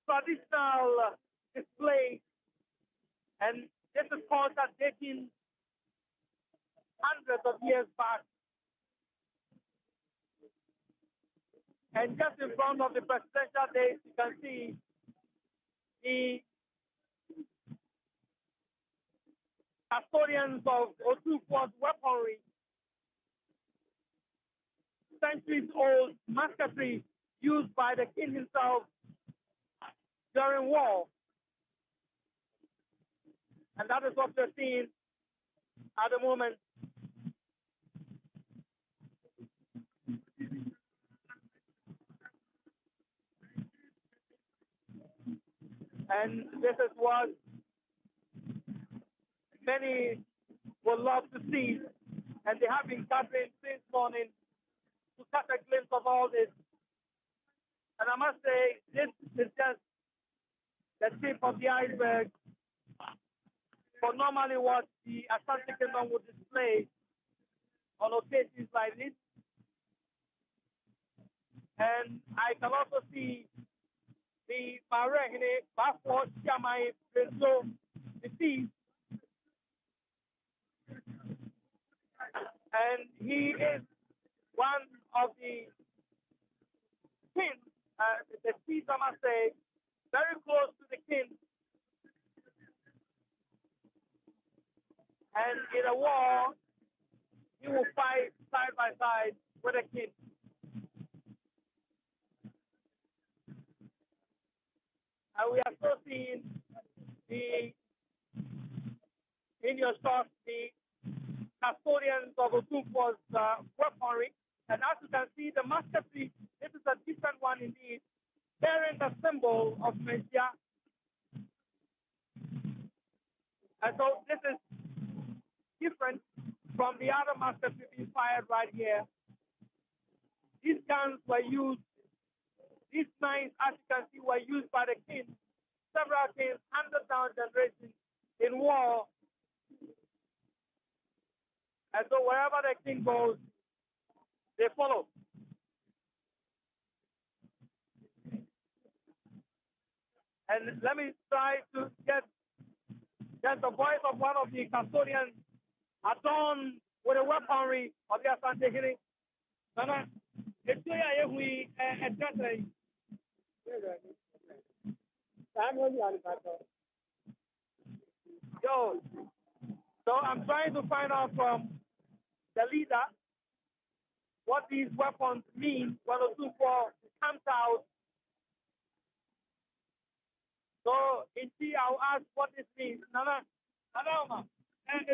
traditional displays, and this is culture dating hundreds of years back. And just in front of the presidential dais, you can see the custodians of Otumfuo's weaponry, centuries-old musketry used by the king himself during war. And that is what we're seeing at the moment. And this is what many would love to see. And they have been gathering since morning to catch a glimpse of all this. And I must say, this is just the tip of the iceberg for normally what the Ashanti Kingdom would display on occasions like this. And I can also see the Okyehene, Bafo, Chiamai, Prezo, the thief. And he is one of the kings, the thief, I must say, very close to the king. And in a war, he will fight side by side with the king. And we are still seeing in your shot, the custodians of Otumfuo's weaponry. And as you can see, the musketry, this is a different one indeed, bearing the symbol of Messiah. And so this is different from the other musketry being fired right here. These guns were used, these knives, as you can see, were used by the king, several kings, handed down generations in war. And so wherever the king goes, they follow. And let me try to get the voice of one of the custodians adorned with the weaponry of the Asante Kingdom. Nana, it's Yo, so I'm trying to find out from the leader what these weapons mean when Otumfuo comes out. So, indeed, I'll ask what this means. Nana, Nana, and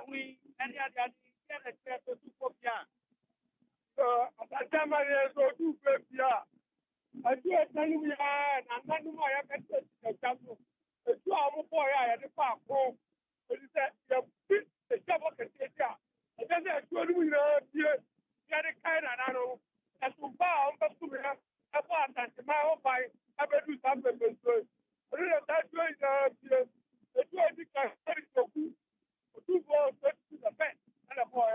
we any other get to Otumfuo. So, at the time I go to Otumfuo, I do it when we are, and I know I have to example. The 2 boy I had the park home, but he said, the double can take care. And then I told you, the kind of know, and to bow, but to have a part and the mile by I bet you something. That's why the 20 2 balls to the bed and a boy.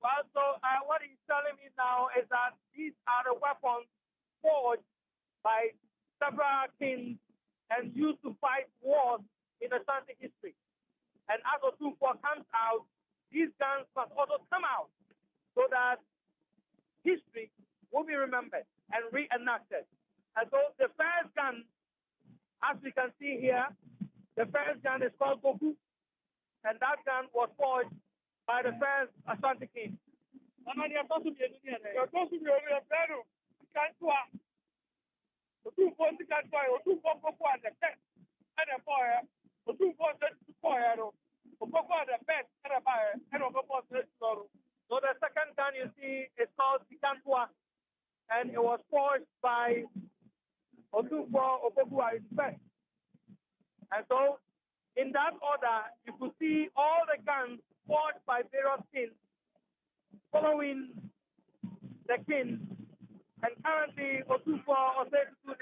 Well, so what he's telling me now is that these are the weapons forged by several kings and used to fight wars in Ashanti history. And as Otumfuo comes out, these guns must also come out so that history will be remembered and reenacted. And so the first gun, as we can see here, the first gun is called Goku, and that gun was forged by the first Ashanti king. So the second gun you see is called Pikantua, and it was forged by Otumfuo Opogua first. And so in that order, you could see all the guns forged by various kings following the king. And currently, Otumfuo Osei II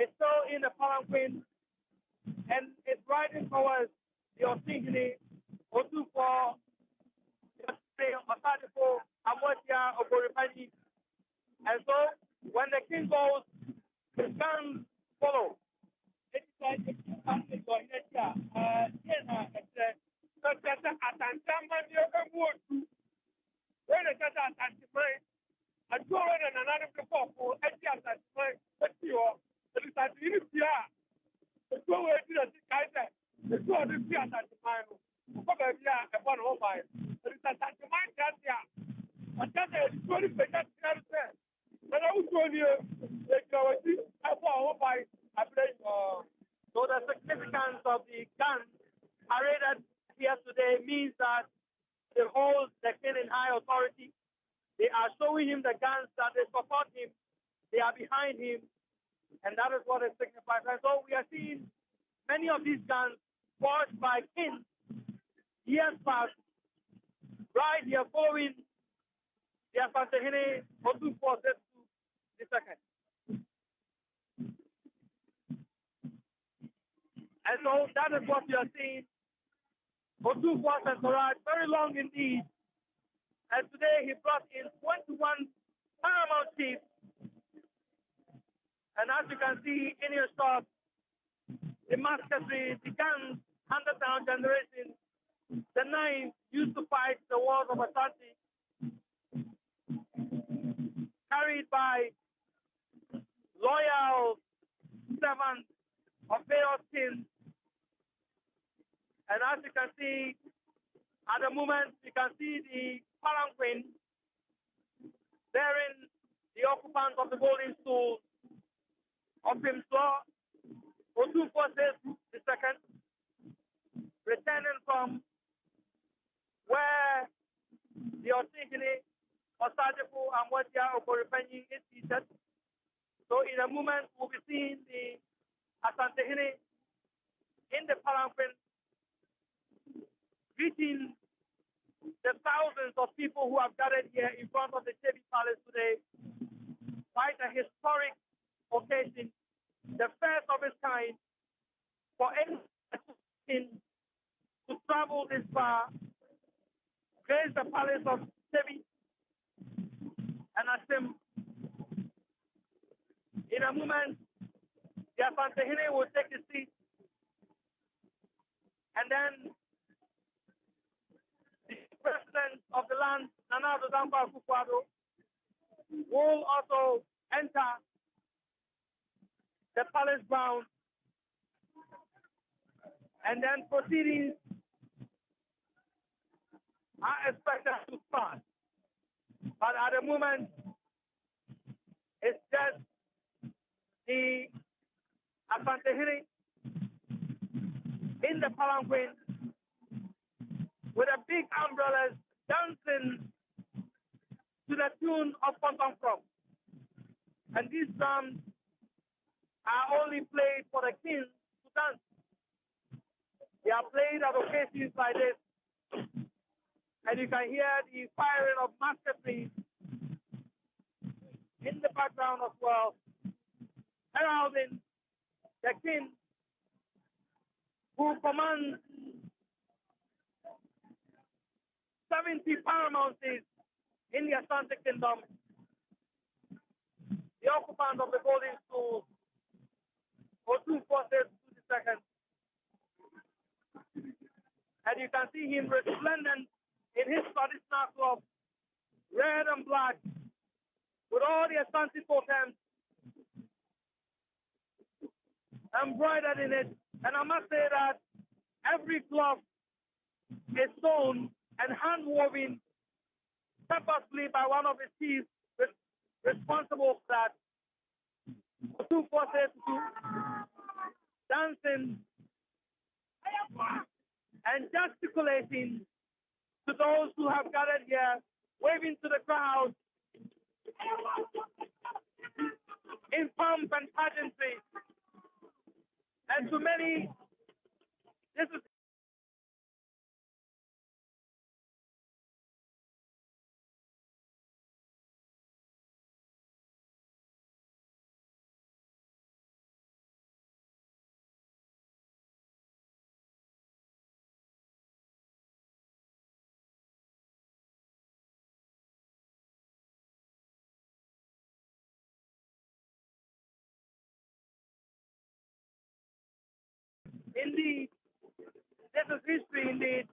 is still in the palanquin and is riding towards the Okyehene, Otumfuo, Osadifo, Amotia, Oboripani. And so When the king goes, the guns follow. It's like yes, when the cat anti-mine, I told her another before for anti-mine, but you are, it is at the India. The two way to the Kaiser, the two of the anti-mine, probably a one home by. It is at anti-mine, but that is 20%. But I was told you, I want by a place. So the significance of the gun paraded here today means that they hold the king in high authority. They are showing him the guns that they support him. They are behind him. And that is what it signifies. And so we are seeing many of these guns forged by kings years past, right here following the Okyehene Otumfuo to the second. And so that is what we are seeing. Otumfuo Sensoraj, very long indeed. And today he brought in 21 paramount chiefs. And as you can see in your shot, the musketry, the guns handed down generation, the knives used to fight the wars of Ashanti, carried by loyal servants of various kings. And as you can see, at the moment, you can see the palanquin bearing the occupants of the golden stool of Otumfuo, Otumfuo the second, returning from where the Okyehene, Osagyefo, and Wadia Okoripenyi is seated. So in a moment, we'll be seeing the Asantehene in the palanquin greeting the thousands of people who have gathered here in front of the Chebi Palace today. Quite a historic occasion, the first of its kind for any king to travel this far, grace the palace of Chebi and Asim. In a moment, the Asantehene will take his seat, and then the president of the land, Nana Addo Dankwa Akufo-Addo, will also enter the palace grounds, and then proceedings are expected to start. But at the moment, it's just the Asantehene in the palanquin with a big umbrellas dancing to the tune of Otumfuo. And these drums are only played for the king to dance. They are played at occasions like this. And you can hear the firing of musketry in the background as well, heralding the king who commands 70 paramountcies in the Asante Kingdom, the occupant of the golden stool, Otumfuo II. And you can see him resplendent in his traditional cloth, red and black, with all the Asante totems embroidered in it. And I must say that every cloth is sewn and hand-woven purposely by one of the chiefs responsible for that. Otumfuo dancing and gesticulating to those who have gathered here, waving to the crowd in pomp and pageantry. And to many, this is Indeed, this is history indeed.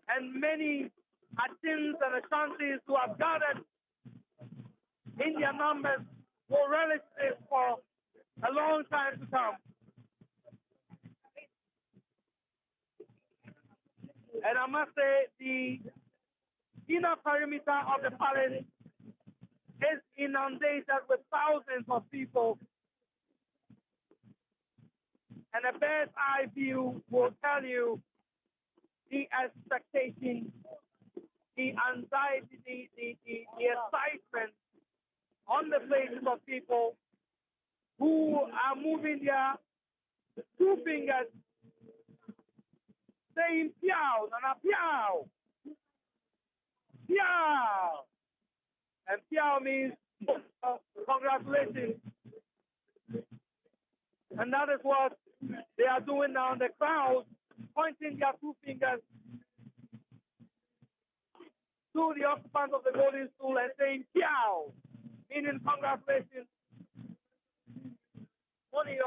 And many Achins and Ashantis who have gathered in their numbers will relish this for a long time to come. And I must say, the inner perimeter of the palace is inundated with thousands of people. And a bird's eye view will tell you the expectation, the anxiety, the excitement on the faces of people who are moving their two fingers, saying piao, nana piao, piao. And piao means congratulations. And that is what they are doing now in the crowd, pointing their two fingers to the occupants of the golden stool and saying piao, meaning congratulations. Only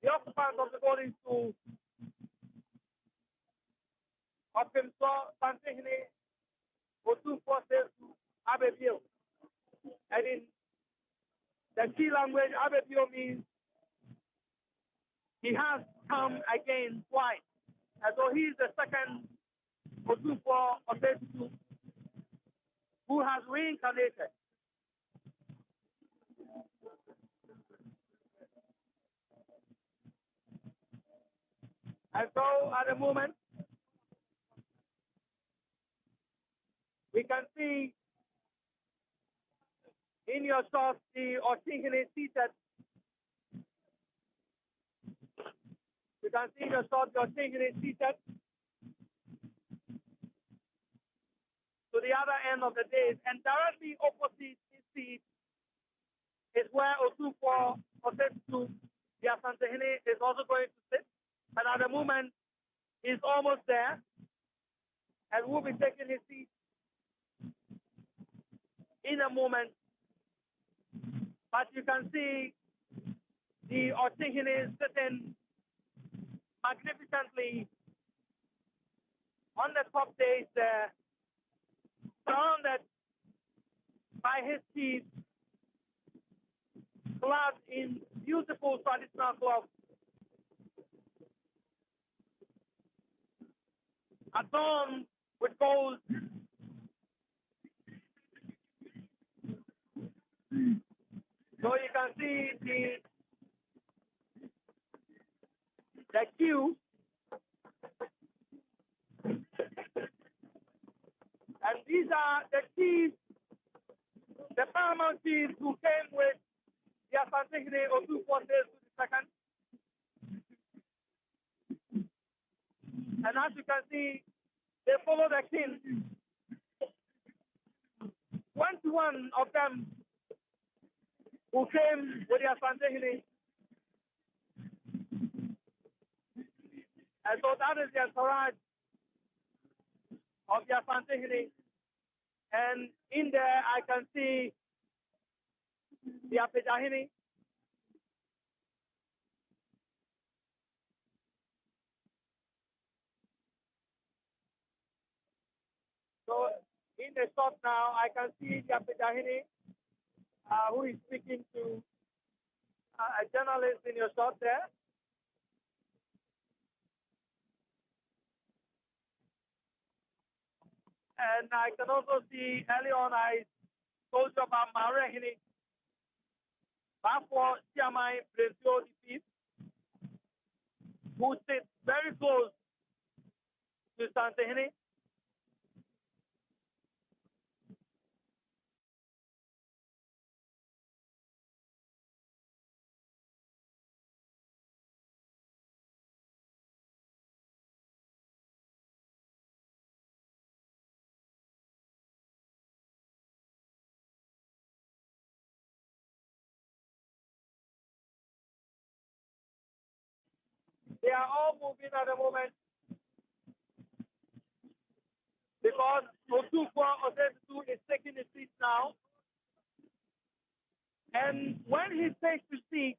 the occupants of the golden stool, Otumfuo, Okyehene, Otumfuo says to Abebio. And in the key language, Abebio means he has come again twice. And so he is the second Otumfuo of Tutu who has reincarnated. And so at the moment, we can see in your shot the Okyehene seated. You can see in your shot the Okyehene seated. To the other end of the dais, and directly opposite his seat is where Otumfuo Tutu, the Asantehene, is also going to sit. And at the moment, he's almost there, and will be taking his seat in a moment. But you can see the Okyehene sitting magnificently on the top dais there, surrounded by his chief, clad in beautiful traditional clothes, adorned with gold. So you can see the queue, and these are the chiefs, the paramount chiefs who came with the Asantehene Otumfuo II. And as you can see, they follow the king. 21 of them who came with the Asantehene. And so that is the entourage of the Asantehene. And in there I can see the Okyehene. So in the shot now, I can see the Okyehene who is speaking to a journalist in your shot there. And I can also see early on I told you about Marehene, Bafo Siamai Brezio the who sits very close to Asantehene. They are all moving at the moment because Otumfuo is taking the seat now. And when he takes the seat,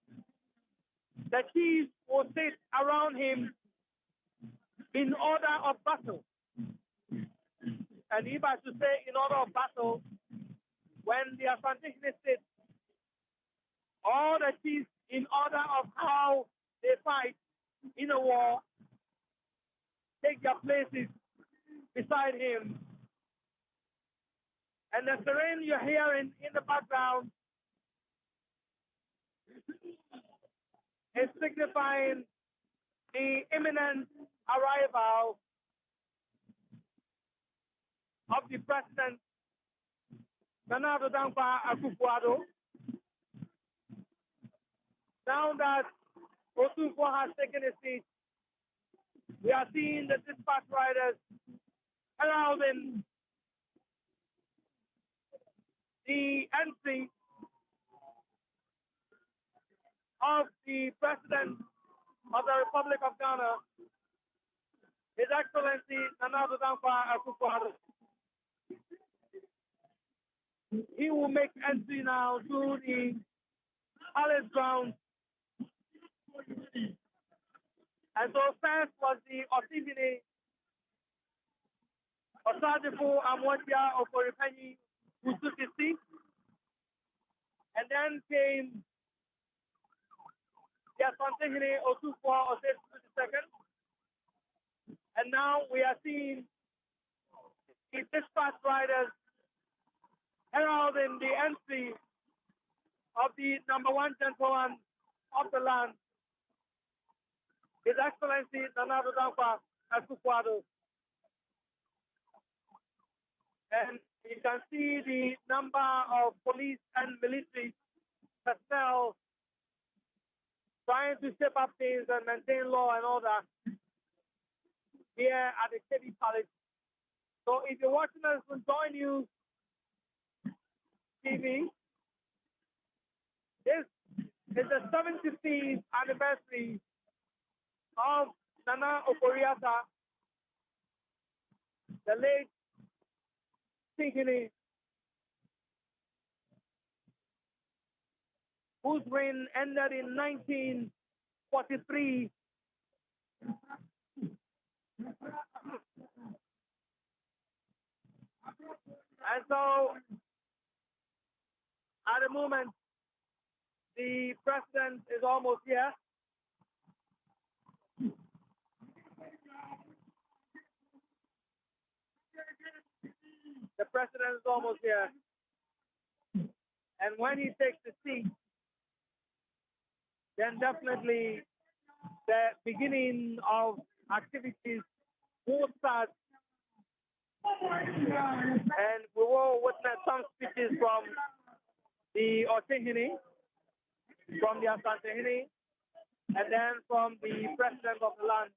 the chiefs will sit around him in order of battle. And if I should say in order of battle, when the Okyehene sit, all the chiefs in order of how they fight in a war take their places beside him. And the terrain you're hearing in the background is signifying the imminent arrival of the President Nana Akufo-Addo. Now that Otumfuo has taken his seat, we are seeing the dispatch riders heralding the entry of the President of the Republic of Ghana, His Excellency Nana Akufo-Addo. He will make entry now to the palace grounds. And so first was the Okyehene, Osagyefo Amwadia Okorifenyi, who took his seat. And then came the Okyehene Otumfuo Osei II. And now we are seeing the dispatch riders heralding the entry of the number one gentleman of the land, His Excellency Nana Akufo-Addo. And you can see the number of police and military personnel trying to step up things and maintain law and order here at the City Palace. So if you're watching us on Joy News TV, this is the 75th anniversary of Nana Okorie-Atta, the late Okyehene, whose reign ended in 1943. And so, at the moment, the president is almost here. The president is almost here. And when he takes the seat, then definitely the beginning of activities will start. And we will witness some speeches from the Okyehene, from the Okyehene, and then from the president of the land.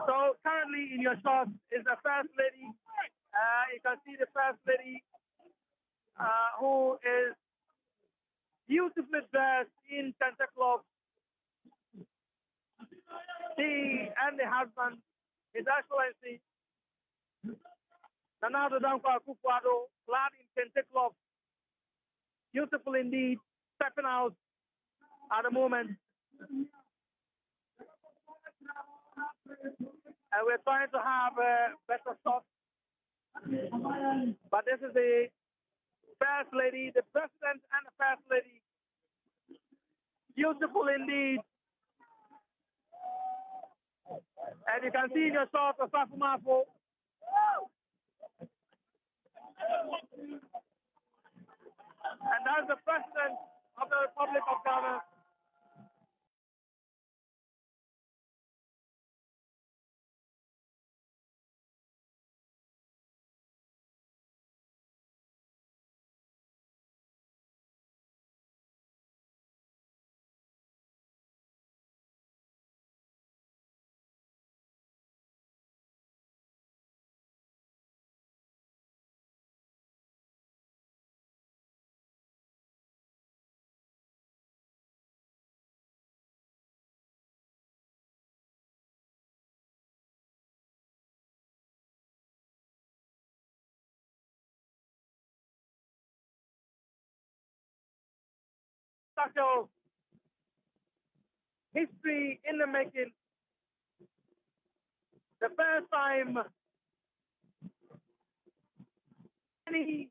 So currently in your shot is the First Lady. You can see the First Lady who is beautifully dressed in Santa Claus. She and the husband, His Excellency Nana Akufo-Addo, clad in Santa Claus. Beautiful indeed, stepping out at the moment. And we're trying to have a better shot. But this is the First Lady, the President and the First Lady. Beautiful indeed. And you can see in your shot of Safumafo. And that's the President of the Republic of Ghana. such a history in the making. The first time any,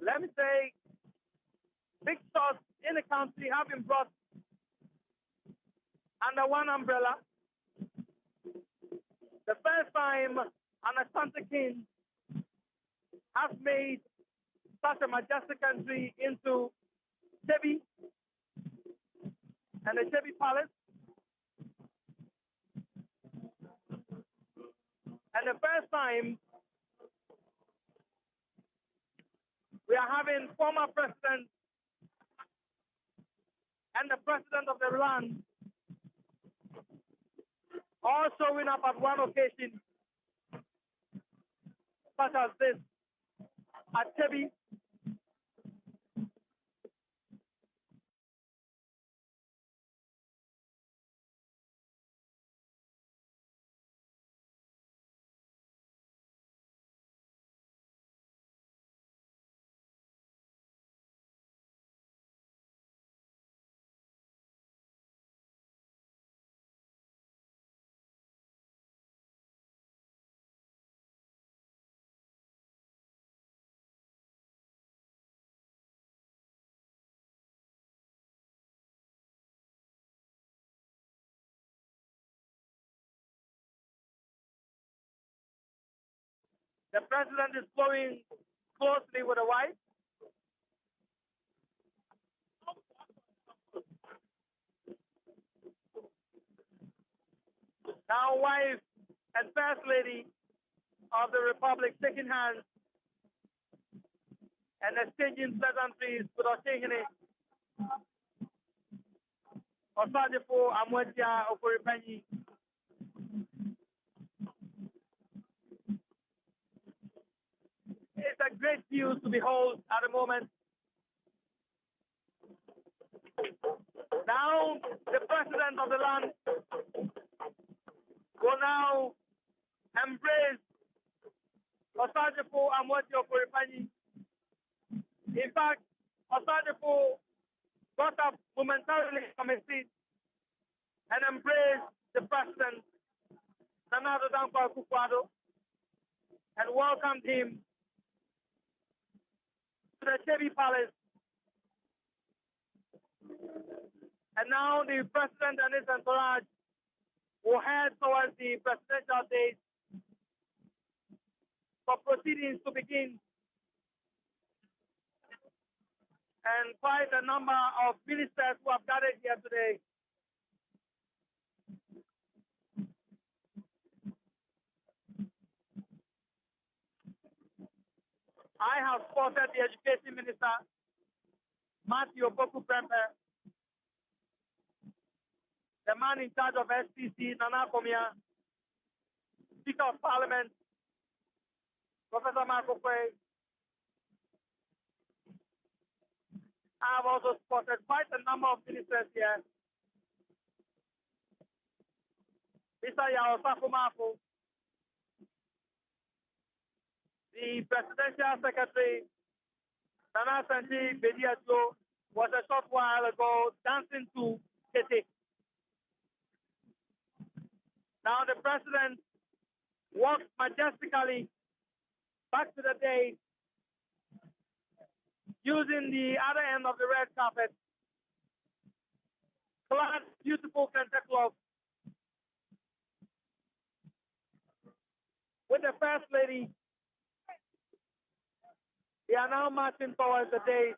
let me say, big shots in the country have been brought under one umbrella. The first time an Ashanti king has made such a majestic country into Chebi and the Chebi Palace. And the first time we are having former president and the president of the land all showing up at one occasion, such as this, at Chebi. The president is flowing closely with the wife. Now, wife and first lady of the republic shaking hands and exchanging pleasantries with Okyehene, Osagyefo Amwadia Okoripanyi. It's a great view to behold at the moment. Now, the president of the land will now embrace Osagyefo Amwadia Okoripanyi. In fact, Osagyefo got up momentarily from his seat and embraced the president, Nana Addo Dankwa Akufo-Addo, and welcomed him to the Chebi Palace. And now the president and his entourage will head towards the presidential dais for proceedings to begin. And quite a number of ministers who have gathered here today. I have spotted the education minister, Matthew Boku Prempe, the man in charge of STC, Nana Komia, Speaker of Parliament, Professor Marco Kwe. I have also spotted quite a number of ministers here. Mr. Yao Safumafu, the presidential secretary, Nana Sanji Bediajo, was a short while ago dancing to Kete. Now the president walks majestically back to the dais, using the other end of the red carpet, clad beautiful kente cloth, with the first lady. They are now marching towards the dais.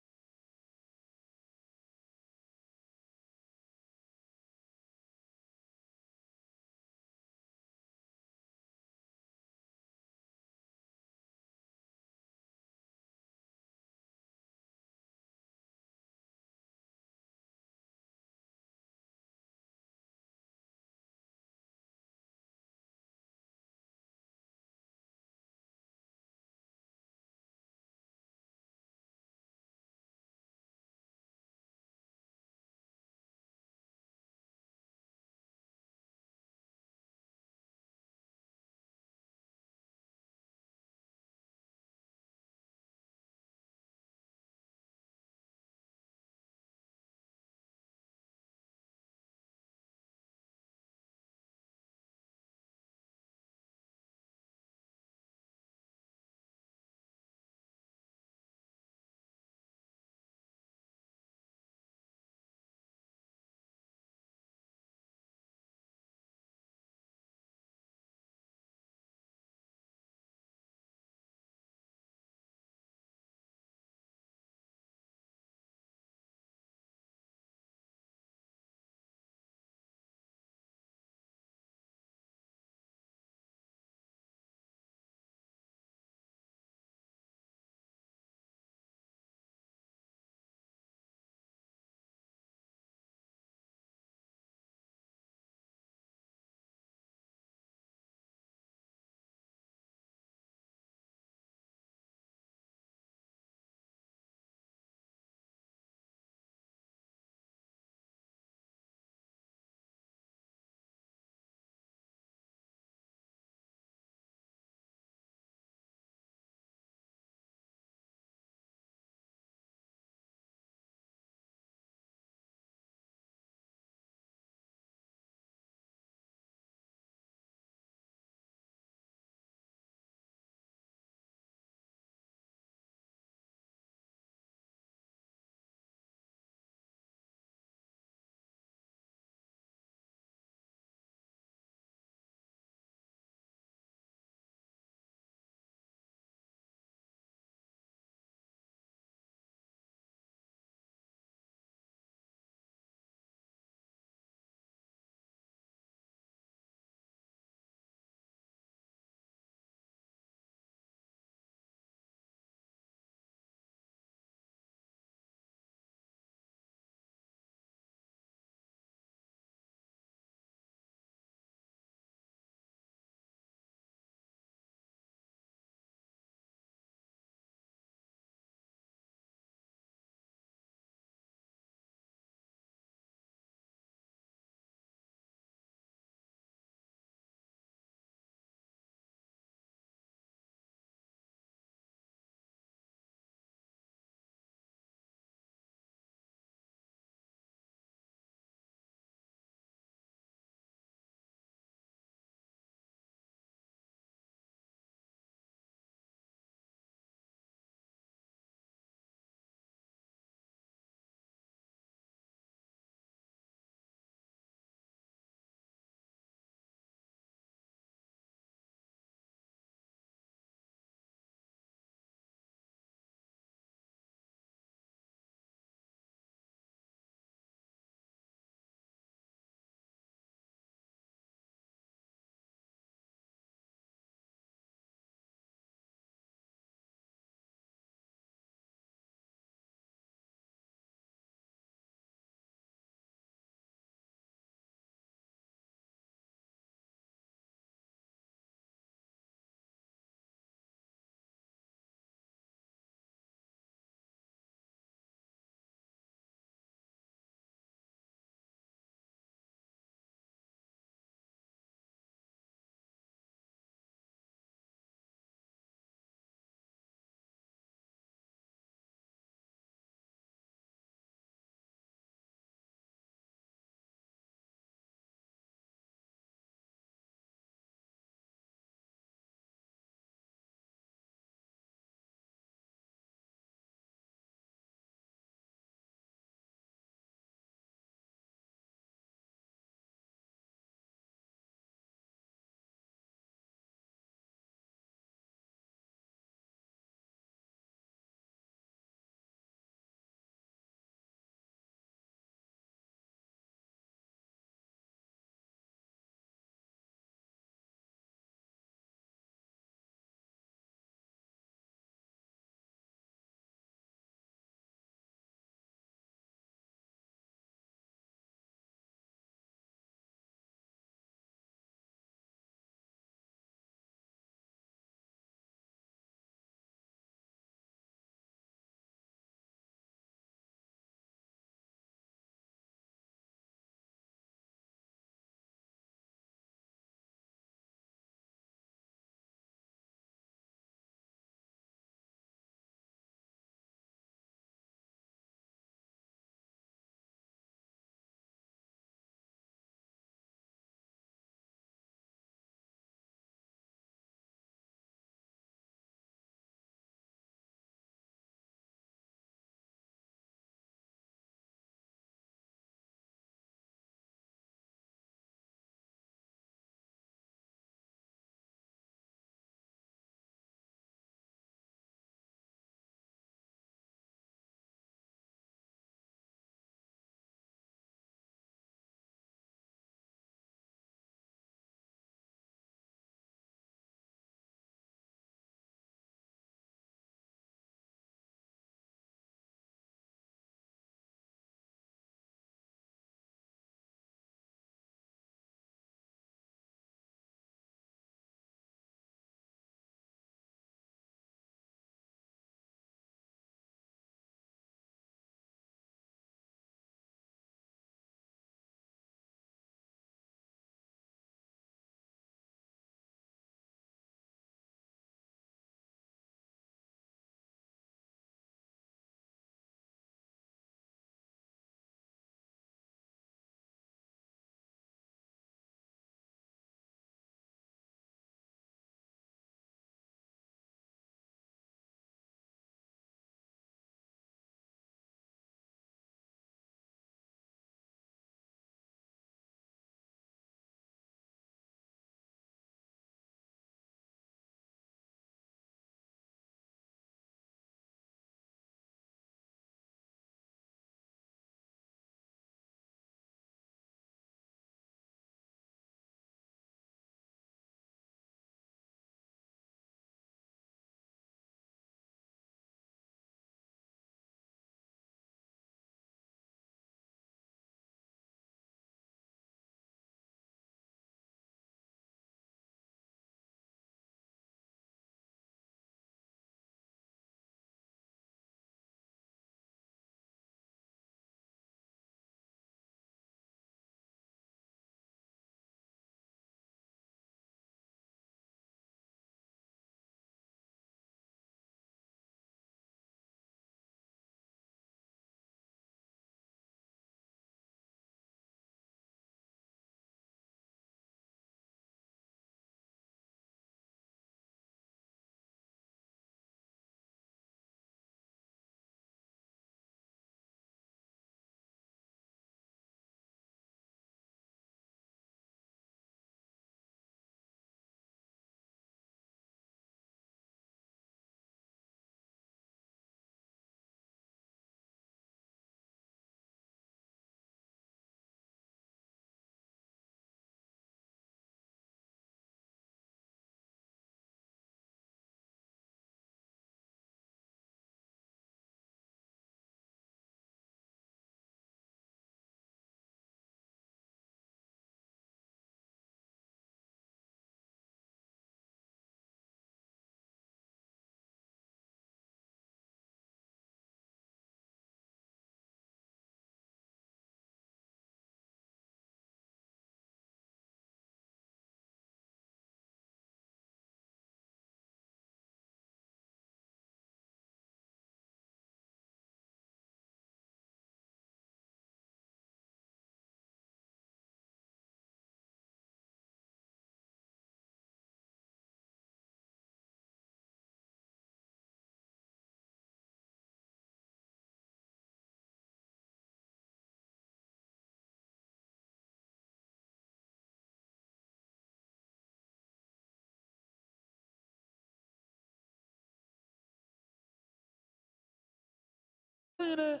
Okyehene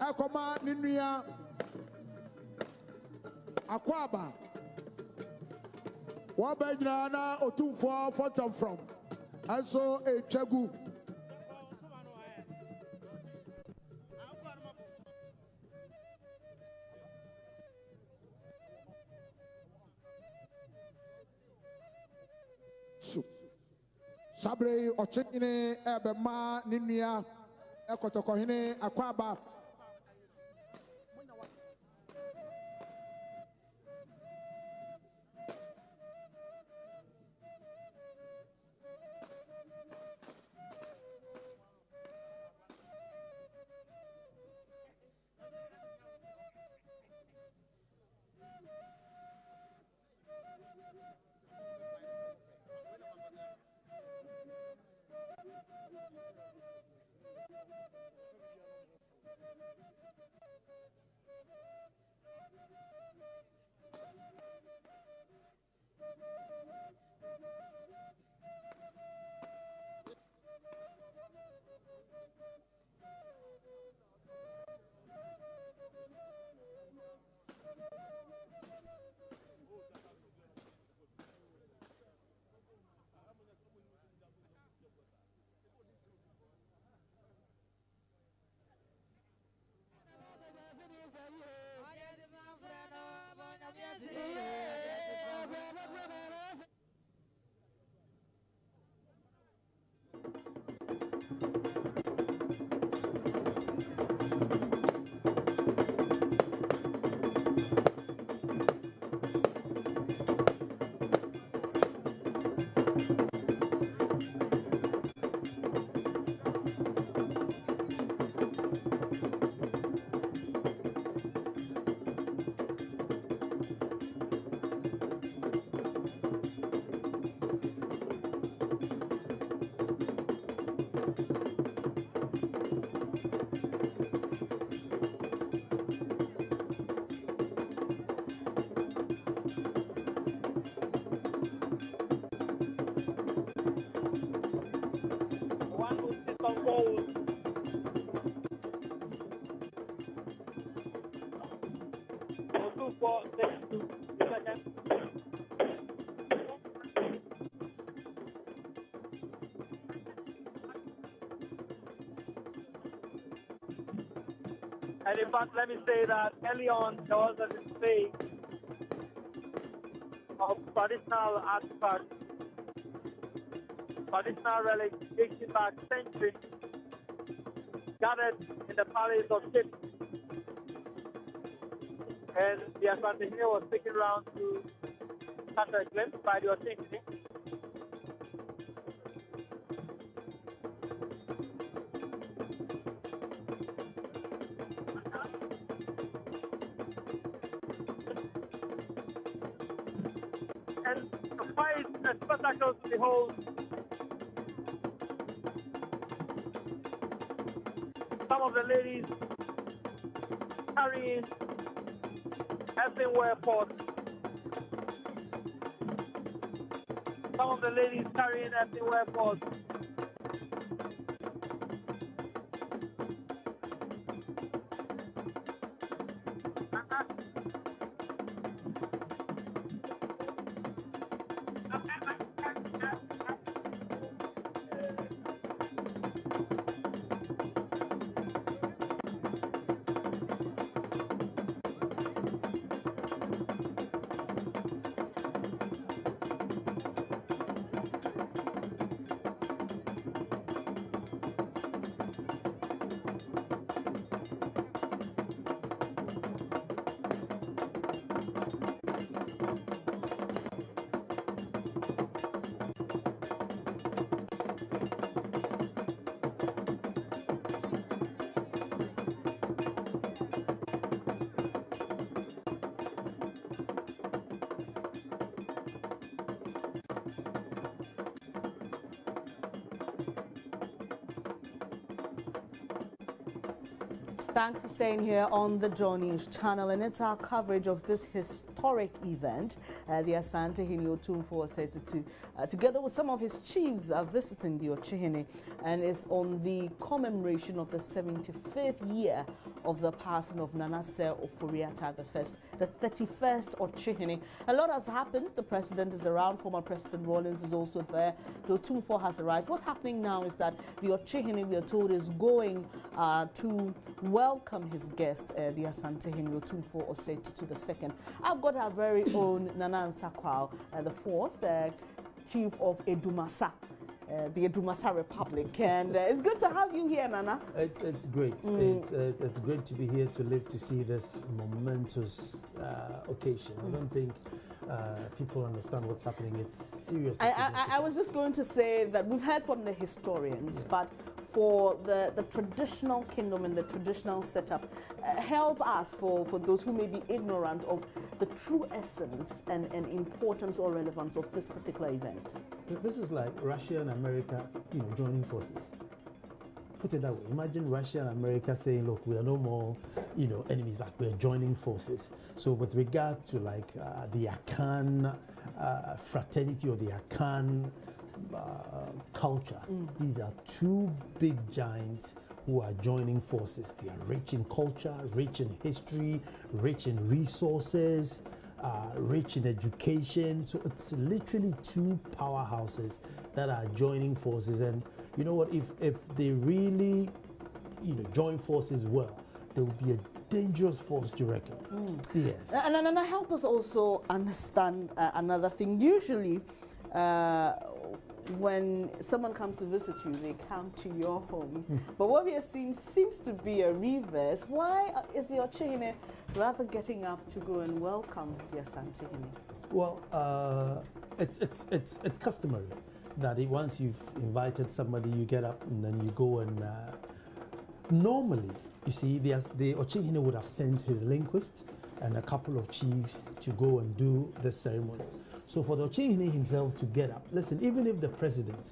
akoma ninua akwaba wabajina na Otumfuo photo from also a chagu Sabre Okyehene ebema ninua ekotokohene akwaba And in fact, let me say that early on there was a display of traditional artifacts, traditional relics dating back centuries, gathered in the palace of ships. And the Okyehene was taken around to catch a glimpse by the Okyehene. And quite a spectacle to behold. Some of the ladies carrying earthenware pots. Some of the ladies carrying earthenware pots. Thanks for staying here on the Joy News channel, and it's our coverage of this historic historic event. The Asantehene Otumfuo said to together with some of his chiefs, are visiting the Okyehene, and is on the commemoration of the 75th year of the passing of Nana Sir Oforiatta the 31st Okyehene. A lot has happened. The president is around. Former President Rawlings is also there. The Otumfuo has arrived. What's happening now is that the Okyehene, we are told, is going to welcome his guest, the Asantehene Otumfuo Osei Tutu II. I've got our very own Nana Nsakwao, the fourth chief of Edumasa. The Edumasa Republic, and it's good to have you here, Nana. It's great. It's great to be here to live to see this momentous occasion. I don't think people understand what's happening. It's serious. I was just going to say that we've heard from the historians, but for the traditional kingdom and the traditional setup, help us for those who may be ignorant of the true essence and importance or relevance of this particular event. This is like Russia and America, joining forces. Put it that way. Imagine Russia and America saying, look, we are no more, enemies, but we're joining forces. So with regard to like the Akan fraternity or the Akan culture, these are two big giants who are joining forces. They are rich in culture, rich in history, rich in resources, rich in education. So it's literally two powerhouses that are joining forces. And you know what, if they really join forces well, there will be a dangerous force to reckon. Yes. And help us also understand another thing. Usually when someone comes to visit you, they come to your home. But what we are seeing seems to be a reverse. Why is the Okyehene rather getting up to go and welcome the Asantehene? Well, it's customary that once you've invited somebody, you get up and then you go and normally, you see, the Okyehene would have sent his linguist and a couple of chiefs to go and do this ceremony. So for the Okyehene himself to get up, listen, even if the president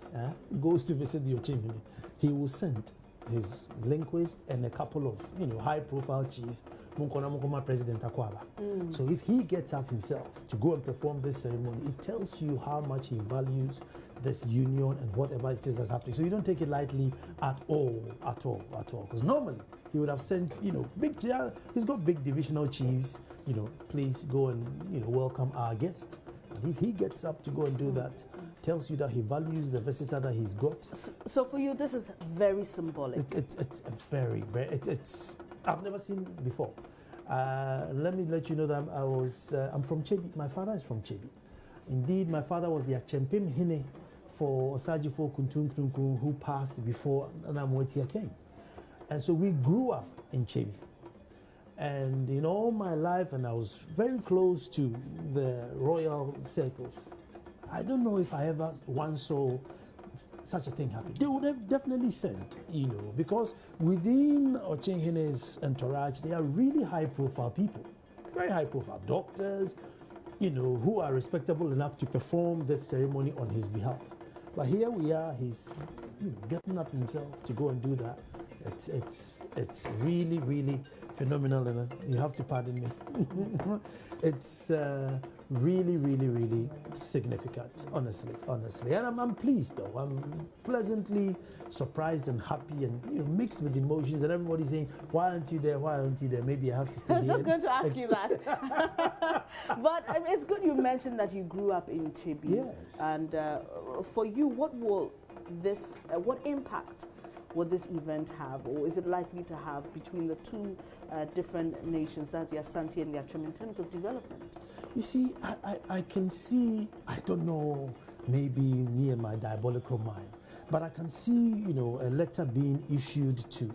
goes to visit the Okyehene, he will send his linguist and a couple of high-profile chiefs, President Akwaba. So if he gets up himself to go and perform this ceremony, it tells you how much he values this union and whatever it is that's happening. So you don't take it lightly at all. Because normally he would have sent, he's got big divisional chiefs, please go and welcome our guest. And if he gets up to go and do that, tells you that he values the visitor that he's got. So for you, this is very symbolic. It's very, it's I've never seen before. Let me let you know that I'm from Chebi. My father is from Chebi. Indeed, my father was the Achempim for Osajifo Kuntunkrunku, who passed before Anamwetia came. And so we grew up in Chebi. And in all my life, and I was very close to the royal circles, I don't know if I ever once saw such a thing happen. They would have definitely sent, because within Okyehene's entourage, they are really high-profile people, very high-profile doctors, who are respectable enough to perform this ceremony on his behalf. But here we are, he's getting up himself to go and do that. It's really, really phenomenal, and you have to pardon me. It's really, really, really significant, honestly. And I'm pleased, though. I'm pleasantly surprised and happy and mixed with emotions, and everybody's saying, why aren't you there? Why aren't you there? Maybe I have to stay I was just going to ask you that. But it's good you mentioned that you grew up in Chebi. Yes. And for you, what impact will this event have, or is it likely to have, between the two different nations, that's the Asante and the Achom, in terms of development? You see, I can see, I don't know, maybe me and my diabolical mind, but I can see, a letter being issued to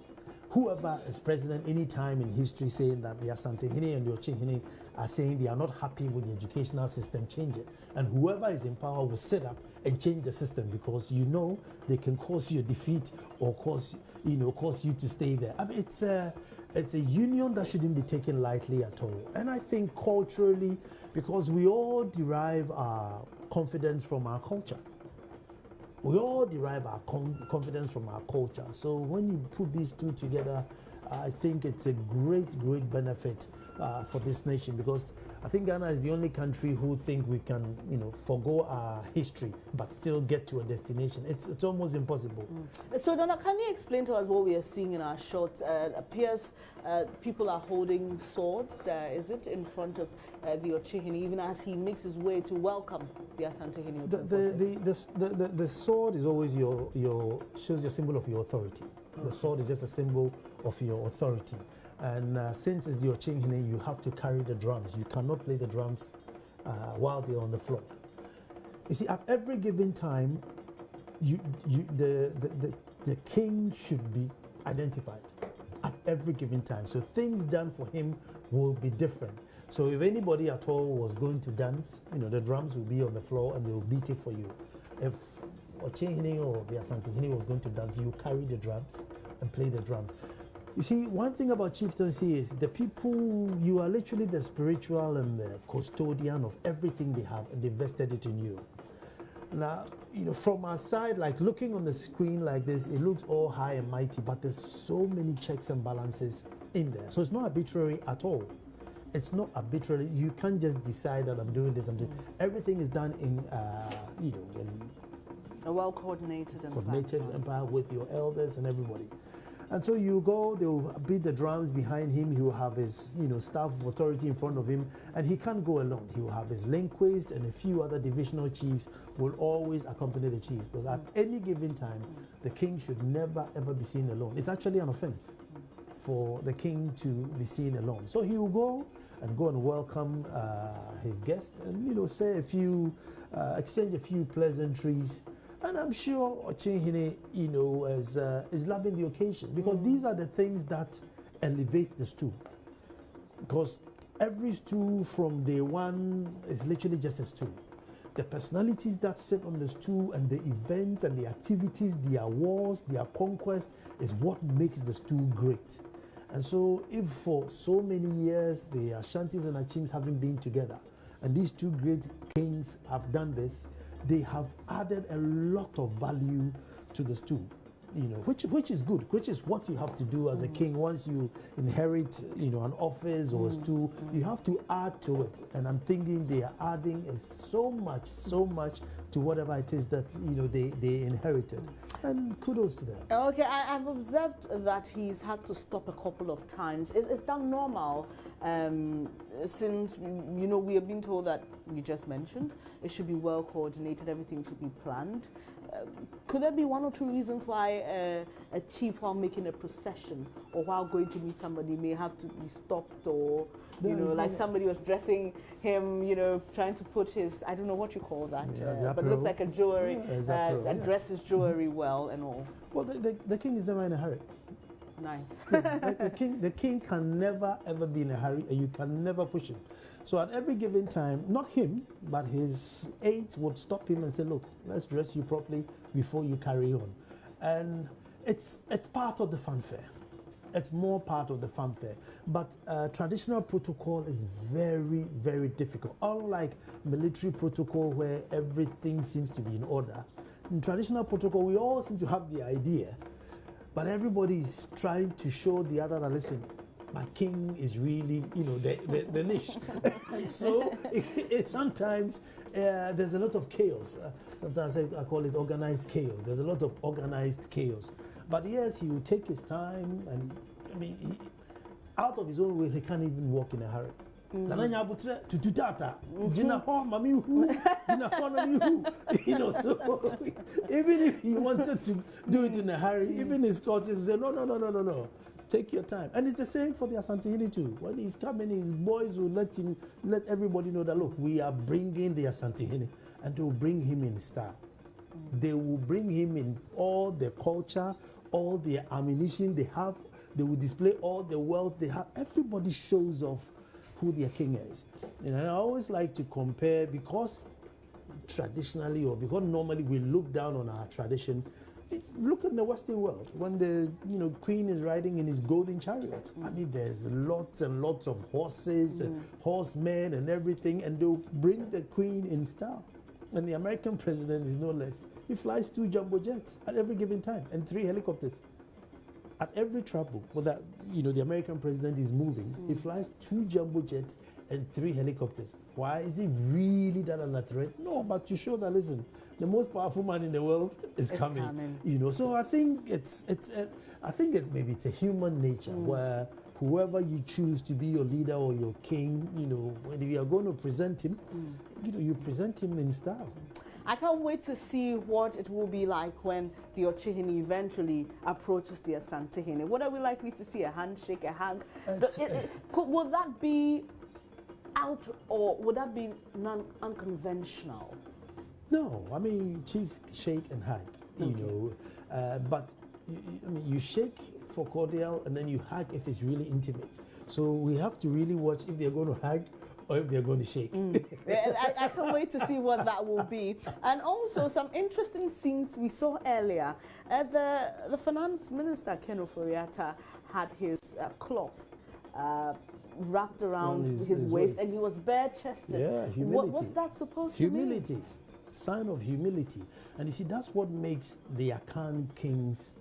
whoever is president any time in history saying that the Asantehene and the Okyehene are saying they are not happy with the educational system, change it. And whoever is in power will sit up and change the system, because they can cause you a defeat or cause you to stay there. I mean, it's a union that shouldn't be taken lightly at all. And I think culturally, because we all derive our confidence from our culture. We all derive our confidence from our culture. So when you put these two together, I think it's a great, great benefit for this nation, because I think Ghana is the only country who think we can, forgo our history but still get to a destination. It's almost impossible. So, Donna, can you explain to us what we are seeing in our shot? Appears people are holding swords. Is it in front of the Okyehene, even as he makes his way to welcome the Asantehene Otumfuo? The sword is always shows your symbol of your authority. The sword is just a symbol of your authority. And since it's the Okyehene, you have to carry the drums. You cannot play the drums while they're on the floor. You see, at every given time, the king should be identified at every given time. So things done for him will be different. So if anybody at all was going to dance, the drums will be on the floor and they will beat it for you. If Okyehene or the Asantehene was going to dance, you carry the drums and play the drums. You see, one thing about chieftaincy is the people, you are literally the spiritual and the custodian of everything they have, and they vested it in you. Now, from our side, like looking on the screen like this, it looks all high and mighty, but there's so many checks and balances in there. So it's not arbitrary at all. It's not arbitrary. You can't just decide that I'm doing this, I'm doing. Everything is done in, a well-coordinated empire with your elders and everybody. And so you go, they'll beat the drums behind him. He will have his, staff of authority in front of him, and he can't go alone. He will have his linguist and a few other divisional chiefs will always accompany the chief, because at any given time, the king should never ever be seen alone. It's actually an offense for the king to be seen alone. So he will go and welcome his guest, and say a few, exchange a few pleasantries. And I'm sure Okyehene, is loving the occasion, because these are the things that elevate the stew. Because every stew from day one is literally just a stew. The personalities that sit on the stew and the events and the activities, their wars, their conquest is what makes the stew great. And so if for so many years the Ashantis and Achims haven't been together, and these two great kings have done this, they have added a lot of value to the stew, which is good, which is what you have to do as a king. Once you inherit, an office or a stew, you have to add to it. And I'm thinking they are adding so much to whatever it is that, they inherited. And kudos to them. Okay, I've observed that he's had to stop a couple of times. Is that normal? Since, we have been told that, you just mentioned, it should be well coordinated, everything should be planned. Could there be one or two reasons why a chief, while making a procession or while going to meet somebody, may have to be stopped, or like somebody was dressing him, trying to put his, I don't know what you call that, but it looks like a jewelry, that dresses jewelry well and all. Well, the king is never in a hurry. Nice. The king can never ever be in a hurry, and you can never push him. So at every given time, not him, but his aides would stop him and say, look, let's dress you properly before you carry on. And it's part of the fanfare. It's more part of the fanfare. But traditional protocol is very, very difficult. Unlike military protocol where everything seems to be in order, in traditional protocol, we all seem to have the idea, but everybody is trying to show the other that, listen, my king is really, the niche. And so sometimes there's a lot of chaos. Sometimes I call it organized chaos. There's a lot of organized chaos. But yes, he will take his time, and out of his own will, he can't even walk in a hurry. So even if he wanted to do it in a hurry, even his courts say, no. Take your time. And it's the same for the Asantehene too. When he's coming, his boys will let everybody know that, look, we are bringing the Asantehene, and they will bring him in style. They will bring him in all the culture, all the ammunition they have. They will display all the wealth they have. Everybody shows off who their king is. And I always like to compare, because traditionally, or because normally we look down on our tradition, look at the Western world. When the queen is riding in his golden chariot, there's lots and lots of horses and horsemen and everything, and they'll bring the queen in style. And the American president is no less. He flies 2 jumbo jets at every given time and 3 helicopters. At every travel that the American president is moving, he flies 2 jumbo jets and 3 helicopters. Why? Is it really that under threat? No, but to show that, listen, the most powerful man in the world is coming. You know, so I think maybe it's a human nature where whoever you choose to be your leader or your king, you know, when you are going to present him, you know, you present him in style. I can't wait to see what it will be like when the Okyehene eventually approaches the Asantehene. What are we likely to see? A handshake, a hug? Will that be out, or would that be unconventional? No, I mean, chiefs shake and hug, you know, but I mean, you shake for cordial and then you hug if it's really intimate. So we have to really watch if they're going to hug or if they're going to shake. I can't wait to see what that will be. And also some interesting scenes we saw earlier. The finance minister, Ken Oforiatta, had his cloth wrapped around his waist and he was bare-chested. Yeah, humility. What was that supposed to be? Humility. Sign of humility. And you see, that's what makes the Akan kings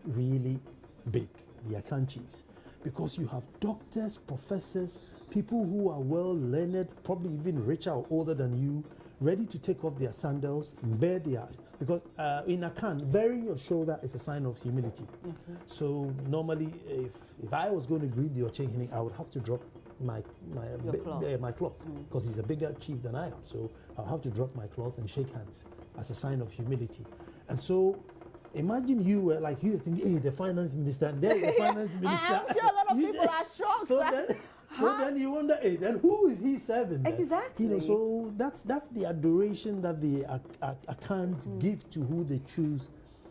really big, the Akan chiefs. Because you have doctors, professors, people who are well learned, probably even richer or older than you, ready to take off their sandals and bear their... Because in Akan, bearing your shoulder is a sign of humility. So normally, if I was going to greet the Okyehene, I would have to drop my cloth because he's a bigger chief than I am. So I'll have to drop my cloth and shake hands as a sign of humility. And so imagine you were like, you think, hey, the finance minister, there's the finance minister. I'm sure a lot of people are shocked. So then you wonder, hey, then who is he serving then? Exactly. You know, so that's the adoration that the Akans give to who they choose,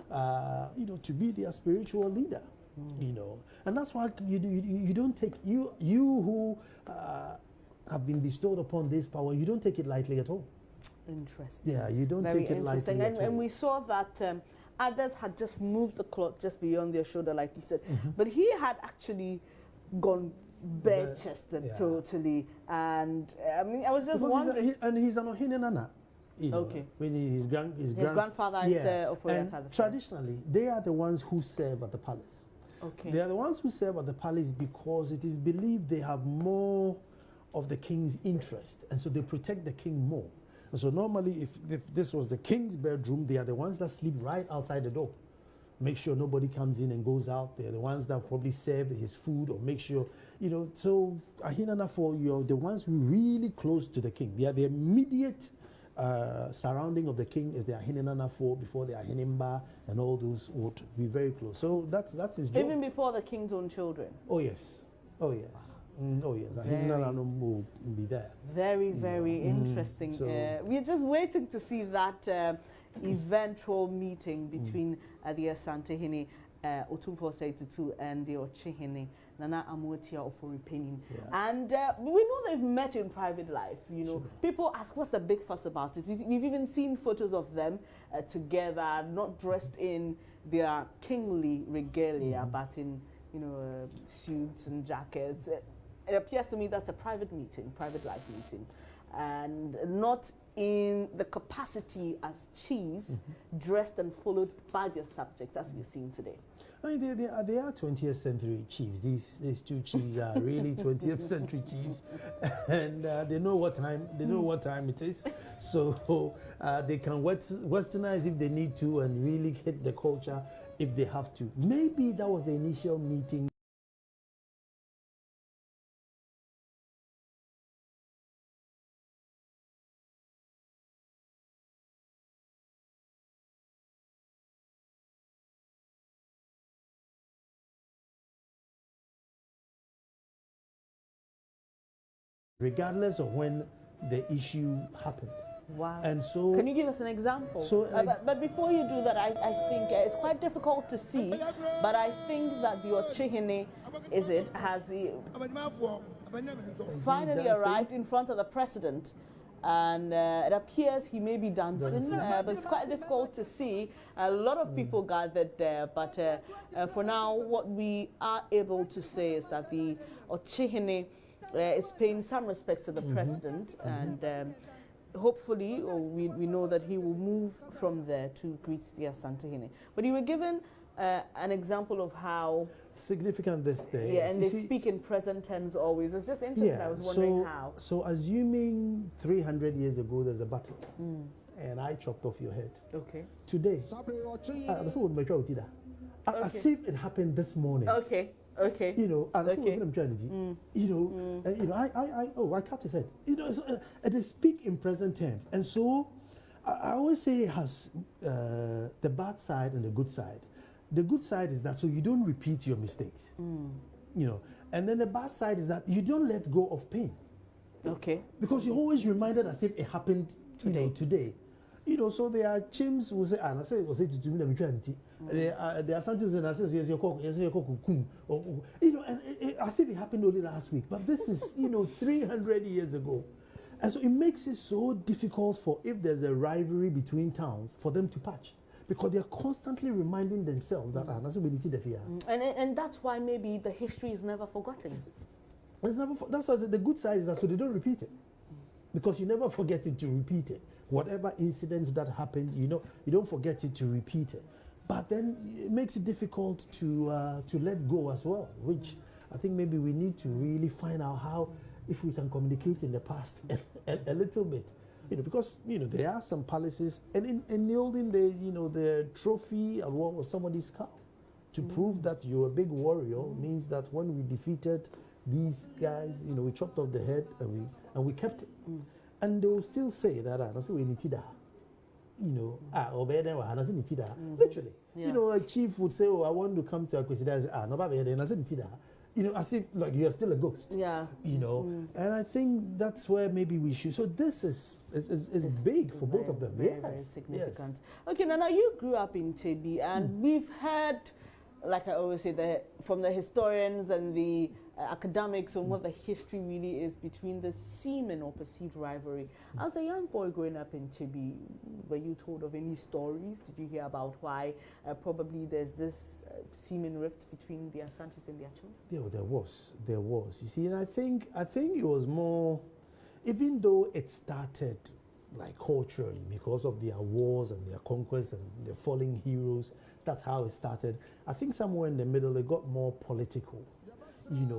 you know, to be their spiritual leader. You know, and that's why you don't take you who have been bestowed upon this power. You don't take it lightly at all. Interesting. Yeah, you don't Very take it lightly at all. And we saw that others had just moved the cloth just beyond their shoulder, like you said, but he had actually gone bare-chested totally. And I mean, I was just wondering. He's an Okyehene Nana. You know, when his grandfather is and traditionally, they are the ones who serve at the palace. Okay. They are the ones who serve at the palace because it is believed they have more of the king's interest, and so they protect the king more. And so normally, if this was the king's bedroom, they are the ones that sleep right outside the door. Make sure nobody comes in and goes out. They're the ones that probably serve his food or make sure, you know. So Ahinana, for you, the ones who are really close to the king. They are the immediate surrounding of the king is the Ahinana before the Ahinimba, and all those would be very close. So that's his job. Even before the king's own children. Oh yes, oh yes, oh yes. Ahinana will be there. Very, very interesting. So we're just waiting to see that eventual meeting between the Asantehene, Otumfuo Tutu, and the Okyehene, Nana Amotia Oforipenin. And we know they've met in private life. You know, people ask, what's the big fuss about it? We've even seen photos of them together, not dressed in their kingly regalia, but in, you know, suits and jackets. It appears to me that's a private meeting, private life meeting, and not in the capacity as chiefs, dressed and followed by their subjects, as we've seen today. I mean, they are 20th century chiefs. These two chiefs are really 20th century chiefs, and they know what time it is. So they can westernize if they need to, and really hit the culture if they have to. Maybe that was the initial meeting. Regardless of when the issue happened. Wow. And so, can you give us an example? So, but before you do that, I think it's quite difficult to see, but I think that the Okyehene has finally arrived in front of the president, and it appears he may be dancing, but it's quite difficult to see. A lot of people gathered there, but for now, what we are able to say is that the Okyehene is paying some respects to the president, and hopefully, we know that he will move from there to greet the Asantehene. But you were given an example of how significant this day. yeah, and they speak in present tense always. It's just interesting. Yeah, I was wondering how. So assuming 300 years ago there's a battle, and I chopped off your head. Okay. Today, as if it happened this morning. Okay. Okay. You know, and that's Okay. what I'm trying to do. You know, I cut his head. You know, so, they speak in present terms, and so I always say it has the bad side and the good side. The good side is that so you don't repeat your mistakes. You know, and then the bad side is that you don't let go of pain. Okay. Because you're always reminded as if it happened today. You know, so there are chimps who say, and I say, to me, there are something that says, yes, you know, and as if it happened only last week. But this is, 300 years ago. And so it makes it so difficult for, if there's a rivalry between towns, for them to patch. Because they're constantly reminding themselves that, and that's why maybe the history is never forgotten. That's why the good side is that so they don't repeat it. Because you never forget it to repeat it. Whatever incidents that happened, you don't forget it to repeat it. But then it makes it difficult to let go as well, which I think maybe we need to really find out how, if we can communicate in the past a little bit. Because, there are some palaces, and in the olden days, the trophy and what was somebody's skull. To prove that you're a big warrior means that when we defeated these guys, we chopped off the head and we kept it. And they will still say that, literally. Yeah. A chief would say, oh, I want to come to Akwesida. As if like you are still a ghost. Yeah. And I think that's where maybe we should. So this is big for both of them. Very, very significant. Yes. Okay, now you grew up in Chebi, and we've heard, like I always say, from the historians and the academics on what the history really is between the seeming or perceived rivalry. As a young boy growing up in Chebi, were you told of any stories? Did you hear about why probably there's this seeming rift between the Asantes and the Achos? Yeah, well, there was. You see, and I think it was more, even though it started like culturally because of their wars and their conquests and their falling heroes. That's how it started. I think somewhere in the middle it got more political.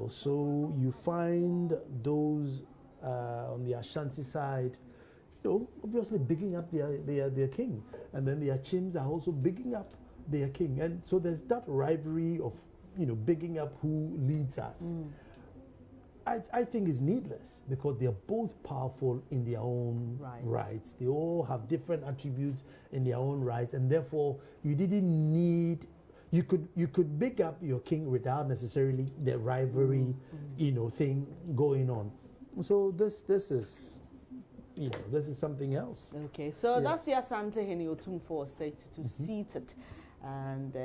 So you find those on the Ashanti side, obviously bigging up their king, and then the Achims are also bigging up their king, and so there's that rivalry of bigging up who leads us. I think is needless because they're both powerful in their own rights. They all have different attributes in their own rights, and therefore you didn't need. You could big up your king without necessarily the rivalry, thing going on. So this is, this is something else. Okay, so that's the Okyehene Otumfuo Osei seated, and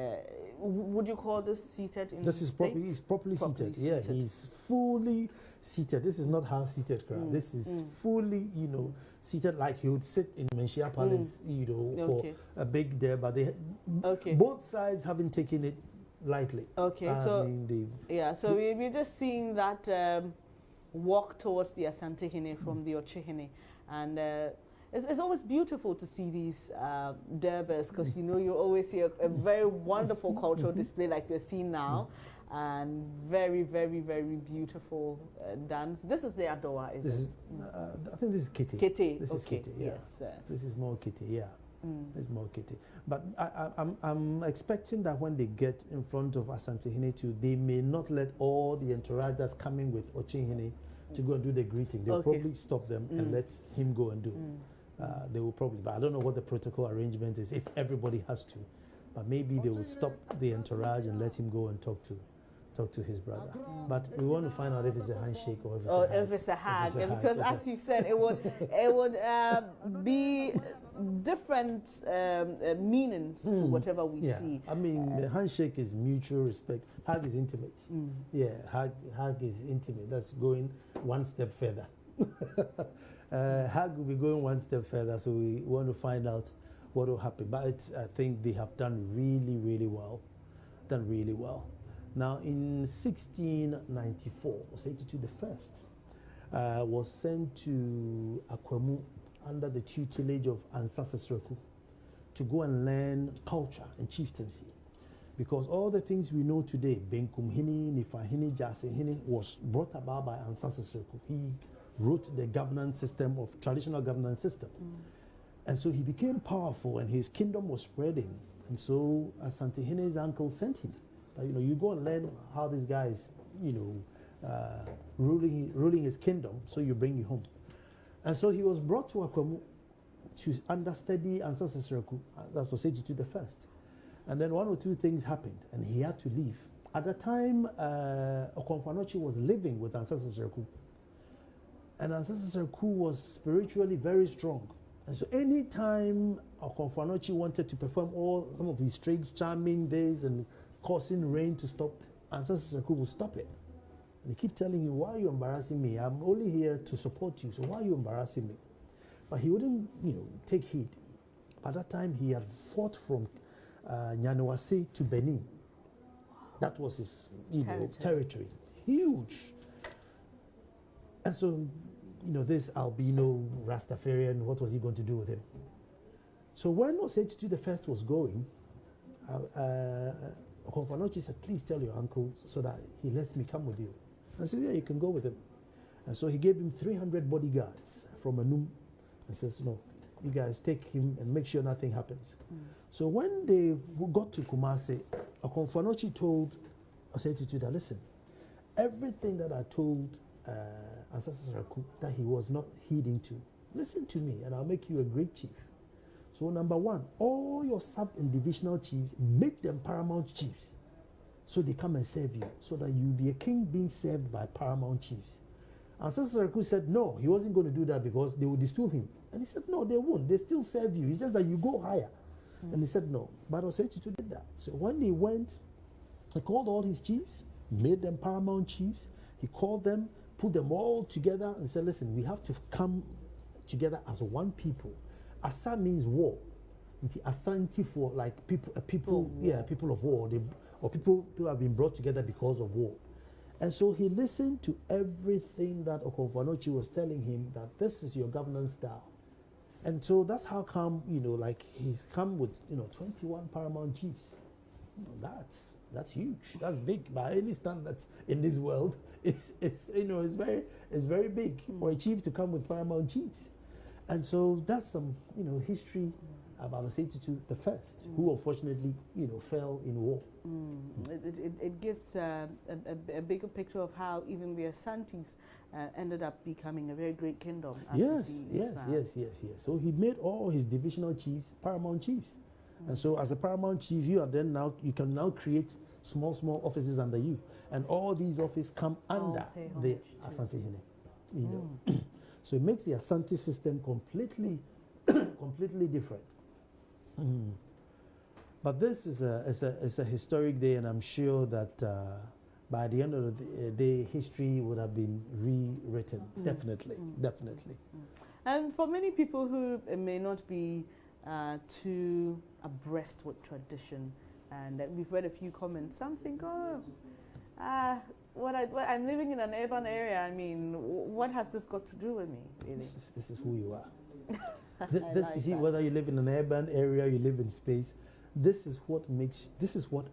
would you call this seated? This is properly. He's properly seated. Yeah, he's fully seated. This is not half seated, crowd. This is fully, seated like he would sit in Menchia Palace, for a big day. But both sides haven't taken it lightly. Okay, so we're just seeing that walk towards the Okyehene from the Okyehene, and it's always beautiful to see these Durbers because you always see a very wonderful cultural display like we're seeing now. And very, very, very beautiful dance. This is the Adowa, is it? I think this is Kitty. Kitty. This is Kitty, yeah. Yes. This is more Kitty, yeah. This is more Kitty. But I'm expecting that when they get in front of Asantehene too, they may not let all the entourage that's coming with Okyehene to go and do the greeting. They'll probably stop them and let him go and do. They will probably, but I don't know what the protocol arrangement is if everybody has to. But maybe they would stop the entourage and let him go and talk to his brother. But we want to find out if it's a handshake or if it's a hug. Because as you said, it would be different meanings to whatever we see. I mean, the handshake is mutual respect. Hug is intimate. Yeah, hug is intimate. That's going one step further. Hug will be going one step further, so we want to find out what will happen. But I think they have done really, really well. Now, in 1694, Osei Tutu I was sent to Akwemu under the tutelage of Ansa Sesreku to go and learn culture and chieftaincy. Because all the things we know today, Benkumhene, Nifahene, Jasehene, was brought about by Ansasesereku. He wrote the governance system of traditional governance system. And so he became powerful and his kingdom was spreading. And so Asantehene's uncle sent him. That, you go and learn how this guy is, ruling his kingdom, so you bring you home. And so he was brought to Akwamu to understudy Ansasesereku, that's Osei Tutu the first. And then one or two things happened and he had to leave. At the time, Okomfo was living with Ansasesereku. And Ansasesereku was spiritually very strong. And so anytime Okomfo wanted to perform some of these strange charming days and causing rain to stop, Ansasesereku would stop it. And he keep telling you, why are you embarrassing me? I'm only here to support you, so why are you embarrassing me? But he wouldn't, take heed. By that time, he had fought from Nyanewase to Benin. That was his, territory. Huge. And so, this albino Rastafarian, what was he going to do with him? So when Osei Tutu the first was going, Okomfo said, please tell your uncle so that he lets me come with you. I said, yeah, you can go with him. And so he gave him 300 bodyguards from Anum and says, no, you guys take him and make sure nothing happens. So when they got to Kumasi, Okomfo told Osei Tutu that, listen, everything that I told Ansasesereku that he was not heeding to, listen to me and I'll make you a great chief. So number one, all your sub and divisional chiefs, make them paramount chiefs so they come and serve you, so that you'll be a king being served by paramount chiefs. Ansasesereku said no, he wasn't going to do that because they would distill him. And he said no, they won't, they still serve you. He says that you go higher. And he said no, but Osei Tutu did that. So when he went, he called all his chiefs, made them paramount chiefs. He called them, put them all together and said, listen, we have to come together as one people. Asa means war. Asanti for like people of war, or people who have been brought together because of war. And so he listened to everything that Okomfo was telling him, that this is your governance style. And so that's how come, he's come with, 21 paramount chiefs. That's huge. That's big by any standards in this world. It's very big for a chief to come with paramount chiefs. And so that's some, history about Osei Tutu the first, who unfortunately, fell in war. It gives a bigger picture of how even the Asantes ended up becoming a very great kingdom. Yes. So he made all his divisional chiefs paramount chiefs. And so as a paramount chief, you can now create small offices under you. And all these offices come under the Asantehene. So it makes the Asante system completely different. But this is a historic day, and I'm sure that by the end of the day, history would have been rewritten. Definitely. And for many people who may not be too abreast with tradition, and we've read a few comments, some think, I'm living in an urban area. I mean, what has this got to do with me, really? This is who you are. You see, whether you live in an urban area, you live in space, this is what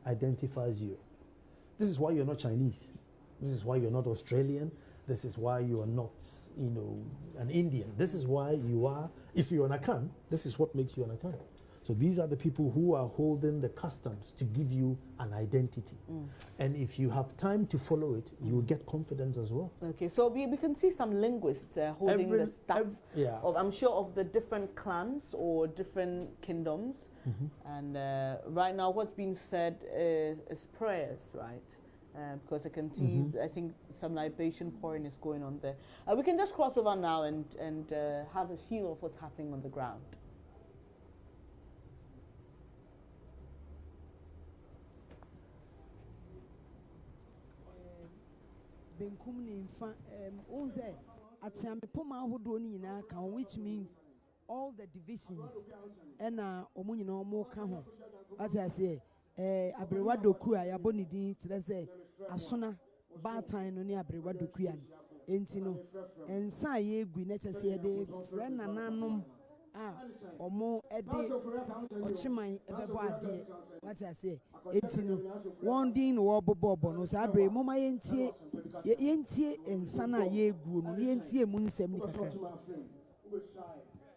identifies you. This is why you're not Chinese. This is why you're not Australian. This is why you are not, an Indian. This is why you are, if you're an Akan, this is what makes you an Akan. So these are the people who are holding the customs to give you an identity. And if you have time to follow it, you will get confidence as well. Okay, so we can see some linguists holding the stuff, I'm sure, of the different clans or different kingdoms. And right now what's being said is prayers, right? Because I can see, I think some libation pouring is going on there. We can just cross over now and have a feel of what's happening on the ground. Which means all the divisions and as I say, Abrewa doku a yabo ni din tire say asona baatan no ni Abrewa doku an enti no ensa ye gu na chese de friend nananom Omo ede Ochiman ebebo ade what I say etino one din wo bobo no sa abre moma yentie ensana ye egu no yentie mu nsem ni kakra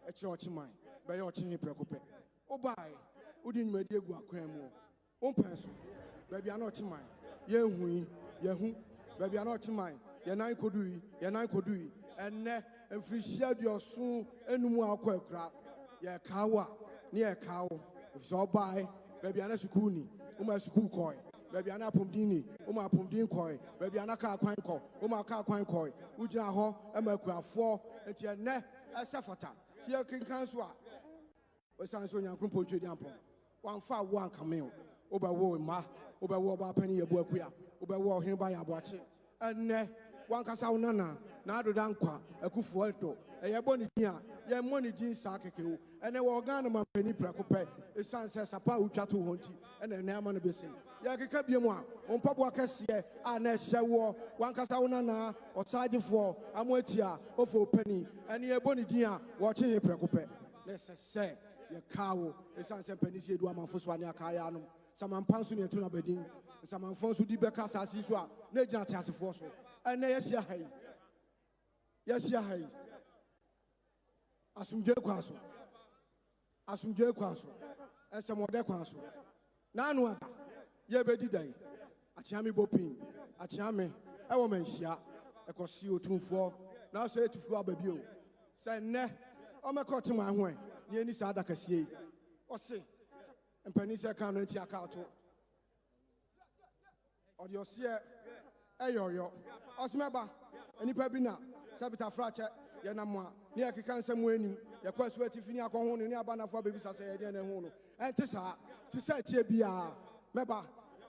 Eche Ochiman be ye Ochihin prekope obai udi nwedi egu akwan mu ompenso be bia na Ochiman ye hu be bia na Ochiman ye nan kodui enne emfirihia dioso enumu akwa akura ye kawa ni ye kawo so bai be bia na sukuni uma sukuu koi be bia na apomdini uma apomdin koi be bia na ka kwan ko uma ka kwan koi ugina ho emakurafo enti enne esafata sie kinkan so a osan so nyankopon twedi ampon wan fa wo ankame obawo ma obawo ba pani yebu akua obawo hin ba ya boache enne wan kasa wonana na adoda nkwa akufo eto eye boni din a ye moni din sa kekewo ene wo organ ma pani prakope esan se sapa utwato honti ene na ama no bese ye keka biemu a ompabo akese a na hyewo wan kasa wonana osagefo amoatia ofo pani ene ye boni din a wo kye prakope na se ye kawo esan se pani sie du amanfo so ane akaya no samampan so ne to na badin samanfo so di beka sasi so a na gina tiasefo so ene yesia hai asumdwe kwaso esemode kwaso nanu aka ye bedi dai achiame bopin achiame ewo manhia ekosi otumfuo na so etufuo ababio se ne o mekoti man ho ni eni sa adakasie o se empani se kan no nti aka ato odi osie eyoyo osmeba enipa bi na sabita frache ye na moa ni akeka nsem anim ye kwaso atifini akɔho no ni abanafo abebisa se ye de na hu no enti sa ti sa tie bia meba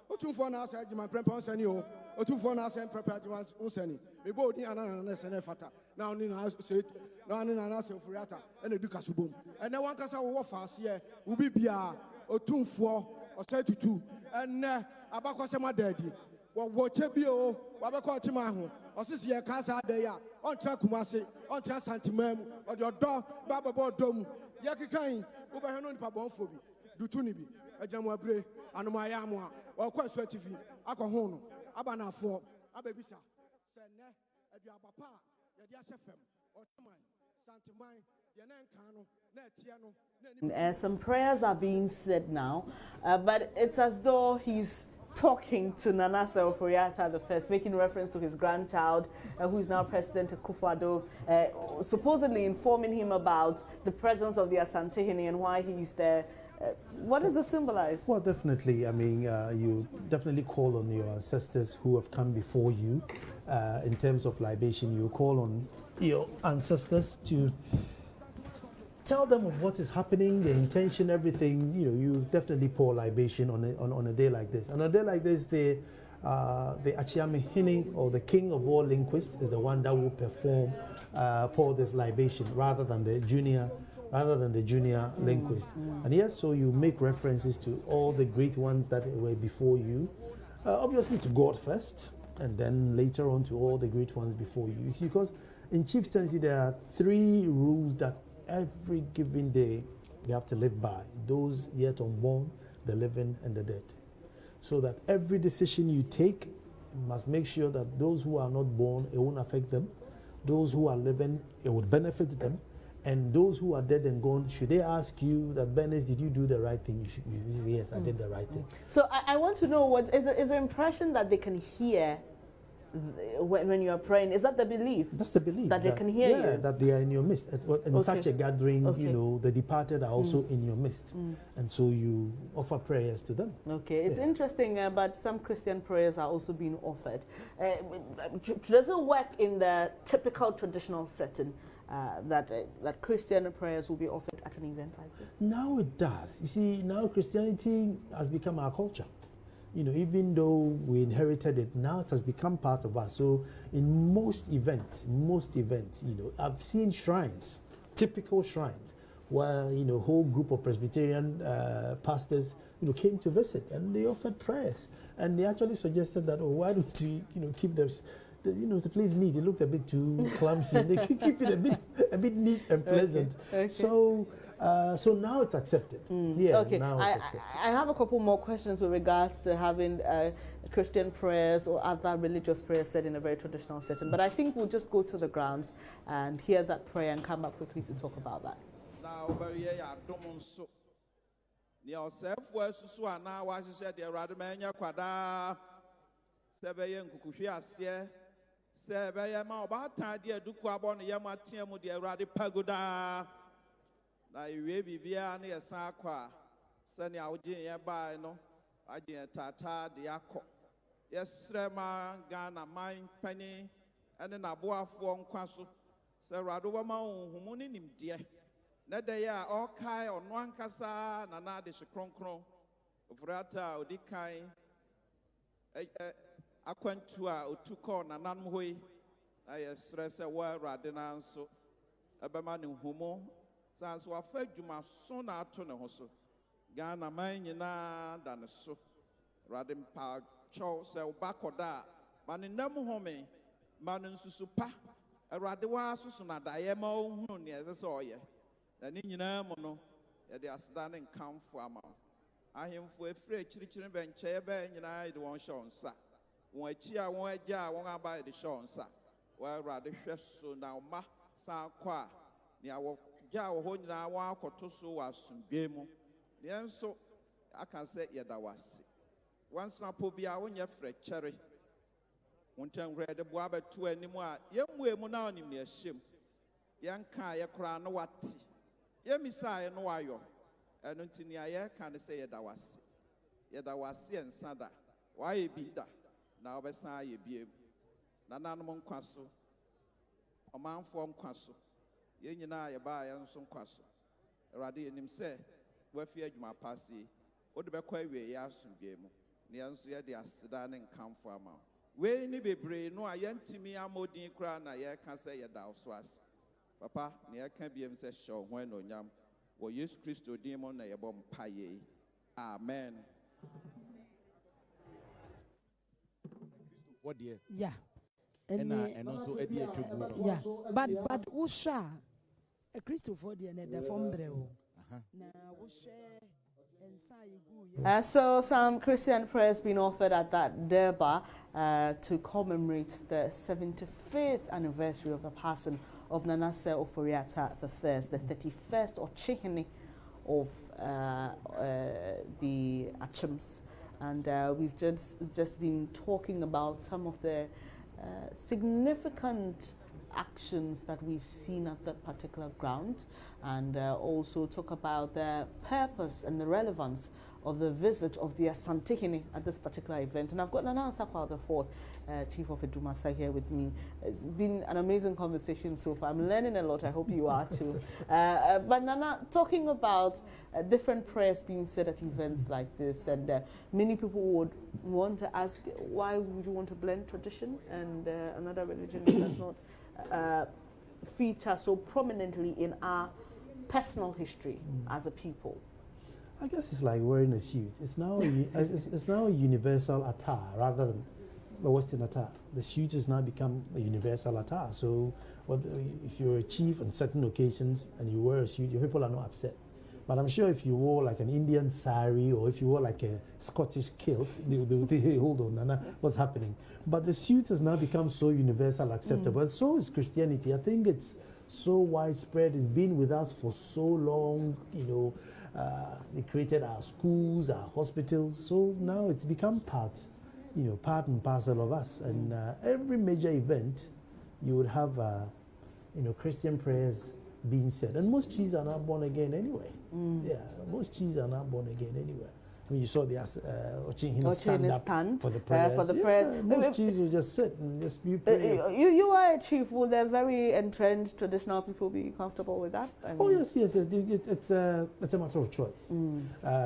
otumfo na asa agima prempa nsani o otumfo na asa prempa agima nsani mebo odi anana na se na fata na oni na se na oni na se furiata ena duka subom ene wankasa wo faase wo bibia otumfo Osei Tutu ene abakwasema dadi wo chebi o wabekọ chima ho osisi ye kasa ade ya on tra kumase on tra santimam o de odo bababo dom ye kikan wo be heno nipa bonfo bi dutu ni bi ajamu abre anoma ya mo a o kwa so atifi akọ no aba na afọ ababisa se ne aduaba pa ye de asefem o chima santimam ye na nkan no na etie no. Some prayers are being said now, but it's as though he's talking to Nana Oforiatta the first, making reference to his grandchild, who is now President Otumfuo, supposedly informing him about the presence of the Asantehene and why he's there. What does this symbolize? Well, definitely. I mean, you definitely call on your ancestors who have come before you. In terms of libation, you call on your ancestors to tell them of what is happening, the intention, everything. You know, you definitely pour libation on a day like this. On a day like this, the Okyehene, or the king of all linguists, is the one that will pour this libation rather than the junior linguist. And yes, so you make references to all the great ones that were before you, obviously to God first, and then later on to all the great ones before you. You see, because in chieftaincy there are 3 rules that every given day you have to live by: those yet unborn, the living, and the dead. So that every decision you take, you must make sure that those who are not born, it won't affect them. Those who are living, it would benefit them. And those who are dead and gone, should they ask you that, Bernice, did you do the right thing? You should say, yes, I did the right thing. So I want to know, what is the impression that they can hear when you are praying? Is that the belief? That's the belief. That they can hear you? Yeah, that they are in your midst. In such a gathering, you know, the departed are also in your midst. And so you offer prayers to them. Okay, it's interesting, but some Christian prayers are also being offered. Does it work in the typical traditional setting? That Christian prayers will be offered at an event like this? Now it does. You see, now Christianity has become our culture. You know, even though we inherited it, now it has become part of us. So in most events, you know, I've seen shrines, typical shrines, where, you know, whole group of Presbyterian pastors, you know, came to visit and they offered prayers. And they actually suggested that, oh, why don't we, you know, keep the place neat. It looked a bit too clumsy. They keep it a bit neat and pleasant. Okay. So now it's accepted. Yeah. Okay. Now it's accepted. I have a couple more questions with regards to having Christian prayers or other religious prayers said in a very traditional setting. But I think we'll just go to the grounds and hear that prayer and come back quickly to talk about that. Na iwe bibia na yesa akwa sani awje ye bai no agye tata de akọ yesrema Ghana man pani ene na boafo nkwa so se rado ba ma humu ni nimde na de ya o kai ono ankasa na na de hyenkronkron ofurata odikan akwantu a otuko na nanom hoi na yesre se wa rade na nso ebema ne humu Sans wa fe juma so na ato ne ho so Ghana man nyina da ne so radim pa chow se obakoda ma ne nam home ma ne nsusu pa erade wa susu na da ye ma ohunu ne ese se oye na ne nyina mu no ye de aseda ne nkamfo ama ahemfo efre chirichiri benche ye be nyina de won show nsa won achi a won agya won aba de show nsa wa rade hwe so na ma san kwa ne awo ja wo ho nyina wa akoto so wa asumbe mu yenso aka se yedawase wansna po bia wo nye frechere wontan grade bo abeto animu a yemuemu na onim ne ahyem yenka ye kora no wate yemisa ye no wayo eno ntini aye ka ne se yedawase ensada wa ye bi da na obesa ye biem na nanom nkwaso omanfo nkwaso ye nyina ye ba ye nso nkwaso erade enim se wafi adwuma pase wode bekwa wie ya asomdwe mu ne nso ye de aseda ne nkamfo ama we ni bebre no a yantimi amodin kra na ye ka se ye da so ase papa ne ye ka biem se hyew ho na onyam wo Yesu Kristo din mo na ye bom paye amen. What dear? Yeah. And also a dear to yeah. But Usha a Christopher dear the Fombreo. So some Christian prayers being offered at that Durbar to commemorate the 75th anniversary of the passing of Nanase Oforiata I, the 31st Okyehene of the Achims. And we've just been talking about some of the significant actions that we've seen at that particular ground, and also talk about the purpose and the relevance of the visit of the Asantehene at this particular event. And I've got Nana Sakwa the fourth, Chief of Edumasa, here with me. It's been an amazing conversation so far. I'm learning a lot. I hope you are too. But Nana, talking about different prayers being said at events like this, and many people would want to ask, why would you want to blend tradition and another religion that does not feature so prominently in our personal history as a people? I guess it's like wearing a suit. It's now it's now a universal attire rather than a Western attire. The suit has now become a universal attire. So if you're a chief on certain occasions and you wear a suit, your people are not upset. But I'm sure if you wore like an Indian sari or if you wore like a Scottish kilt, they would say, hold on, Nana, what's happening? But the suit has now become so universal acceptable. And so is Christianity. I think it's so widespread. It's been with us for so long, you know. They created our schools, our hospitals. So now it's become part and parcel of us. And every major event, you would have, Christian prayers being said. And most chiefs are not born again anyway. Yeah, most chiefs are not born again anyway. I mean, you saw the Okyehene stand up for the prayers. Most chiefs will just sit and just be praying. You are a chief. Will the very entrenched traditional people be comfortable with that? I mean, oh yes. It's a matter of choice.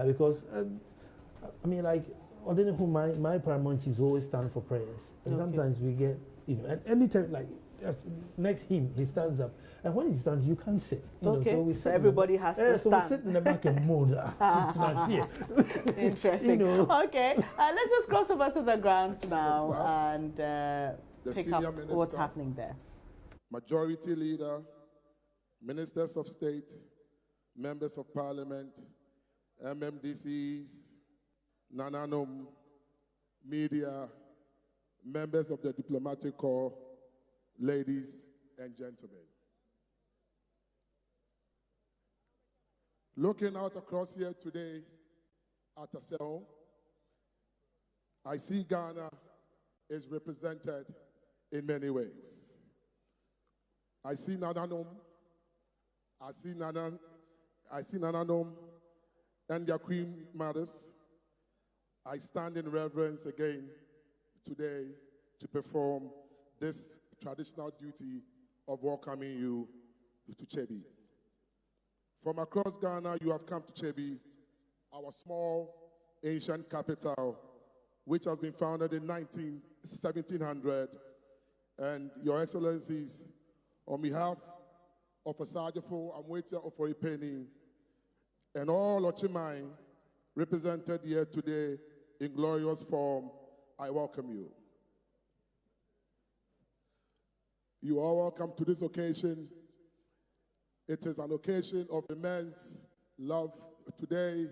Because I mean, like, I don't know who my paramount chiefs always stand for prayers, and sometimes we get, and anytime like. Next him, he stands up, and when he stands, you can't sit. So everybody has to stand. So we sit in the back and mode. Interesting. Okay, let's just cross over to the grounds now and the pick senior up minister, what's happening there. majority leader, ministers of state, members of parliament, MMDCs, Nananum, media, members of the diplomatic corps, ladies and gentlemen. Looking out across here today at Aseo, I see Ghana is represented in many ways. I see Nananum, I see Nananum and their queen mothers. I stand in reverence again today to perform this traditional duty of welcoming you to Chebi. From across Ghana, you have come to Chebi, our small ancient capital, which has been founded in 1700. And Your Excellencies, on behalf of Osajifo Amwetia Oforipeni and all Ochimai represented here today in glorious form, I welcome you. You are welcome to this occasion. It is an occasion of immense love. Today,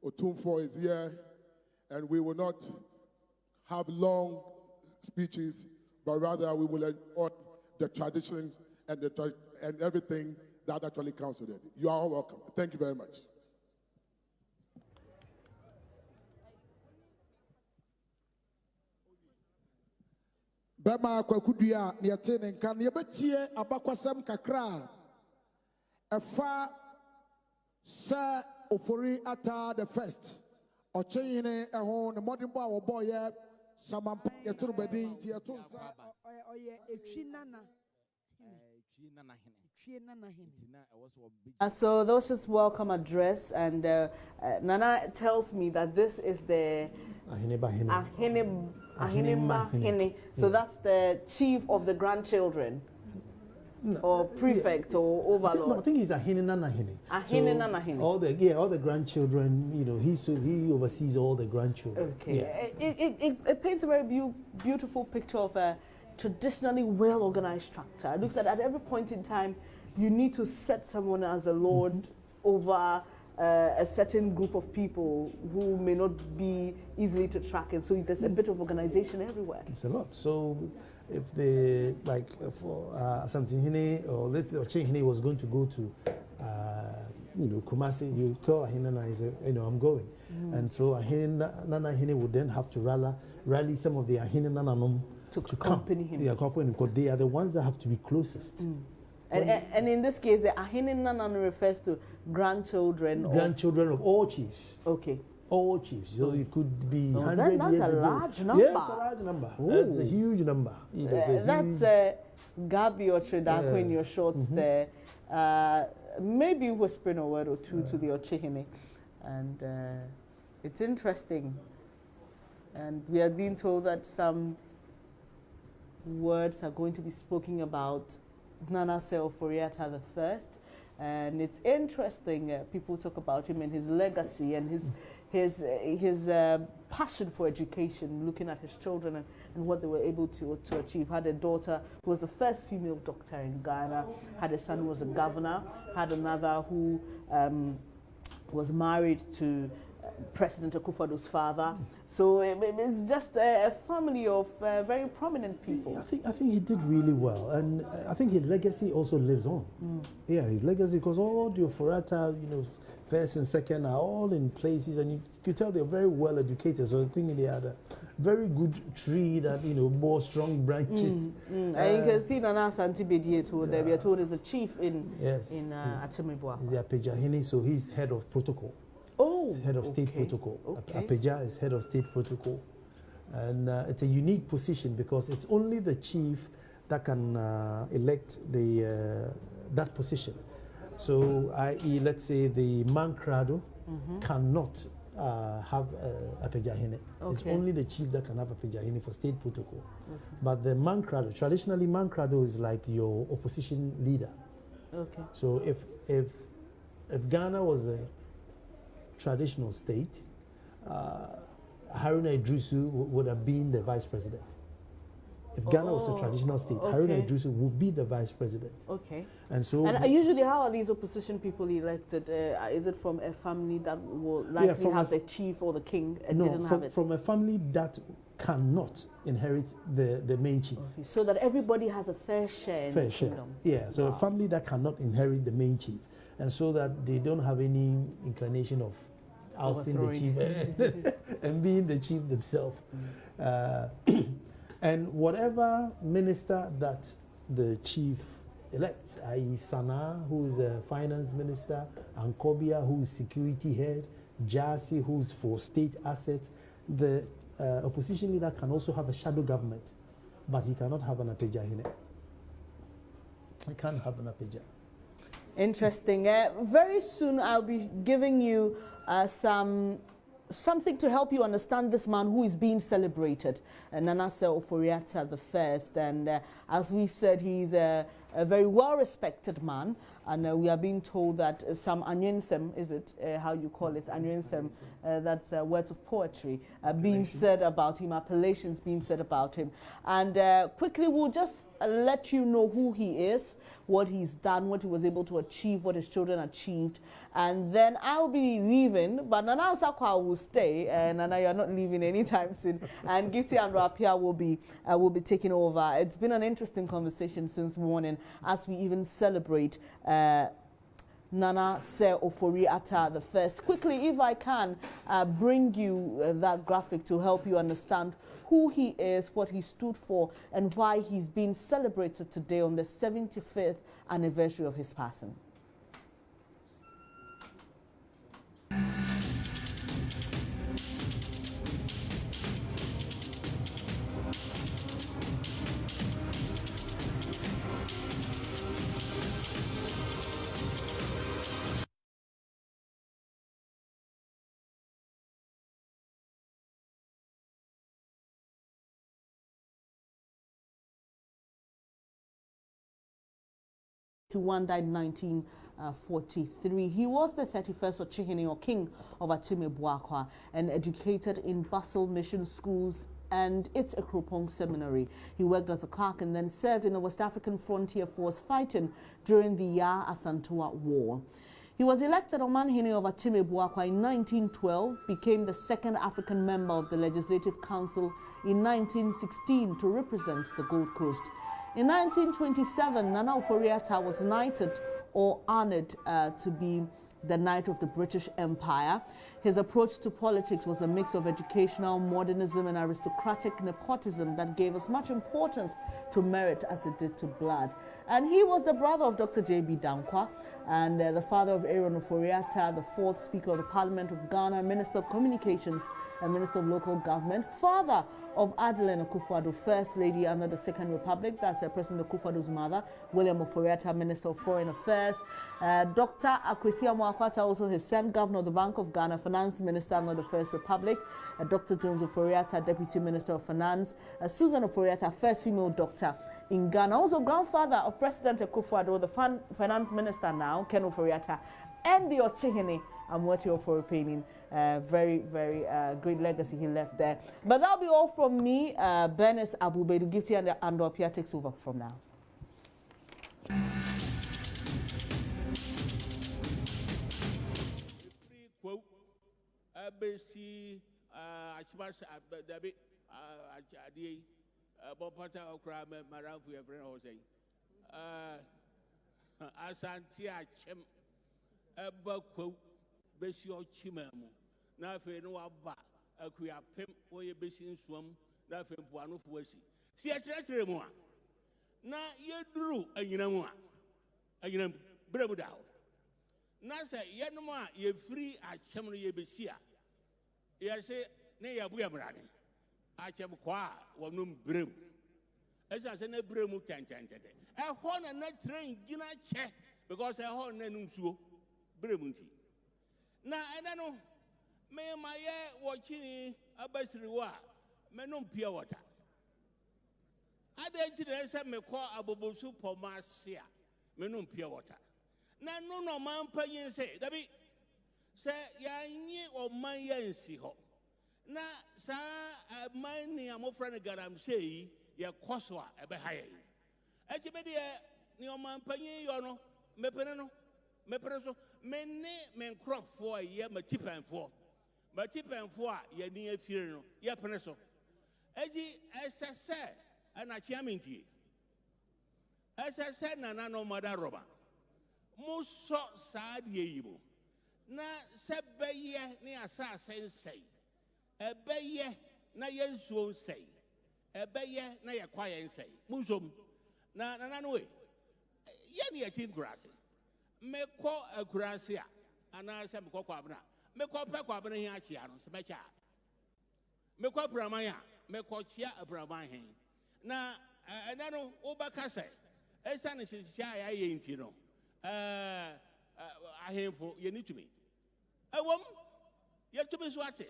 Otumfuo is here, and we will not have long speeches, but rather we will enjoy the tradition and everything that actually counts with it. You are all welcome. Thank you very much. Bema Kwakudia, Niatene, can you bet here Abakwasam Kakra? Efa Sir Ofori Ata the first. Okyehene ehon the modern boy Samampa Yaturubedi Tiatunsa. So that was just welcome address, and Nana tells me that this is the Ahene. So that's the chief of the grandchildren, or prefect, or overlord. I think he's Ahene Nanahene. Ahene Nanahene. All the grandchildren. You know, he oversees all the grandchildren. Okay. Yeah. It paints a very beautiful picture of a traditionally well-organized structure. It looks at every point in time, you need to set someone as a lord over a certain group of people who may not be easily to track, and so there's a bit of organization everywhere. It's a lot. So if they, like for Asantehene or let's say Okyehene was going to go to Kumasi, you call Ahene Nana and say, I'm going. And so Ahene Nanahene would then have to rally some of the Ahene Nananum to accompany him. Yeah, accompany him, because they are the ones that have to be closest. And in this case, the Ahene Nanan refers to grandchildren of all chiefs. Okay. All chiefs. So it could be 100 years ago. That's a large number. Yeah, it's a large number. That's a huge number. That's Gabi or Tredako in your shorts there. Maybe whispering a word or two to the Okyehene. And it's interesting. And we are being told that some words are going to be spoken about Nana Ofori-Atta the First, and it's interesting. People talk about him and his legacy and his passion for education, looking at his children and what they were able to achieve. Had a daughter who was the first female doctor in Ghana, had a son who was a governor, had another who was married to President Akufo-Addo's father. So it's just a family of very prominent people. I think he did really well, and I think his legacy also lives on. Yeah, his legacy, because all the Ofori-Atta, first and second, are all in places, and you could tell they're very well educated. So I think they had a very good tree that bore strong branches. And you can see Nana Asante Bedie told that we are told is a chief in Achimibwa. He's the Okyehene, so he's head of protocol. Oh, head of state protocol. Okay. Apeja is head of state protocol. And it's a unique position because it's only the chief that can elect that position. So, i.e., let's say the Mankrado cannot have Okyehene. Okay. It's only the chief that can have Okyehene for state protocol. Okay. But the Mankrado, traditionally Mankrado is like your opposition leader. Okay. So if Ghana was a traditional state, Haruna Idrisu would have been the vice president. If Ghana was a traditional state, Haruna Iddrisu would be the vice president. Okay. And so, usually, how are these opposition people elected? Is it from a family that will likely have the chief or the king and didn't have it? From a family that cannot inherit the main chief. Okay. So that everybody has a fair share in the kingdom. Yeah, so a family that cannot inherit the main chief. And so that they don't have any inclination of ousting the chief and being the chief themselves. And whatever minister that the chief elects, i.e. Sana, who is a finance minister, Ankobia, who is security head, Jasi, who is for state assets, the opposition leader can also have a shadow government, but he cannot have an Okyehene. He can't have an Okyehene. Interesting. Very soon I'll be giving you something to help you understand this man who is being celebrated, Nana Oforiatta the First. And as we've said, he's a very well-respected man. And we are being told that some anyensem, is it how you call it, anyensem, that's words of poetry being said about him, appellations being said about him. And quickly we'll just let you know who he is, what he's done, what he was able to achieve, what his children achieved. And then I'll be leaving, but Nana Sakwa will stay, and Nana, you're not leaving anytime soon. And Gifty and Rapia will be taking over. It's been an interesting conversation since morning as we even celebrate Nana Oforiatta the First. Quickly, if I can bring you that graphic to help you understand who he is, what he stood for, and why he's being celebrated today on the 75th anniversary of his passing. One died in 1943. He was the 31st Okyehene or king of Achime-Boakwa and educated in Basel Mission Schools and its Ekropong Seminary. He worked as a clerk and then served in the West African Frontier Force fighting during the Ya Asantewaa War. He was elected Omanhene of Achime-Boakwa in 1912, became the second African member of the Legislative Council in 1916 to represent the Gold Coast. In 1927, Nana Oforiatta was knighted or honored to be the Knight of the British Empire. His approach to politics was a mix of educational modernism and aristocratic nepotism that gave as much importance to merit as it did to blood. And he was the brother of Dr. J.B. Dankwa and the father of Aaron Oforiatta, the fourth Speaker of the Parliament of Ghana, Minister of Communications and Minister of Local Government, father of Adeline Akufo-Addo, First Lady under the Second Republic, that's President Akufo-Addo's mother, William Oforiatta, Minister of Foreign Affairs, Dr. Akwesi Amoakwata, also his son, Governor of the Bank of Ghana, Finance Minister under the First Republic, Dr. Jones Oforiatta, Deputy Minister of Finance, Susan Oforiatta, first female doctor in Ghana, also grandfather of President Akufo-Addo, the Finance Minister now, Ken Oforiatta, and the Okyehene, Amwati Oforiatta. Very, very great legacy he left there. But that'll be all from me. Bernice Abubedu, Gifty and Opia takes over from now. Besio Chimemu, Nafe no Abba, Akuya Pim, or your basin swum, Nafe Puano Puesi. See, I said, Remoa. Na ye drew a Yinamua, a Yinam Brebudao. Nasa Yanuma, ye free at Chamber ye Bessia. Ye say, Nay, Abuya Brani. I shall qua, one num Brem. As I said, a Bremu Tantanted. A horn and not train, Gina check, because a horn and Numsu Bremunti. Na I don't know. Me my watching a basriwa. Me no pure water. I didn't say me call a bobosu pomasia. Me no pure water. Na no man paying say. That be say ya nye or my yansi ho. Na sa mine a mo friend garam say ye kwaswa ebe haye echi be de ni oman panyin yo no mepene no mepene so menne men crofo ye matipanfo a ye ni afire no ye pene so eji esese na chiaminti esese na no mother roba muso saad ye yibo na sebeye ni asase nsei ebeye na yensuo nsei ebeye na ye kwaye nsei musom na no we ye ni ye chin grase me ko akurase a ana se me ko kwabna me ko pe kwabna hi achia no se me cha me ko abraman a me ko chia abraman hen na ena no obaka se esa ne hihia ya ye nti no ahemfo ye ni tumi ewom ye tumi so ate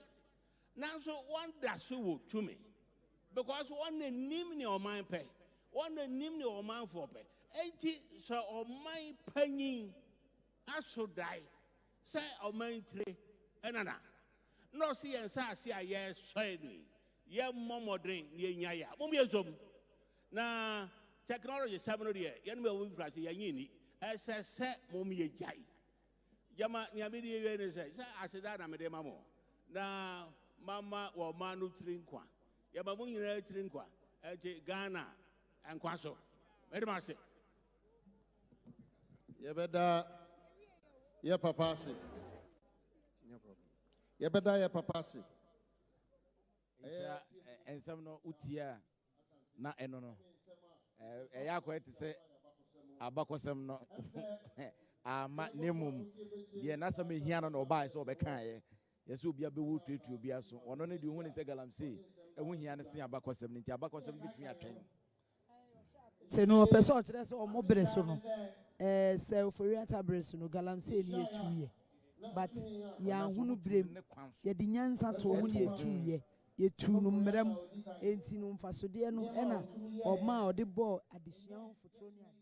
nanso one da so wo tumi because one nim ne o man pe one nim ne o man for pe enti so o man panyin aso dai say o man tire enana no see en sa se a ye soe ni ye momodren ye nyaya mum ye zom na technology sabno de ye no we frase ye nyini ese mum ye jai jama nyame de ye ne say aseda na me de mamo na mama wo manu trinkwa ye ba mun nyina trinkwa enti Ghana enkwaso me de ma se ye beda ye papa se ye beda ye papa se ensam no utia na eno no ya kwete se abakosem no ama nemum ye na sam ehia no obai so obeka ye yeso obia be wo tutu obia so ono ne di hu ne se galamsey ehu hia ne se abakosem nti abakosem bitimi atwen te no person kire se omo bere so no se oforiata bere so no galamsey ni etuye but ya hunu brem ye di nyansa to hu ne etuye ye tu no mrem enti no mfasode no ena oma odi ball adesua ho fotro ni ade.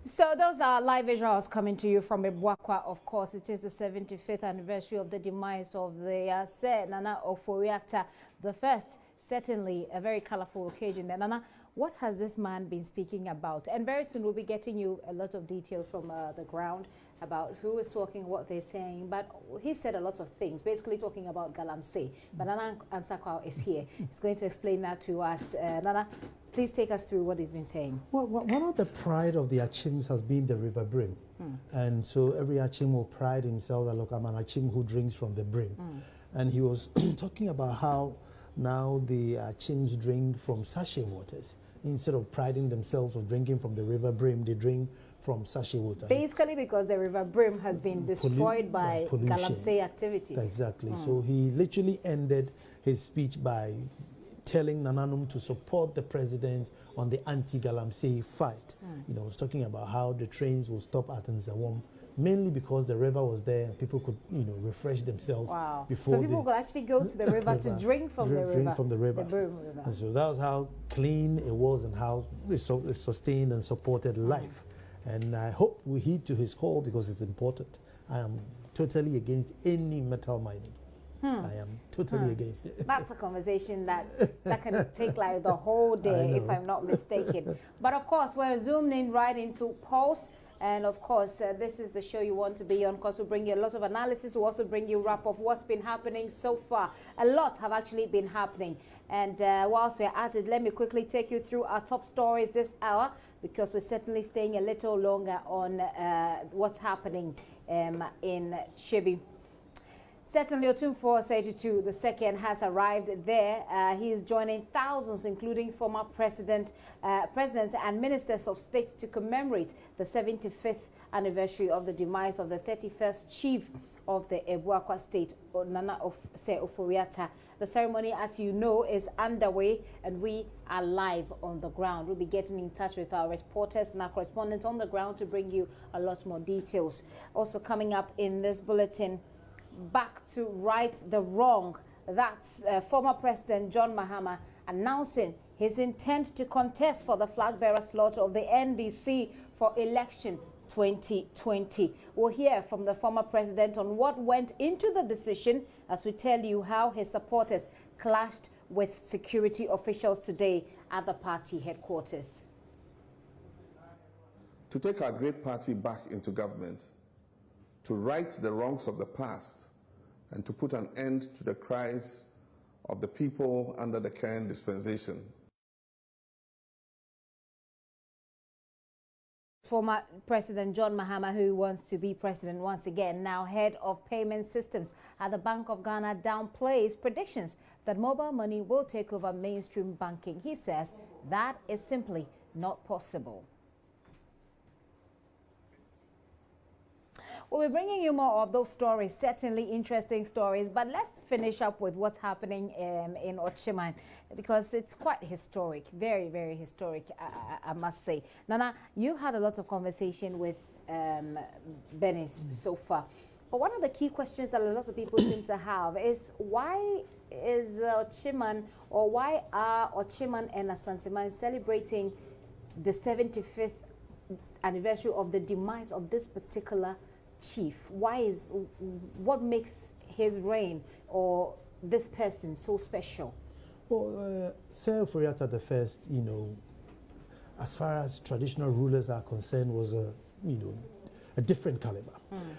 So those are live visuals coming to you from Ebuakwa. Of course, it is the 75th anniversary of the demise of the Nana Oforiata the first. Certainly a very colorful occasion. And Nana, what has this man been speaking about? And very soon we'll be getting you a lot of details from the ground about who is talking, what they're saying. But he said a lot of things, basically talking about Galamsey. But Nana Ansakwa is here. He's going to explain that to us. Nana, please take us through what he's been saying. Well, one of the pride of the Achims has been the river brim. And so every Achim will pride himself that, look, I'm an Achim who drinks from the brim. And he was talking about how now the Achims drink from sachet waters. Instead of priding themselves of drinking from the river brim, they drink from sachet water. Basically because the river brim has been destroyed by Galamsey activities. Exactly. So he literally ended his speech by telling Nananum to support the president on the anti-Galamsey fight. You know, he was talking about how the trains will stop at Nzawam, mainly because the river was there and people could, you know, refresh themselves before. So people could actually go to the river to drink from the river. Drink from the river. The Brim River. And so that was how clean it was and how it sustained and supported life. And I hope we heed to his call because it's important. I am totally against any metal mining. I am totally against it. That's a conversation that can take like the whole day, if I'm not mistaken. But of course, we're zoomed in right into Pulse. And of course, this is the show you want to be on, because we'll bring you a lot of analysis. We'll also bring you a wrap of what's been happening so far. A lot have actually been happening. And whilst we're at it, let me quickly take you through our top stories this hour, because we're certainly staying a little longer on what's happening in Chibi. Certainly, Otumfuo Osei the second has arrived there. He is joining thousands, including former presidents and ministers of state, to commemorate the 75th anniversary of the demise of the 31st chief of the Ebuakwa state, Nana Osei Oforiata. The ceremony, as you know, is underway, and we are live on the ground. We'll be getting in touch with our reporters and our correspondents on the ground to bring you a lot more details. Also coming up in this bulletin, back to right the wrong. That's former President John Mahama announcing his intent to contest for the flag bearer slot of the NDC for election 2020. We'll hear from the former president on what went into the decision, as we tell you how his supporters clashed with security officials today at the party headquarters. To take our great party back into government, to right the wrongs of the past, and to put an end to the cries of the people under the current dispensation. Former President John Mahama, who wants to be president once again, now head of payment systems at the Bank of Ghana, downplays predictions that mobile money will take over mainstream banking. He says that is simply not possible. We'll be bringing you more of those stories, certainly interesting stories, but let's finish up with what's happening in Okyehene, because it's quite historic, very, very historic, I must say. Nana, you had a lot of conversation with Benis so far, but one of the key questions that a lot of people seem to have is why is Okyehene, or why are Okyehene and Asanteman celebrating the 75th anniversary of the demise of this particular chief? What makes his reign or this person so special? Well, Sir Furiata the First, you know, as far as traditional rulers are concerned, was a different caliber.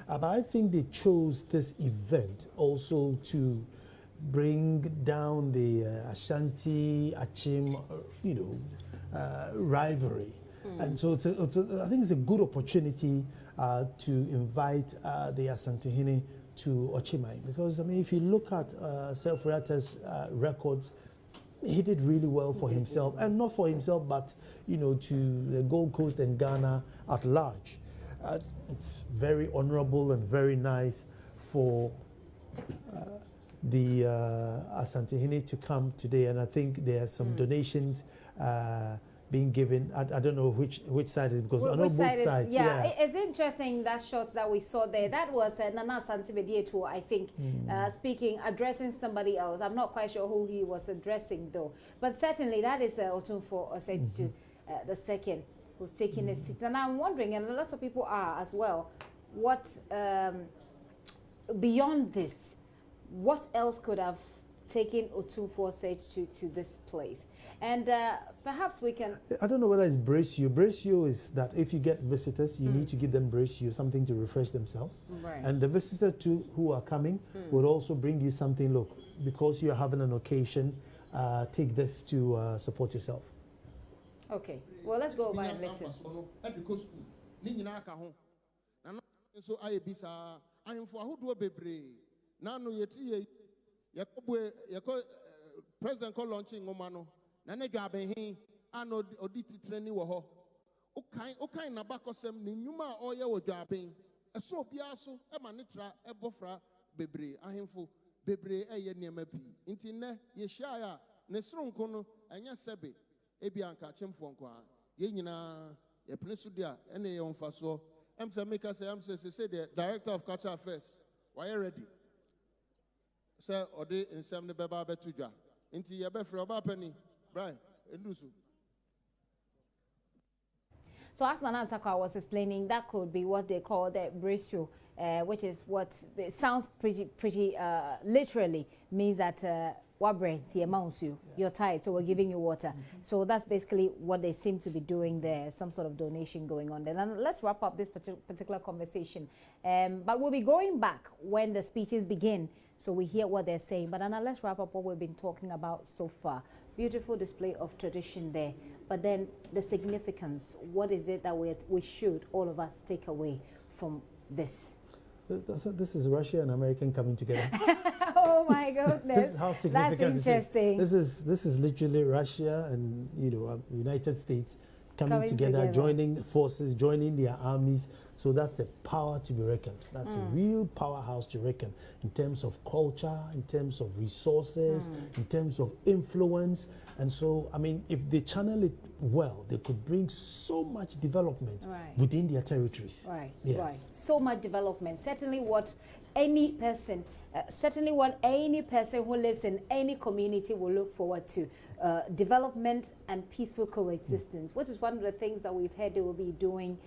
But I think they chose this event also to bring down the Ashanti Achim, rivalry. And so I think it's a good opportunity to invite the Asantehene to Okyehene, because I mean, if you look at Sir Furiata's records, he did really well for himself, and not for himself, but to the Gold Coast and Ghana at large. It's very honorable and very nice for the Asantehene to come today, and I think there are some donations being given. I don't know which side it is, because I know both sides. Yeah, it's interesting, that shot that we saw there. That was Nana Santibedietu, I think, speaking, addressing somebody else. I'm not quite sure who he was addressing though, but certainly that is Otumfuo Osei the second, who's taking his seat. And I'm wondering, and a lot of people are as well, what beyond this, what else could have taken Otumfuo Osei to this place? And perhaps we can... I don't know whether it's brace you. Brace you is that if you get visitors, you need to give them brace you, something to refresh themselves. Right. And the visitors too who are coming will also bring you something, look, because you're having an occasion, take this to support yourself. Okay, well, let's go over and listen. President called launching Omano. Nane Gabehin, ano audit training wo. Okay, Nabakosem, Numa or ya Jabin. A so piasso, a manitra, a bofra, bebre, ahimful, bebre, a yenemepi. Intine, Yeshaya, Nesron Kono, and Yasebi, Ebianca, Chimfonqua, Yenina, a Pensudia, and a on Faso. Mika say the director of culture affairs. Why are you ready? Sir, or they in some Baba Betuja. Into your befra penny, Brian, and do so. So as Nana Saka was explaining, that could be what they call the ratio, which is what it sounds pretty literally means that wabre you're tired, so we're giving you water. So that's basically what they seem to be doing there, some sort of donation going on there. And let's wrap up this particular conversation. But we'll be going back when the speeches begin, so we hear what they're saying. But Anna, let's wrap up what we've been talking about so far. Beautiful display of tradition there. But then the significance, what is it that we should, all of us, take away from this? This is Russia and America coming together. Oh my goodness! This is how significant. That's interesting. This is literally Russia and United States coming together, joining forces, joining their armies. So that's a power to be reckoned. That's a real powerhouse to reckon in terms of culture, in terms of resources, in terms of influence. And so, I mean, if they channel it well, they could bring so much development within their territories. Right, yes. Right. So much development. Certainly what any person who lives in any community will look forward to. Development and peaceful coexistence, which is one of the things that we've heard they will be doing,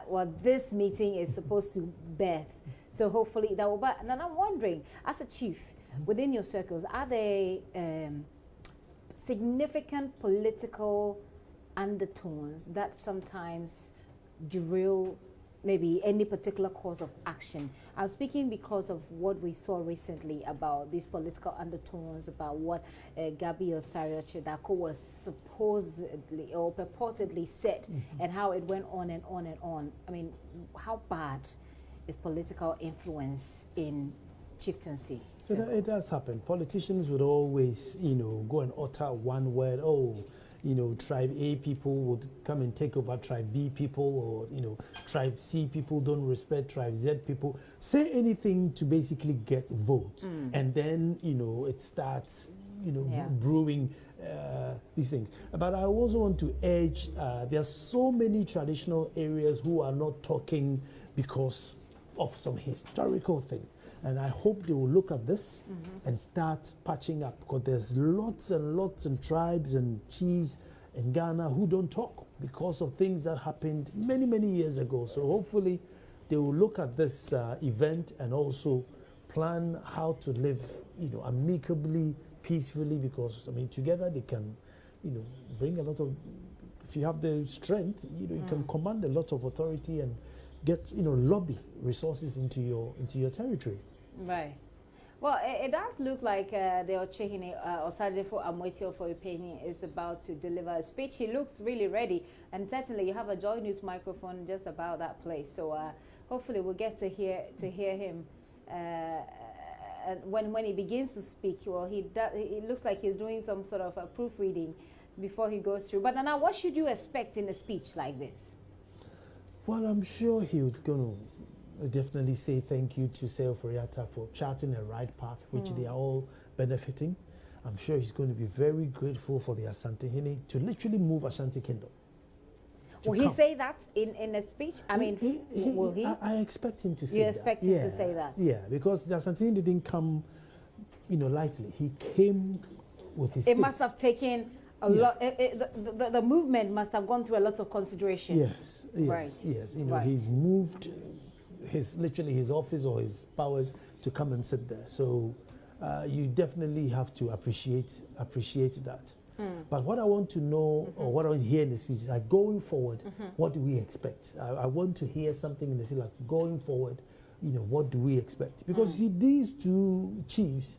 what this meeting is supposed to birth. So hopefully that will. And I'm wondering, as a chief, within your circles, are they significant political undertones that sometimes derail maybe any particular course of action. I'm speaking because of what we saw recently about these political undertones, about what Gabi Osario-Chedako was supposedly or purportedly said, and how it went on and on and on. I mean, how bad is political influence in chieftaincy? It does happen. Politicians would always, go and utter one word. Tribe A people would come and take over tribe B people, or, tribe C people don't respect tribe Z people. Say anything to basically get votes. And then, it starts, brewing these things. But I also want to urge, there are so many traditional areas who are not talking because of some historical thing. And I hope they will look at this and start patching up, because there's lots and lots of tribes and chiefs in Ghana who don't talk because of things that happened many, many years ago. So hopefully they will look at this event and also plan how to live, amicably, peacefully, because, together they can, bring a lot of, if you have the strength, you can command a lot of authority and get, lobby resources into your territory. Right. Well, it does look like the Okyehene Osagyefo Amoitio for Okyehene is about to deliver a speech. He looks really ready, and certainly you have a Joy News microphone just about that place. So hopefully we'll get to hear him. And when he begins to speak, well, it looks like he's doing some sort of a proofreading before he goes through. But now, what should you expect in a speech like this? Well, I'm sure he was going to definitely say thank you to Seo Foriata for charting a right path, which they are all benefiting. I'm sure he's going to be very grateful for the Asantehene to literally move Ashanti Kingdom. Will he say that in a speech? I mean, will he? I expect him to say that. You expect him to say that? Yeah, because the Asantehene didn't come, lightly. He came with his It must have taken a lot. The movement must have gone through a lot of consideration. Yes, right. Yes. He's moved literally his office or his powers to come and sit there. So you definitely have to appreciate that. But what I want to know, or what I want to hear in the speech is like, going forward, what do we expect? I want to hear something in the speech like, going forward, what do we expect? Because you see, these two chiefs,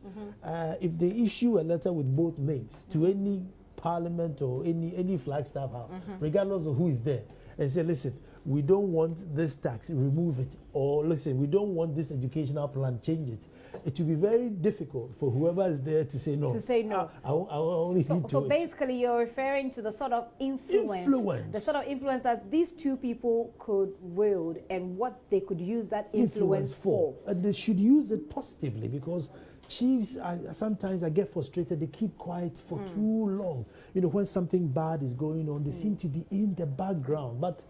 if they issue a letter with both names to any parliament or any Flagstaff house, regardless of who is there, and say, listen, we don't want this tax, remove it. Or listen, we don't want this educational plan, change it. It will be very difficult for whoever is there to say no. To say no. I only need to. So basically, you're referring to the sort of influence. The sort of influence that these two people could wield and what they could use that influence for. And they should use it positively, because chiefs, sometimes I get frustrated. They keep quiet for too long. When something bad is going on, they seem to be in the background. But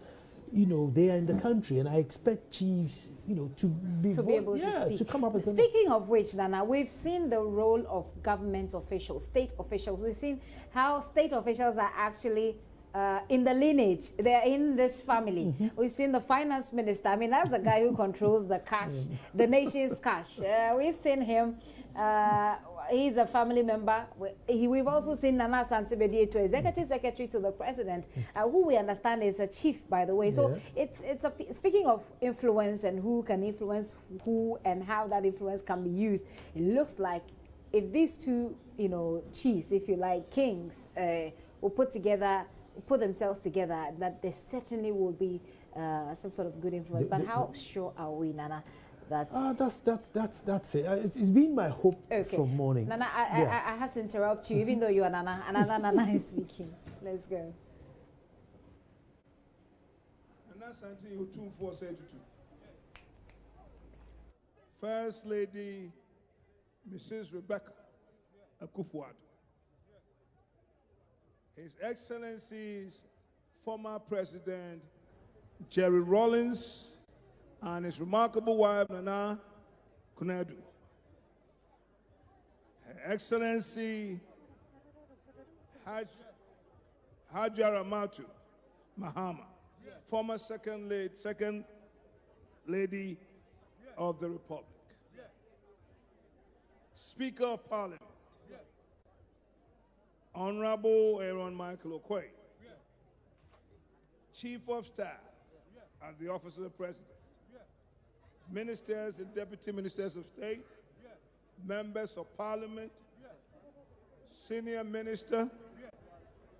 they are in the country, and I expect chiefs, to be able to speak. To come up with. Speaking of which, Nana, we've seen the role of government officials, state officials. We've seen how state officials are actually in the lineage. They're in this family. We've seen the finance minister. I mean, that's the guy who controls the cash, the nation's cash. We've seen him. He's a family member. We've also seen Nana Santibediye, executive secretary to the president, who we understand is a chief, by the way. So it's speaking of influence and who can influence who and how that influence can be used. It looks like if these two, chiefs, if you like, kings, will put themselves together, that there certainly will be some sort of good influence. But how sure are we, Nana? That's it. It's been my hope from morning. Nana, I have to interrupt you, even though you are Nana. Another Nana is speaking. Let's go. And that's something Otumfuo said to. First Lady, Mrs. Rebecca Akufo-Addo. His Excellency's former President Jerry Rawlings and his remarkable wife, Nana Kunedu. Her Excellency Hajaramatu Mahama, former second lady of the Republic. Speaker of Parliament, Honorable Aaron Michael Okyehene, Chief of Staff at the Office of the President, Ministers and Deputy Ministers of State, Members of Parliament, Senior Minister,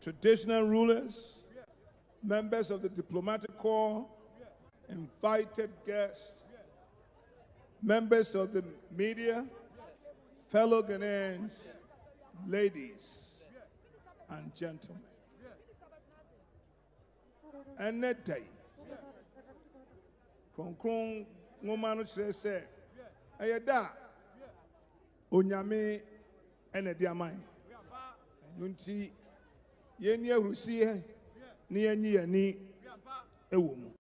traditional rulers, members of the Diplomatic Corps, invited guests, members of the media, fellow Ghanaians, ladies and gentlemen. And that day, Kronkron ngomano chere se ayeda onyame ene de aman nunti yeni ahurusie ne yanyi yani ewo mu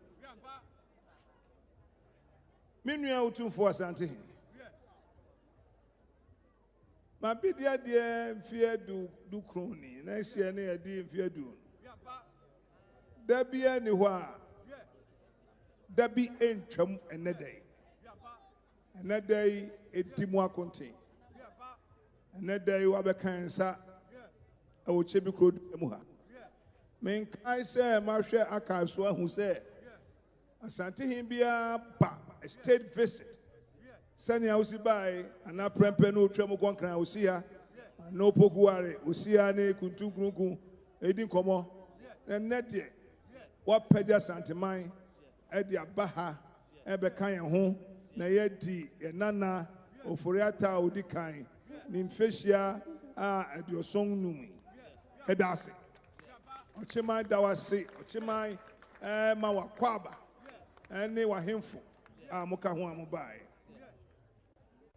menua Otumfuo asante ma bidia de mfie du kroni na hie ne yadi mfie du da bia ni ho a da bi entwam enedai enedai edimu akonten enedai wa be kansa awo chebi krodu mu ha men kai se ma hwe aka so ahu se asante hin bia ba a state visit sani ausi bai ana prempe no twam konkran ausi ha no pokuare ausi ha ne kuntunkrunku edi nkomo enede wa pagya santeman edi abaha ebe kan ho na yedi enana oforiata odi kan ni mfeshia a edioson num edase ochiman dawase ochiman ma wakwaba ene wahemfo a muka ho amubai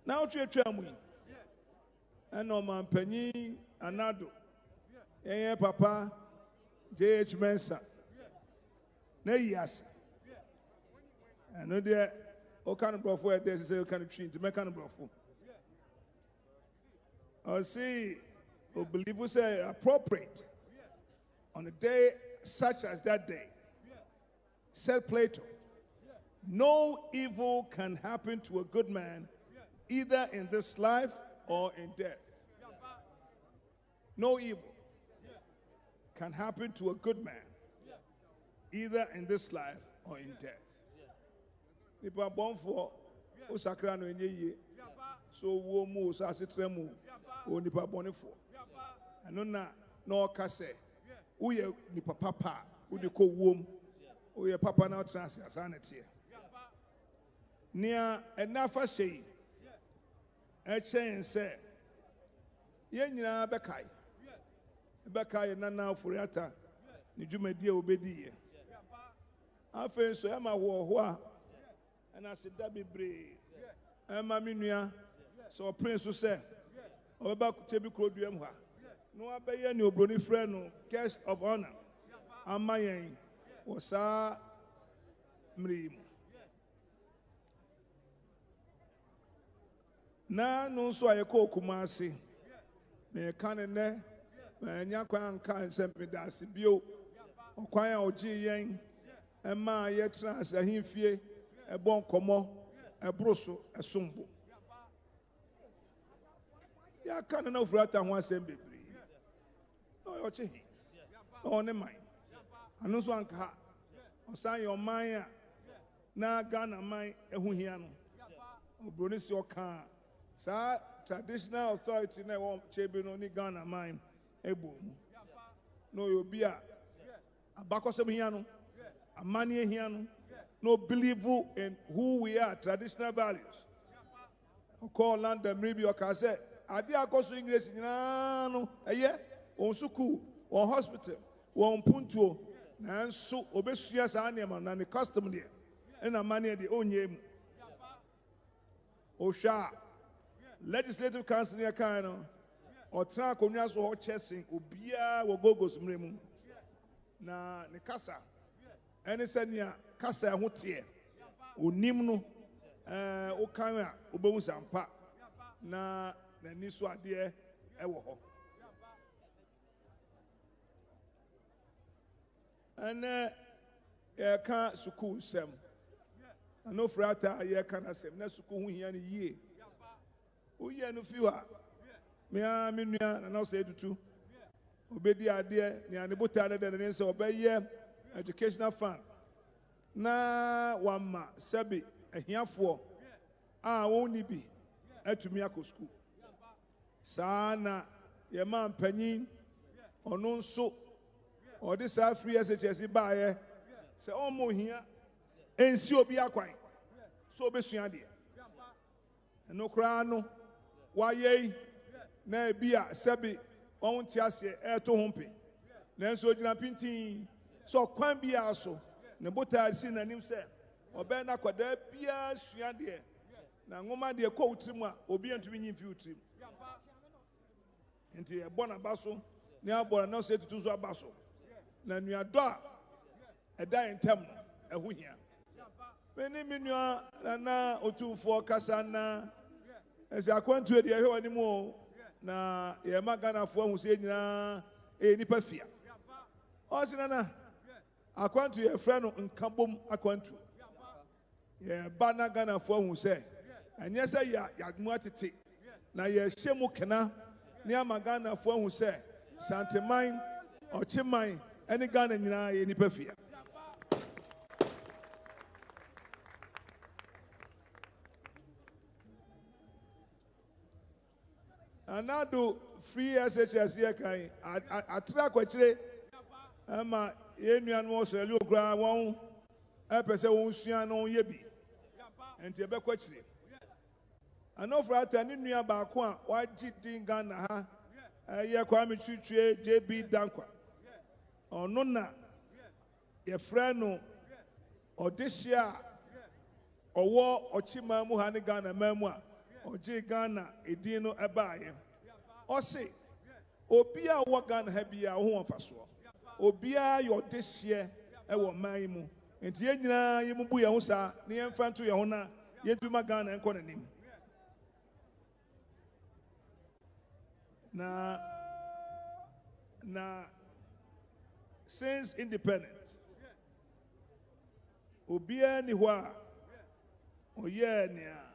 na otwetwa amu eno mampanyi anado yenye papa JH Mensa na yas eno de o kan brofo e de say o kan twin to me kan brofo Osei o believe say appropriate on a day such as that day, said Plato, no evil can happen to a good man either in this life or in death. No evil can happen to a good man either in this life or in death. Nipa born for osakra no enye so wo mu so asetra mu o nipa born for eno na oka say uye nipa papa udi ko wom uye papa na trans asanete nia enafa shei echen se ye nyina bekai na furiata ni dwumadi obedi ye afen so ema ho a na se da bebre ema menua so prince so se obeba kutebi kroduam ha no abeye ni obroni frɛ no guest of honor amayen wosa mrim na no so ayeko kumase me kan ne nya kwan kan sempedase bio okwan a ogi yen ema ye trans ahimfie ebon komo ebroso esombo ya kan na ofurata ho asem bebre no yo chehi no ne man anu so anka osan yo man a na Ghana man ehuhia no obroni si oka sa traditional authority na won chebi no ni Ghana man ebo mu no yo bia abakosem hia no amani hia no no believe in who we are, traditional values. Call land the maybe or say ade akoso English nyina no eye on suku on hospital on puntuo na nso obesua sa anema na ne custom de na mani de onye mu osha legislative council ya kan no o tra konwa so ho chessing obia wo gogos mremu na ne kasa ene sania kasa ho tie onim no o kan a obehu sampa na ni so ade e wo ho ene ye ka suku sem ano frata ye ka na sem na suku hu hia ne yie o ye no fiwa me a menua na no say Tutu obedi ade ne anebota ne de ne nse obeye educational fund na wama sebi ahiafo a woni bi atumi akọ school sana ye man panyin ono nso ode sa free SHS baaye se omo hia ensi obi akwan so obesua de eno kra no waye na bia sebi on ti ase eto hompe nanso ogina pintin so kwan bia so ne bota si nanim se obe na kwada bia sua de na ngoma de ko utrim a obi antumi nyi mfi utrim nti e bona baso ne abora na se tutu so abaso na nuado a eda entem no eho hia beni minua na Otumfuo kasa na ese akwantu de ehwe wani mu na ye maganafo ahu se nyina nipa fia osina na akwantu ye frɛ no nkabom akwantu ye bana ganafo ahu se enye se ya yadmu atete na ye hyemu kena ne amaganafo ahu se santeman Okyeman ene Ghana nyina ye nipa fia anado free SHS here kan atra kwachire ama ye nuanu oseli okra won epese won sua no ye bi enti ebe kwachire anofra ata ni nua ba ko a waji din Ghana ha ye kwa me twitwe JB Dankwa ono na ye frɛ no odehia owo Okyeman mu ha ne Ghana mamu a oje Ghana edin no ebaaye Osei obi a wo Ghana ha bia ho onfaso obi a yo dehye e wo man mu enti ye nyina ye mubu ye ho sa ne ye mfa nto ye ho na ye duma Ghana enko nanim na since independence obi a ni ho a oye ne a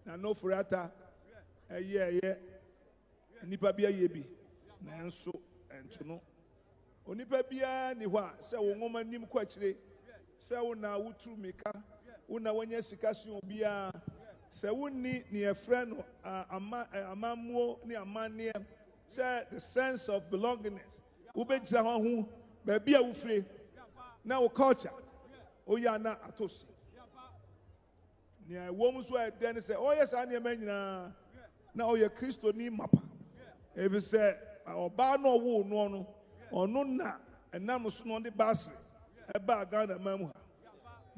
na no furata eye nipa bia ye bi nanso entuno onipa bia ni ho a se wo ngoma nim kwachire se wo na wuturu meka wo na wanya sika so bia se wo ni ne efre no amammuo ne amanne se the sense of belongingness wo be gira ho ba bia wo fire na wo culture o ya na atosi ne wom so eden se oyɛ saa ne manyina na oyɛ Kristo ni mapa ebi se oba no wo no ono na enam so no de basre eba Ghana mamu ha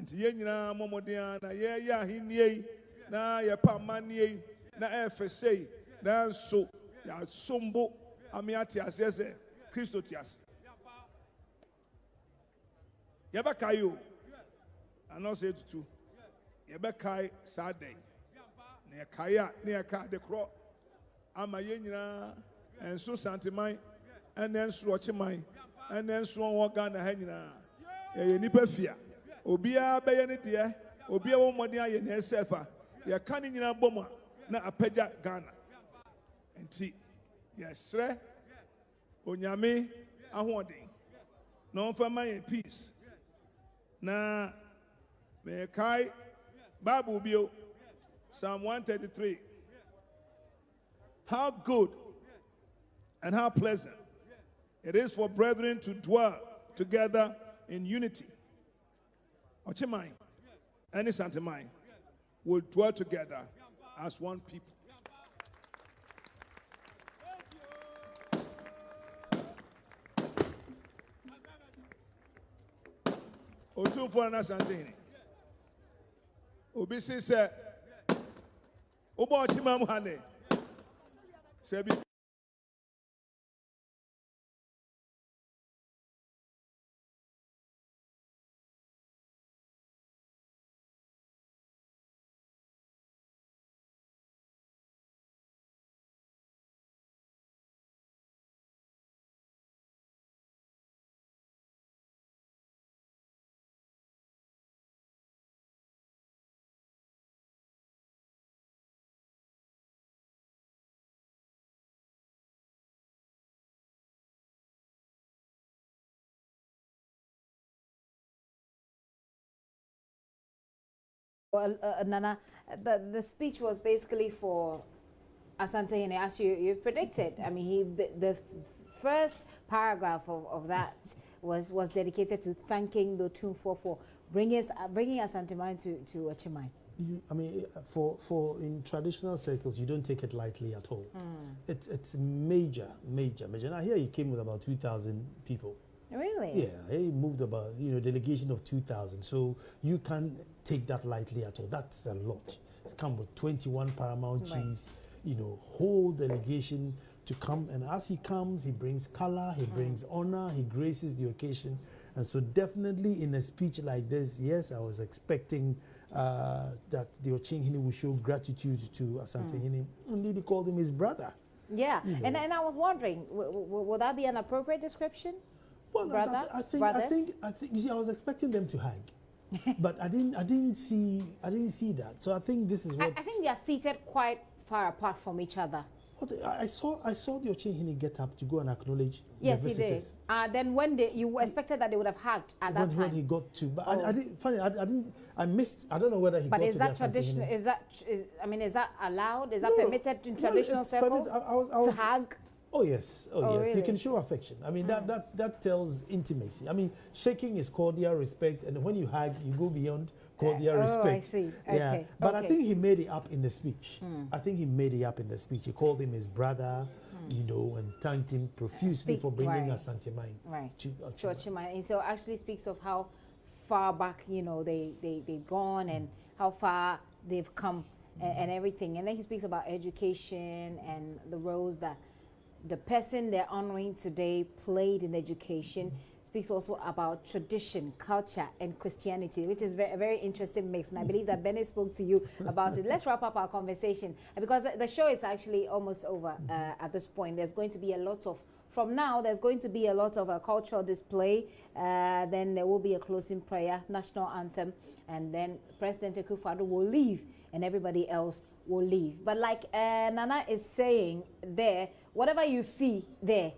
nti ye nyina momoden na ye ya ahenie na ye pa manie na efesei na so ya sombo amiate asese Kristo tiase ye ba kayo ano se tutu ye be kai sadai ne kaya ne ka de kro ama ye nyina enso santeman ene enso Okyeman ene enso wo Ghana ha nyina ye nipa fia obia be ye ne de obia wo modern aye ne sefa ye ka ne nyina bom na apagya Ghana enti ye sre onyame ahoden na onfa man peace na me kai Bible bio Psalm 133 how good and how pleasant it is for brethren to dwell together in unity. Okyeman and Santeman will dwell together as one people. Otumfuo na Asantehene obi se ubo Okyeman mu hane se bi Nana, the speech was basically for Asantehene, as you predicted. I mean, the first paragraph of that was dedicated to thanking the Otumfuo for bringing Asantehene to Ochimai. I mean, for in traditional circles, you don't take it lightly at all. It's major. Now here he came with about 2,000 people. Really? Yeah, he moved about, delegation of 2,000. So you can't take that lightly at all. That's a lot. It's come with 21 paramount chiefs, whole delegation to come. And as he comes, he brings color, he brings honor, he graces the occasion. And so definitely in a speech like this, yes, I was expecting that the Okyehene will show gratitude to Asantehene. Indeed, he called him his brother. Yeah, and I was wondering, would that be an appropriate description? Well, brother, I think. You see, I was expecting them to hang, but I didn't see that. So I think this is what I think they are seated quite far apart from each other. Well, I saw the Okyehene get up to go and acknowledge. Yes, the he did. Then when you expected that they would have hugged at that time. When he got to, but I missed. I don't know whether he. But got is to that traditional? Is that allowed? Is that permitted in traditional circles? To hug. Oh yes, yes. Really? You can show affection. I mean that tells intimacy. I mean shaking is cordial respect, and when you hug, you go beyond cordial respect. I see. Yeah, okay. but I think he made it up in the speech. I think he made it up in the speech. He called him his brother, and thanked him profusely for bringing Asantehene to Ochimai. And so actually speaks of how far back they've gone and how far they've come and everything. And then he speaks about education and the roles that the person they're honoring today played in education. Speaks also about tradition, culture, and Christianity, which is a very interesting mix. And I believe that Benny spoke to you about it. Let's wrap up our conversation because the show is actually almost over at this point. There's going to be a lot of, from now, there's going to be a lot of a cultural display. Then there will be a closing prayer, national anthem, and then President Akufo-Addo will leave and everybody else will leave. But like Nana is saying there, whatever you see there,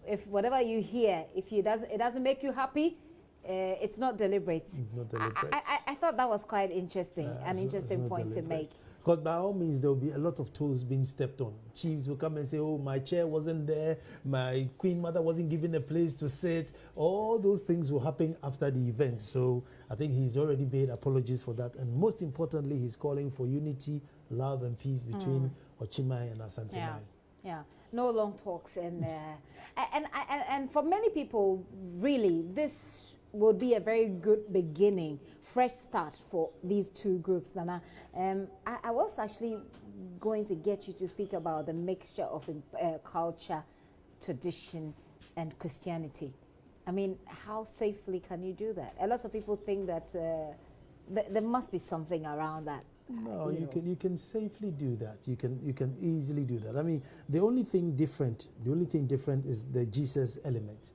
if whatever you hear, if it doesn't make you happy, it's not deliberate. Not deliberate. I thought that was quite interesting, an interesting point to make. Because by all means, there will be a lot of toes being stepped on. Chiefs will come and say, oh, my chair wasn't there, my queen mother wasn't given a place to sit. All those things will happen after the event. So I think he's already made apologies for that. And most importantly, he's calling for unity, love, and peace between Ochimai and Asantehene. Yeah, no long talks. And for many people, really, this would be a very good beginning, fresh start for these two groups, Nana. I was actually going to get you to speak about the mixture of culture, tradition, and Christianity. I mean, how safely can you do that? A lot of people think that there must be something around that. No, you can safely do that. You can easily do that. I mean, the only thing different is the Jesus element.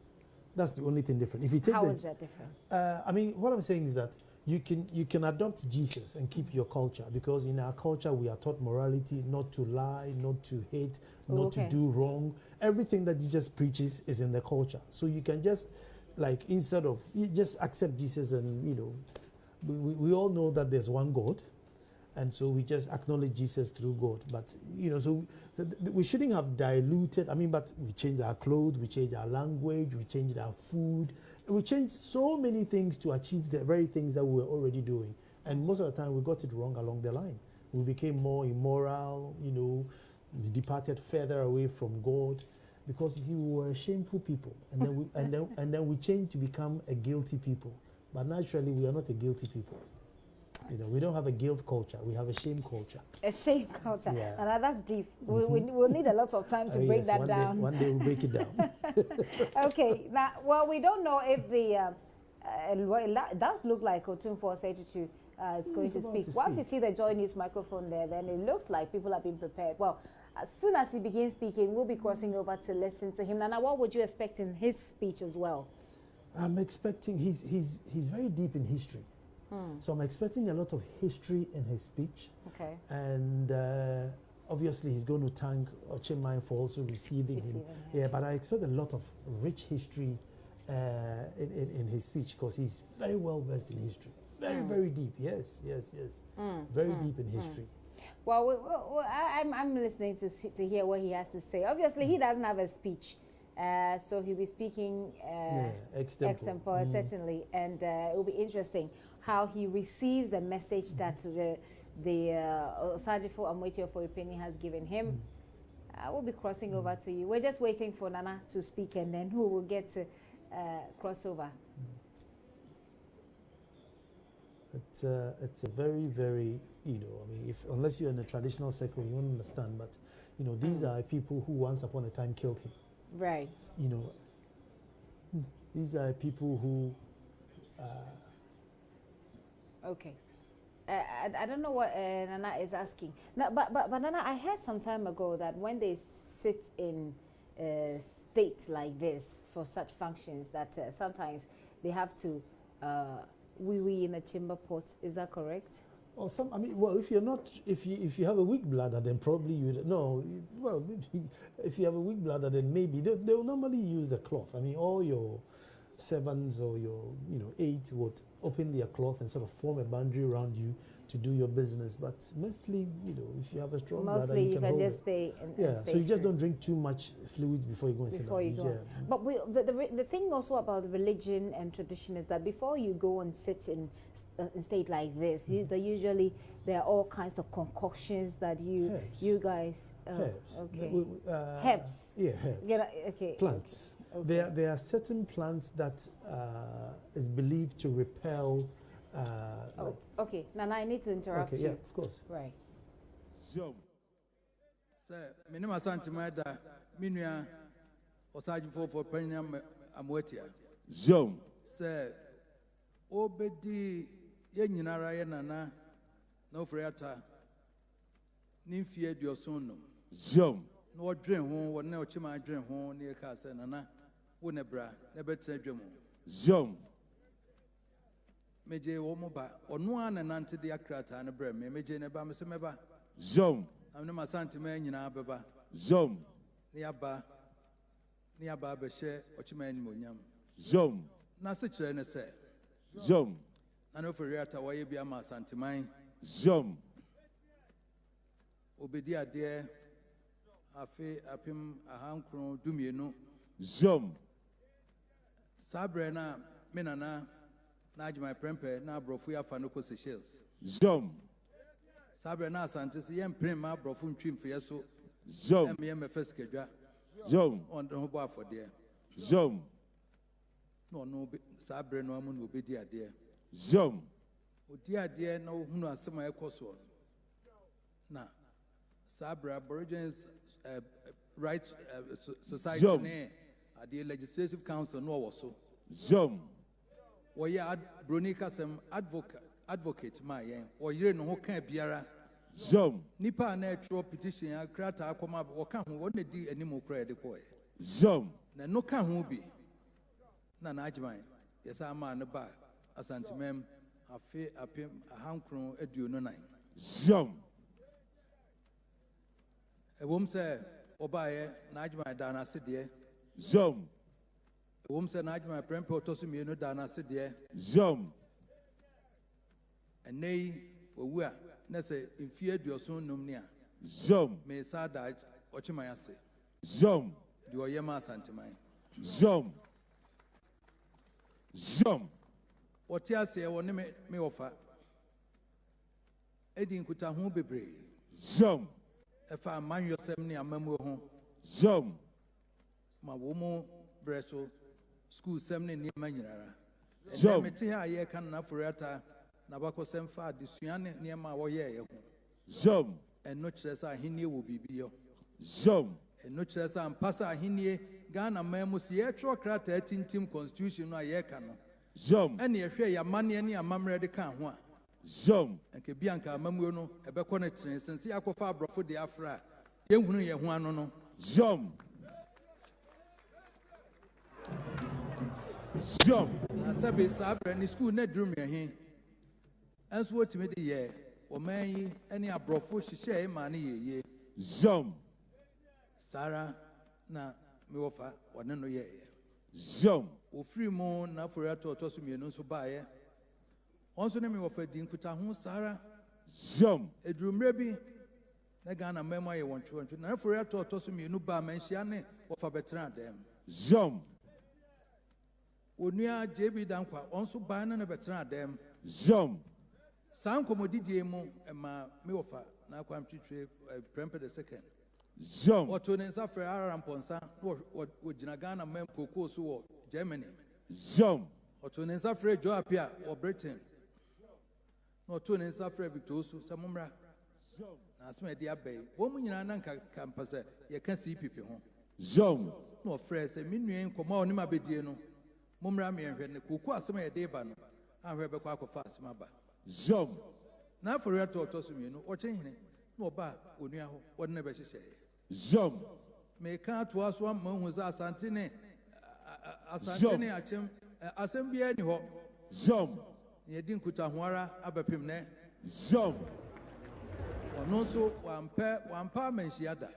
That's the only thing different. If you take how is that different? I mean, what I'm saying is that you can adopt Jesus and keep your culture, because in our culture we are taught morality, not to lie, not to hate, not to do wrong. Everything that Jesus preaches is in the culture. So you can just, like, instead of, you just accept Jesus, and we all know that there's one God. And so we just acknowledge Jesus through God. But, so we shouldn't have diluted. I mean, but we changed our clothes, we changed our language, we changed our food. We changed so many things to achieve the very things that we were already doing. And most of the time we got it wrong along the line. We became more immoral, we departed further away from God. Because, you see, we were a shameful people. And then and then we changed to become a guilty people. But naturally, we are not a guilty people. We don't have a guilt culture. We have a shame culture. A shame culture. Yeah. And that's deep. We'll need a lot of time to break that down. One day we'll break it down. Okay. Now, well, we don't know if it does look like Otumfuo Tutu is going to speak. Once you see the Joy News microphone there, then it looks like people have been prepared. Well, as soon as he begins speaking, we'll be crossing over to listen to him. Nana, what would you expect in his speech as well? I'm expecting, he's very deep in history. So I'm expecting a lot of history in his speech. Okay. And obviously he's going to thank Ochimai for also receiving him. Yeah, but I expect a lot of rich history in his speech, because he's very well versed in history. Very deep. Yes. Very deep in history. Well, I'm listening to hear what he has to say. Obviously, he doesn't have a speech, so he'll be speaking extempore, certainly, and it will be interesting how he receives the message that the Osagyefo Amoatiefo Opinion has given him. We'll be crossing over to you. We're just waiting for Nana to speak, and then who will get to cross over. It's a very, you know, I mean, unless you're in a traditional circle, you won't understand, but, you know, these are people who once upon a time killed him. Right. You know, these are people who... Okay. I don't know what Nana is asking. No, but Nana, I heard some time ago that when they sit in states like this for such functions, that sometimes they have to wee in a chamber pot. Is that correct? Or some, I mean, well, if you have a weak bladder, then probably you no. Well, if you have a weak bladder, then maybe they'll normally use the cloth. I mean, all your servants or your aides would open their cloth and sort of form a boundary around you to do your business. But mostly, if you have a strong bladder, you can just stay. So you just don't drink too much fluids before you go and sit down. Yeah. But the thing also about the religion and tradition is that before you go and sit in state like this, there are all kinds of concoctions that you guys herbs. Okay. Herbs. Yeah, herbs. Yeah, okay. Plants. Okay. There are certain plants that is believed to repel. Okay. Nana, I need to interrupt you. Yeah, of course. Right. Zoom. Sir, my name is Santimada. Minua Osagyefo for Premium Amoatia. Zoom. Sir, Obedi Yenyinara Yenana no Freata Nymphia Diosonum. Zoom. No dream home, what no chima dream home near Casa Nana. Wunebra, never dream. Zoom. Meje womoba, or no one and anti the Akrata and a brem, Meje Neba Messemeba. Zoom. I'm no Santiman in Ababa. Zoom. Niaba Beshe, Ochiman Munyam. Zoom. Nasa and say. Zoom. I know for Riata, why you be a mass antimine. Zoom. Obedia dear, Afe Apim Ahankro Dumieno. Zoom. Sabrena Menana. Naj my prempe na brofuya fanoko Seychelles. Zoom. Sabre na Santis yem prema brofun trim fieso. Zoom. Me first kedwa. Zoom. On the hobo for there. Zoom. No sabre no amun obedi ade. Zoom. Odi ade na hunu asema ekoso. Na Sabre Aborigines Rights Society ne ade Legislative Council no was Zoom. Or ya Bronika some advocate my or you know who can't biara. Zoom. Nipa natural petition ya krata akoma or can who di animo credit boy. Zoom. Na no can who be. Na najmai. Yes, I'm man ba asantimem afe apim ahankron edu no nine. Zoom. A woman say obaye najmai dana sidie. Zoom. Woman said, "I my friend Potosumi no dana said there." Zoom. And nay, we are. Let's say, in fear, your son numnia. Zoom. May sad that Ochimayase. Zoom. Do a yama santimai. Zoom. Zoom. What you say, I want me offer. Eddie Kutahu be brave. Zoom. If I mind yourself near Mamu home. Zoom. My woman, Bresso. School 7 near Manara. So, I can not for Rata, Nabako Semfa, Disuane near my warrior. Zoom. And no chess I hinny will be bio. Zoom. And no chess and Passa hinny, Ghana Mamus Yetro Crater, Team Constitution, I yekano. Zoom. And you share your money and your mamma de can one. Zoom. And Kebianca Mamuno, a beconet, since Yakofa brought for the Afra. You one no. Zoom. Zoom. I said, it's up in school, net room here. As what to me the year, or may any abrofu she share money ye. Zoom. Sarah, na me offer, or no ye. Zoom. ofiri mu na Aforiato otoso mienu nso baaye onso ne me wo fa di nkuta ho sara Jom. edurumre bi na Ghana memo aye woncho na Aforiato otoso mienu ba manhia ne wo fa betra dem Jom. onua JB Dankwa onso ba na betra dem Jom. San komodidie mu ma me wo fa na kwam twitwe prempe the second Jom. Oto ne nsa frɛ Aramponsa wo gina Ghana mem koko so wo Germany Jom. Oto ne nsa frɛ Joe Apia wo Britain na oto ne nsa frɛ Victor Osu samumra na asema de abai wo mu nyina na kampa sɛ ye ka CPP ho Jom. na ofrɛ sɛ minuen koma oni mabedie no mumra me nhwɛ ne koko asema ye de ba no ahwɛ bɛkɔ akɔfa asema ba Jom. na Aforiato otoso mienu ɔkyenhene na ɔba onua ho wɔde ne bɛhyehyɛ Jom. me can't was one month Asantine Achem Assembly any ho. Jom. Ye didn't Kutahuara Abapim ne. Jom. Or no so one pair menshiada.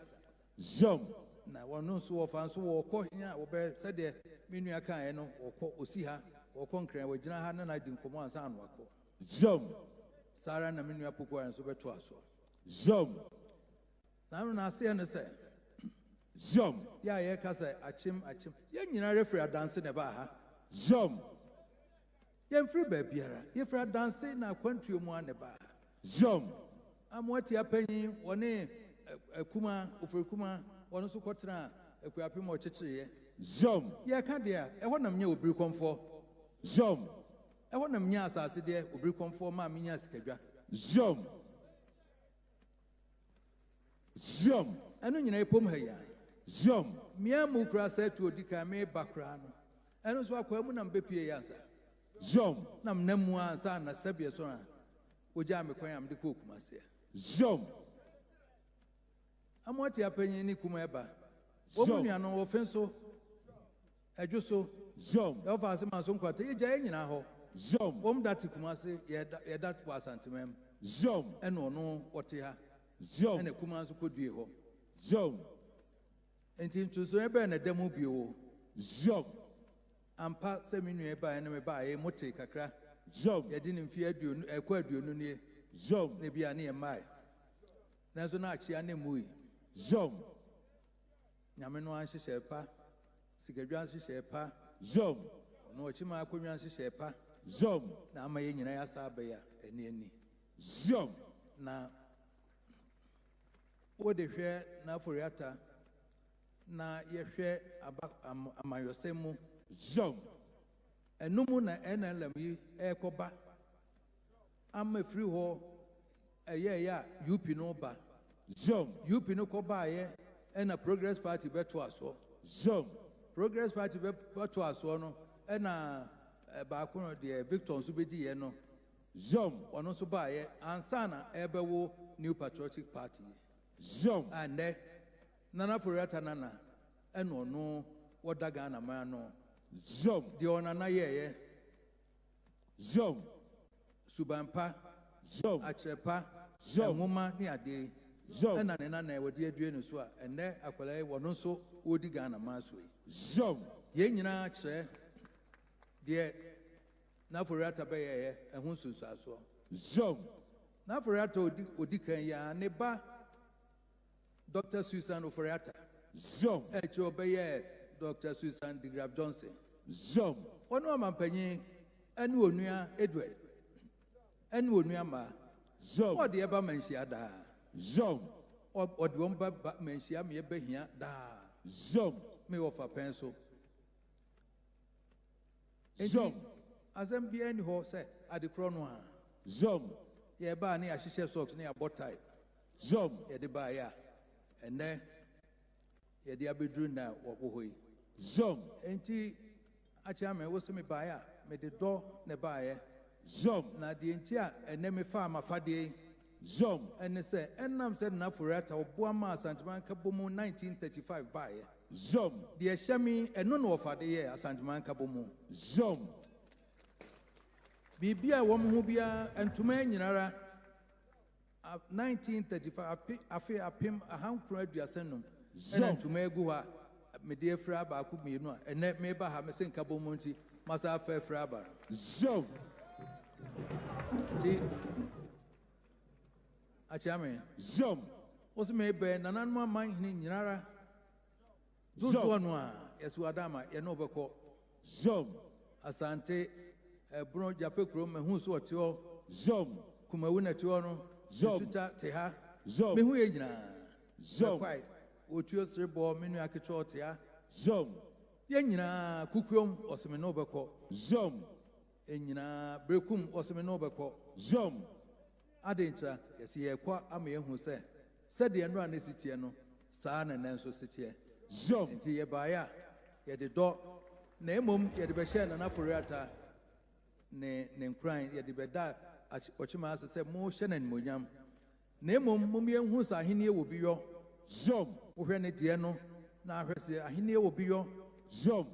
Jom. Now one no so of answer or call here or bear said there Minuaka or call Osiha or Concrete with Janahan and I didn't come on San Wako. Jom. Sarah and Minua Puko and Sober Twaso. Jom. Now I say and say. Jom. Yeah, Casa, Achim. Young in a referee dancing about her. Jom. Young free baby, if I dancing now, country one about her. Jom. I'm what you're paying one a Kuma, over Kuma, one also quatra, a Kuapim or Chichi. Jom. Yeah, can't dear, I want them new brick on for. Jom. I want them yas, I said, there, brick on for my minas. Jom. Jom. I know you know, Pum here. Jom. Mia Mukra said to Odika me background. And also a Quamunam Bepi answer. Jom. Nam Nemua Sana Sabia Sona. Ujam Quam the cook, Masia. Jom. I'm what you're paying any Kumeba. Woman, you are no offenso. I just so. Jom. Of us, my son, quite a jay in our Jom. Wom that Kumasi, yet that was antimem. Jom. And no, what you have. Jom. And a Kumas could be home. Jom. And to so ever and a demo bio. Jom. And part semi by enemy by a mote cacra. Jom. You didn't fear you a quad you near. Jom. Maybe a near my. There's an actually a name we. Jom. Yameno Anshi Shepa. Sigajansi Shepa. Jom. No Chima Kumiansi Shepa. Jom. Now my in Asabaya and any. Jom. Now, what they share now for Yata. Na ye share about amayosemu Jom. Enumu na NLM yi ekoba. Am a free ho ya UP no ba. Jom. UP no koba ye and a Progress Party beto aso. Jom. Progress Party beto aso no and a bakuno de Victor Subedi ye no. Jom. Ono so ba ye ansana ebewo New Patriotic Party. Jom. And Nana Aforiato Nana, and no, what Dagana man no. Jom. The honor ye. Jom. Subampa. Jom. Achepa. Jom. Muma near day. Jom. And Nana would dear Drenuswa, and there Aquila was no so Odigana Masway. Jom. Yenina che, dear Naforiata Bay, and Hunsus as well. Jom. Naforiato Odika ya neba. Dr. Susan Oforiata. Jom. Echo Bayer, Dr. Susan de Graf Johnson. Jom. Ono Mampenny, and Wonia Edward. And Wonia Ma. Jom. What the ever mention da. Jom. Or what won't mention me be here da. Jom. Me offer pencil. Jom. As I'm behind horse at the chrono. Jom. Ye ba near Shisha socks near bot type. Jom. Ye the buyer. And then ye the abidrin now what woy. Jom. Ain't he? Achame was me buyer, made the door ne buyer. Jom. Na the entia and name farm a fadi. Jom. And they say, and I'm said enough for it, or Boama Santaman Kabomo 1935 buyer. Jom. The Shami and none of the year Santaman Kabomo. Jom. Be a woman who be and to men in 1935, I fear a pim a hand crowd your senum. And to me go me dear Fraba could be no, and let me have a sink cabo monty, must have fair Fraba. Zoom. Achame. Zoom. Was made by Nanama mind in Yara. Zutuanwa, yes, Wadama, Yanobako. Zoom. Asante, Bruno Japekrum, and who's what your Zoom. Kumawuna Tuono, Zosuta Teha, Zoom. Mihuina, Zoom. Quite, what your cerebral minuakitrotia, Zoom. Yenina, Kukum, or Seminobako, Zoom. Enina, Brekum, or Seminobako, Zoom. Adintra, yes, ye qua Ame who said the Enran is Citiano, San and Nanso Citia. Zoom. Into ye baya, ye the door, Nemum, ye the Bashan and Afuriata, ne crying, ye the Beda, Ochima said, Motion and Muyam. Nemum, Mumian whose Ahinia will be your Zoom. When it Diano, now her say Ahinia will be your Zoom.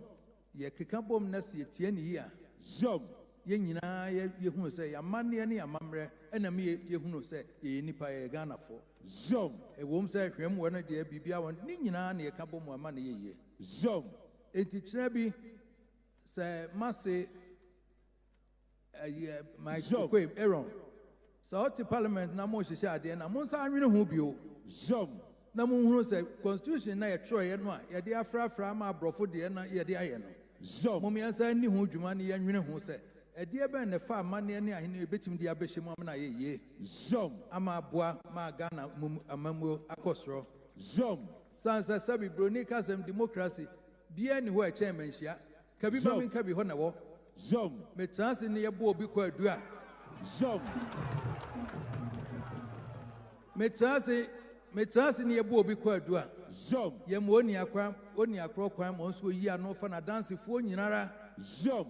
Ye Kikabum Nessie Tienia. Zoom. Yenina, ye who say, a money any a mamre, and a me, ye who say, ye nipa a Ghana for. Zoom. A woman said, him when a dear Bibia one, Nina, near Cabo more money ye. Zoom. It is Trebi, say, Massey, my quabe, Aaron. So, to Parliament, Namo Shisha, and Amonsa, I know who you. Zoom. Namo who say, Constitution, I troy and one, ya dear Frama, Brofo, dear, ya dear. Zoom. Mummy, as I knew who Jumani and you who said. A dear band, the farm money, and I knew a bit in the Abishimana ye. Zoom. Ama bois, ma Ghana, a mambo, a costro. Zoom. Sans a sabi bronicas and democracy, be anywhere chairmanship. Kabi Mamin Kabi Honawo. Zoom. Metans in the abo because dua. Zoom. Metans in the abo because dua. Zoom. Yemonia crime, only a crow crime, also ye are no fun a dance if one yinara. Zoom.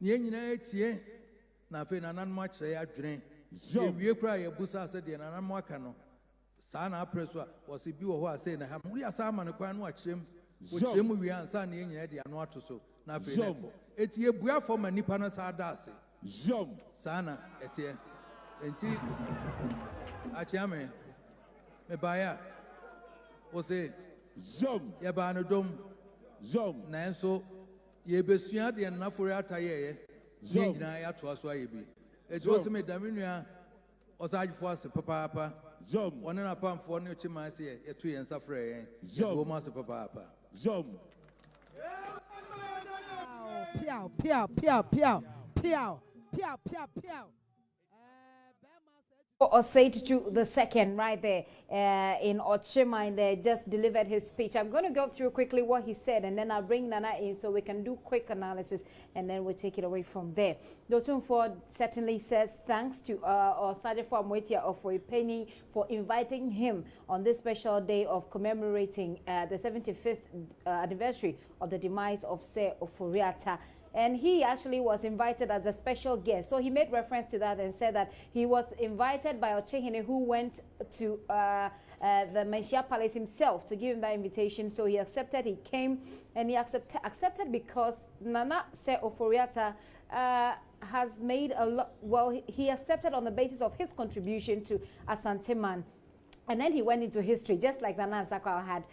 Yenina tie, nothing and much I drink. Zoom. You cry a busa said, and I'm wakano. Sana Preswa was a view who I say, we are some and a quan watch him, which him we are son in the not to so. Nothing. It's ye bua for my nippanas are dassy. Zoom. Sana, etie. And tea. Achame. Me baya. Osei. Zoom. Yabano dom. Zoom. Nanso. Ye besuad the Nafuriata ye. Zoom. I to us why ye be. It was me Daminia. Osai for us, papa. Zoom. One and a pound for new chimas here, a 2 and suffer. Zoom. Papa. Zoom. Piao, piao, piao, piao, piao, piao, piao, piao. Osei Tutu the second right there in Ochima, and they just delivered his speech. I'm going to go through quickly what he said, and then I'll bring Nana in so we can do quick analysis, and then we'll take it away from there. Otumfuo certainly says thanks to Osei of Okyehene for inviting him on this special day of commemorating the 75th anniversary of the demise of Sir Oforiatta. And he actually was invited as a special guest. So he made reference to that and said that he was invited by Okyehene, who went to the Menchia Palace himself to give him that invitation. So he accepted, he came, and he accepted because Nana Sir Oforiatta has made a lot, well, he accepted on the basis of his contribution to Asante Man. And then he went into history, just like Nana Sakwa had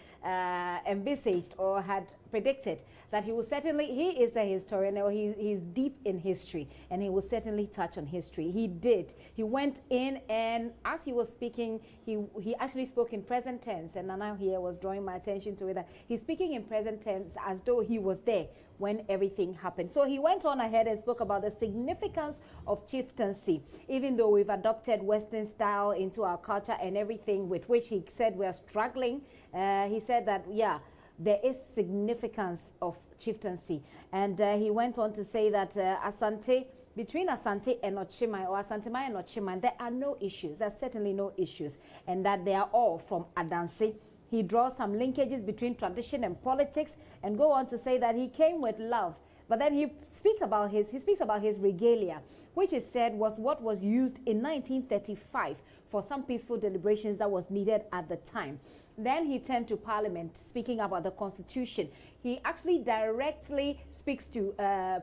envisaged or had predicted, that he will certainly, he is a historian, or he's deep in history, and he will certainly touch on history. He did. He went in, and as he was speaking, he actually spoke in present tense, and Nana here was drawing my attention to it, that he's speaking in present tense as though he was there when everything happened. So he went on ahead and spoke about the significance of chieftaincy, even though we've adopted Western style into our culture and everything, with which he said we're struggling. He said that, yeah, there is significance of chieftaincy. And he went on to say that Asante, between Asante and Ochima, or Asantema and Ochima, there are no issues. There's certainly no issues. And that they are all from Adansi. He draws some linkages between tradition and politics, and go on to say that he came with love. But then he speaks about his regalia, which is said was what was used in 1935 for some peaceful deliberations that was needed at the time. Then he turned to Parliament, speaking about the Constitution. He actually directly speaks to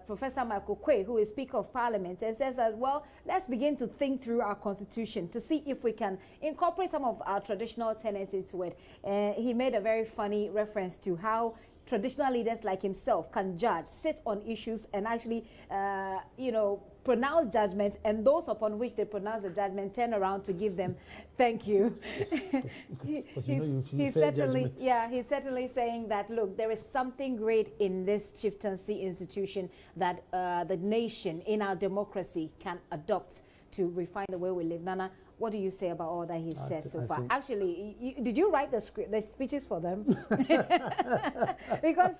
Professor Michael Quay, who is Speaker of Parliament, and says that, well, let's begin to think through our Constitution to see if we can incorporate some of our traditional tenets into it. He made a very funny reference to how traditional leaders like himself can judge, sit on issues, and actually, you know, pronounce judgment, and those upon which they pronounce the judgment turn around to give them thank you. He's certainly saying that, look, there is something great in this chieftaincy institution that the nation in our democracy can adopt to refine the way we live. Nana, what do you say about all that he said so far? Actually, did you write the speeches for them? Because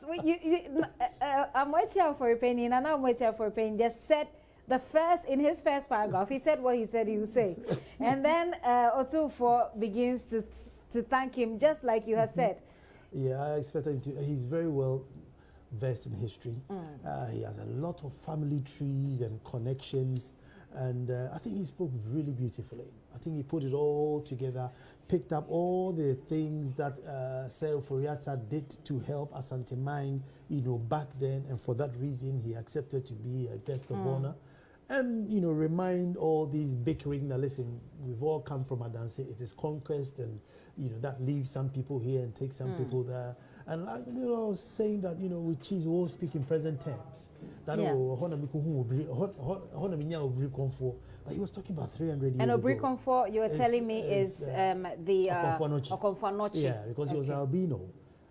I'm waiting for opinion, and I'm waiting for opinion. Just said in his first paragraph, he said what he said he would say, and then Otumfuo begins to thank him, just like you have said. Yeah, I expect him to. He's very well versed in history. He has a lot of family trees and connections. And I think he spoke really beautifully. I think he put it all together, picked up all the things that Osei Ofori-Atta did to help Asante Mine, you know, back then, and for that reason he accepted to be a guest of honor. And, you know, remind all these bickering that, listen, we've all come from Adanse, it is conquest, and, you know, that leaves some people here and takes some people there. And, like, you know, saying that, you know, we chiefs all speak in present terms. That, he was talking about 300 years ago. And Otumfuo, you were telling me, is the Otumfuo. Yeah, because he was albino.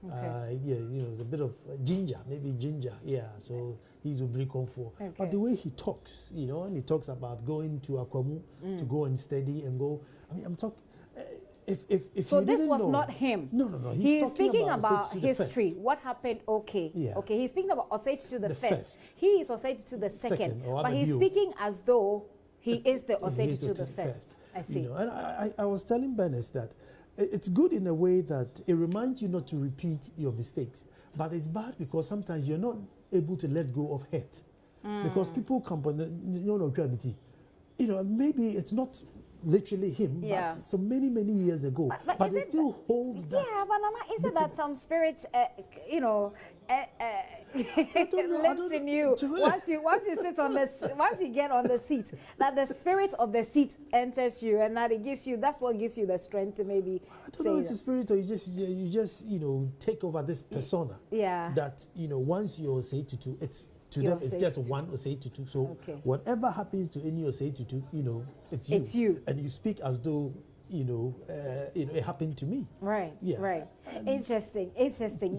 Yeah, you know, it's a bit of ginger, maybe ginger. Yeah, so he's Otumfuo. But the way he talks, you know, and he talks about going to Akwamu to go and study and go. I mean, I'm talking. If so this was not him. No. He's speaking about history. What happened? Okay. He's speaking about Osei to the first. He is Osei to the second. But he's speaking as though he is the Osei to the first. I see. You know, and I was telling Bernice that it's good in a way that it reminds you not to repeat your mistakes. But it's bad because sometimes you're not able to let go of hate. Because people come on you know, maybe it's not literally him, but so many years ago. But it still holds that. Yeah, but Nana, is it that some spirits, you know, lives in you once you sit on the once you get on the seat, that the spirit of the seat enters you, and that it gives you, that's what gives you the strength to maybe. I don't know if it's the spirit or you just you know take over this persona. Yeah. That you know once you're Osei Tutu, it's. To them, it's just one Osei Tutu. So whatever happens to any Osei Tutu, you know, it's you. It's you. And you speak as though, you know, it happened to me. Right. Yeah. Right. Interesting.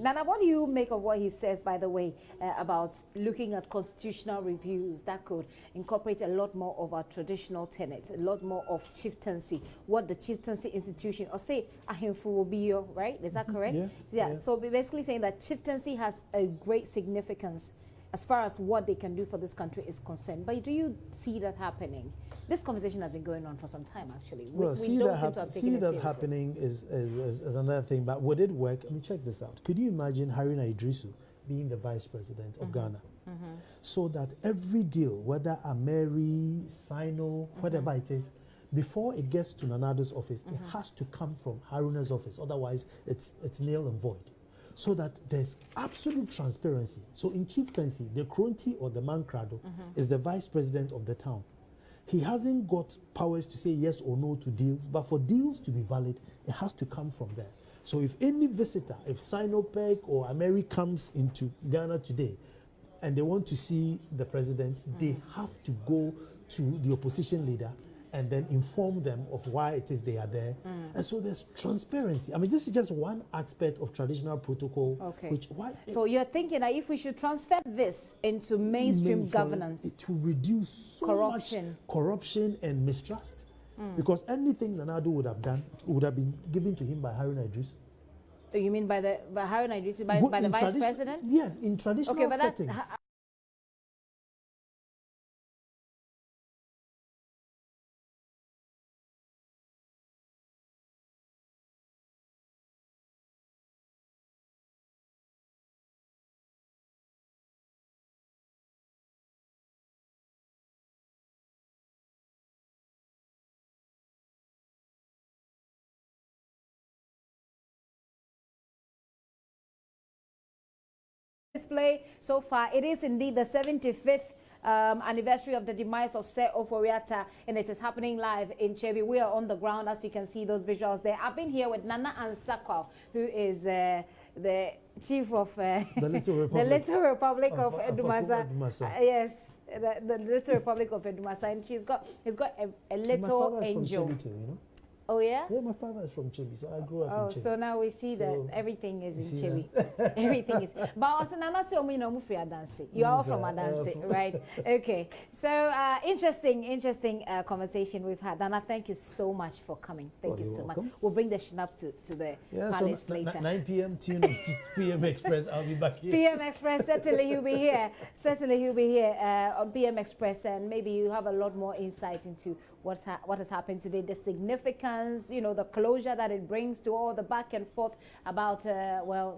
Nana, what do you make of what he says, by the way, about looking at constitutional reviews that could incorporate a lot more of our traditional tenets, a lot more of chieftaincy, what the chieftaincy institution, or say Ahemfo will be your, right? Is that correct? Yeah. So we're basically saying that chieftaincy has a great significance as far as what they can do for this country is concerned. But do you see that happening? This conversation has been going on for some time, actually. Well, see that happening is another thing. But would it work? I mean, check this out. Could you imagine Haruna Idrisu being the vice president of Ghana? So that every deal, whether Ameri, Sino, whatever it is, before it gets to Nanado's office, it has to come from Haruna's office. Otherwise, it's nil and void. So that there's absolute transparency. So in chieftaincy, the Kronti or the Mankrado is the vice president of the town. He hasn't got powers to say yes or no to deals, but for deals to be valid, it has to come from there. So if any visitor, if Sinopec or Ameri comes into Ghana today and they want to see the president, they have to go to the opposition leader and then inform them of why it is they are there. And so there's transparency. I mean, this is just one aspect of traditional protocol. So you're thinking that if we should transfer this into mainstream governance, it will reduce so much corruption and mistrust. Because anything Nanado would have done would have been given to him by Haruna Idrisu. You mean by Haruna Idrisu, by the vice president? Yes, in traditional settings. Display so far, it is indeed the 75th anniversary of the demise of Osei Ofori-Atta, and it is happening live in Chebi. We are on the ground, as you can see those visuals there. I've been here with Nana Ansakwa, who is the chief of the Little Republic, the Little Republic of Edumasa. Yes, the Little Republic of Edumasa, and he's got a little angel. From Chebi too, you know? Oh yeah? Yeah, my father is from Chebi, so I grew up in Chebi. So now we see that everything is in Chebi. Everything is. But also, Nana, you are all from Adansi, right? Okay. So interesting conversation we've had. Nana, thank you so much for coming. Thank you so much. We'll bring the Shinap to the palace later. 9 p.m. tune in PM Express. I'll be back here. PM Express, certainly he'll be here. Certainly he'll be here on PM Express, and maybe you have a lot more insight into what has happened today, the significance, the closure that it brings to all the back and forth about,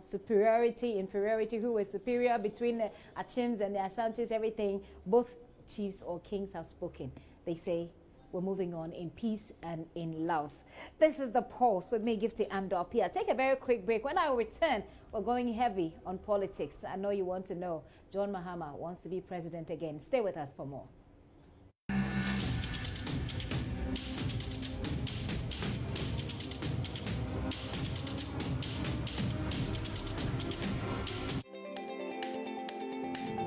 superiority, inferiority, who is superior between the Achims and the Asantes, everything. Both chiefs or kings have spoken. They say we're moving on in peace and in love. This is The Pulse with me, Gifty Amdo-Apia. Take a very quick break. When I return, we're going heavy on politics. I know you want to know. John Mahama wants to be president again. Stay with us for more.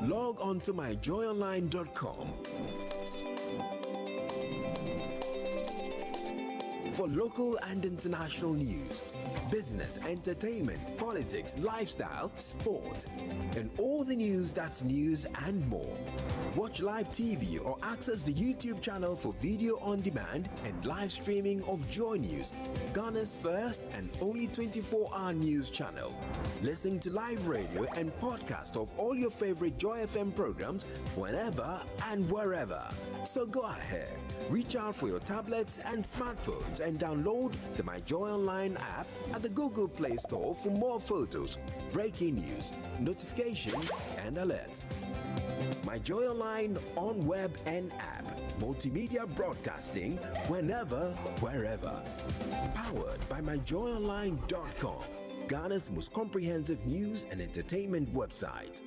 Log on to myjoyonline.com for local and international news, business, entertainment, politics, lifestyle, sport, and all the news that's news and more. Watch live TV or access the YouTube channel for video on demand and live streaming of Joy News, Ghana's first and only 24-hour news channel. Listen to live radio and podcast of all your favorite Joy FM programs whenever and wherever. So go ahead, reach out for your tablets and smartphones and download the My Joy Online app at the Google Play Store for more photos, breaking news, notifications, and alerts. My Joy Online on web and app. Multimedia broadcasting whenever, wherever. Powered by myjoyonline.com, Ghana's most comprehensive news and entertainment website.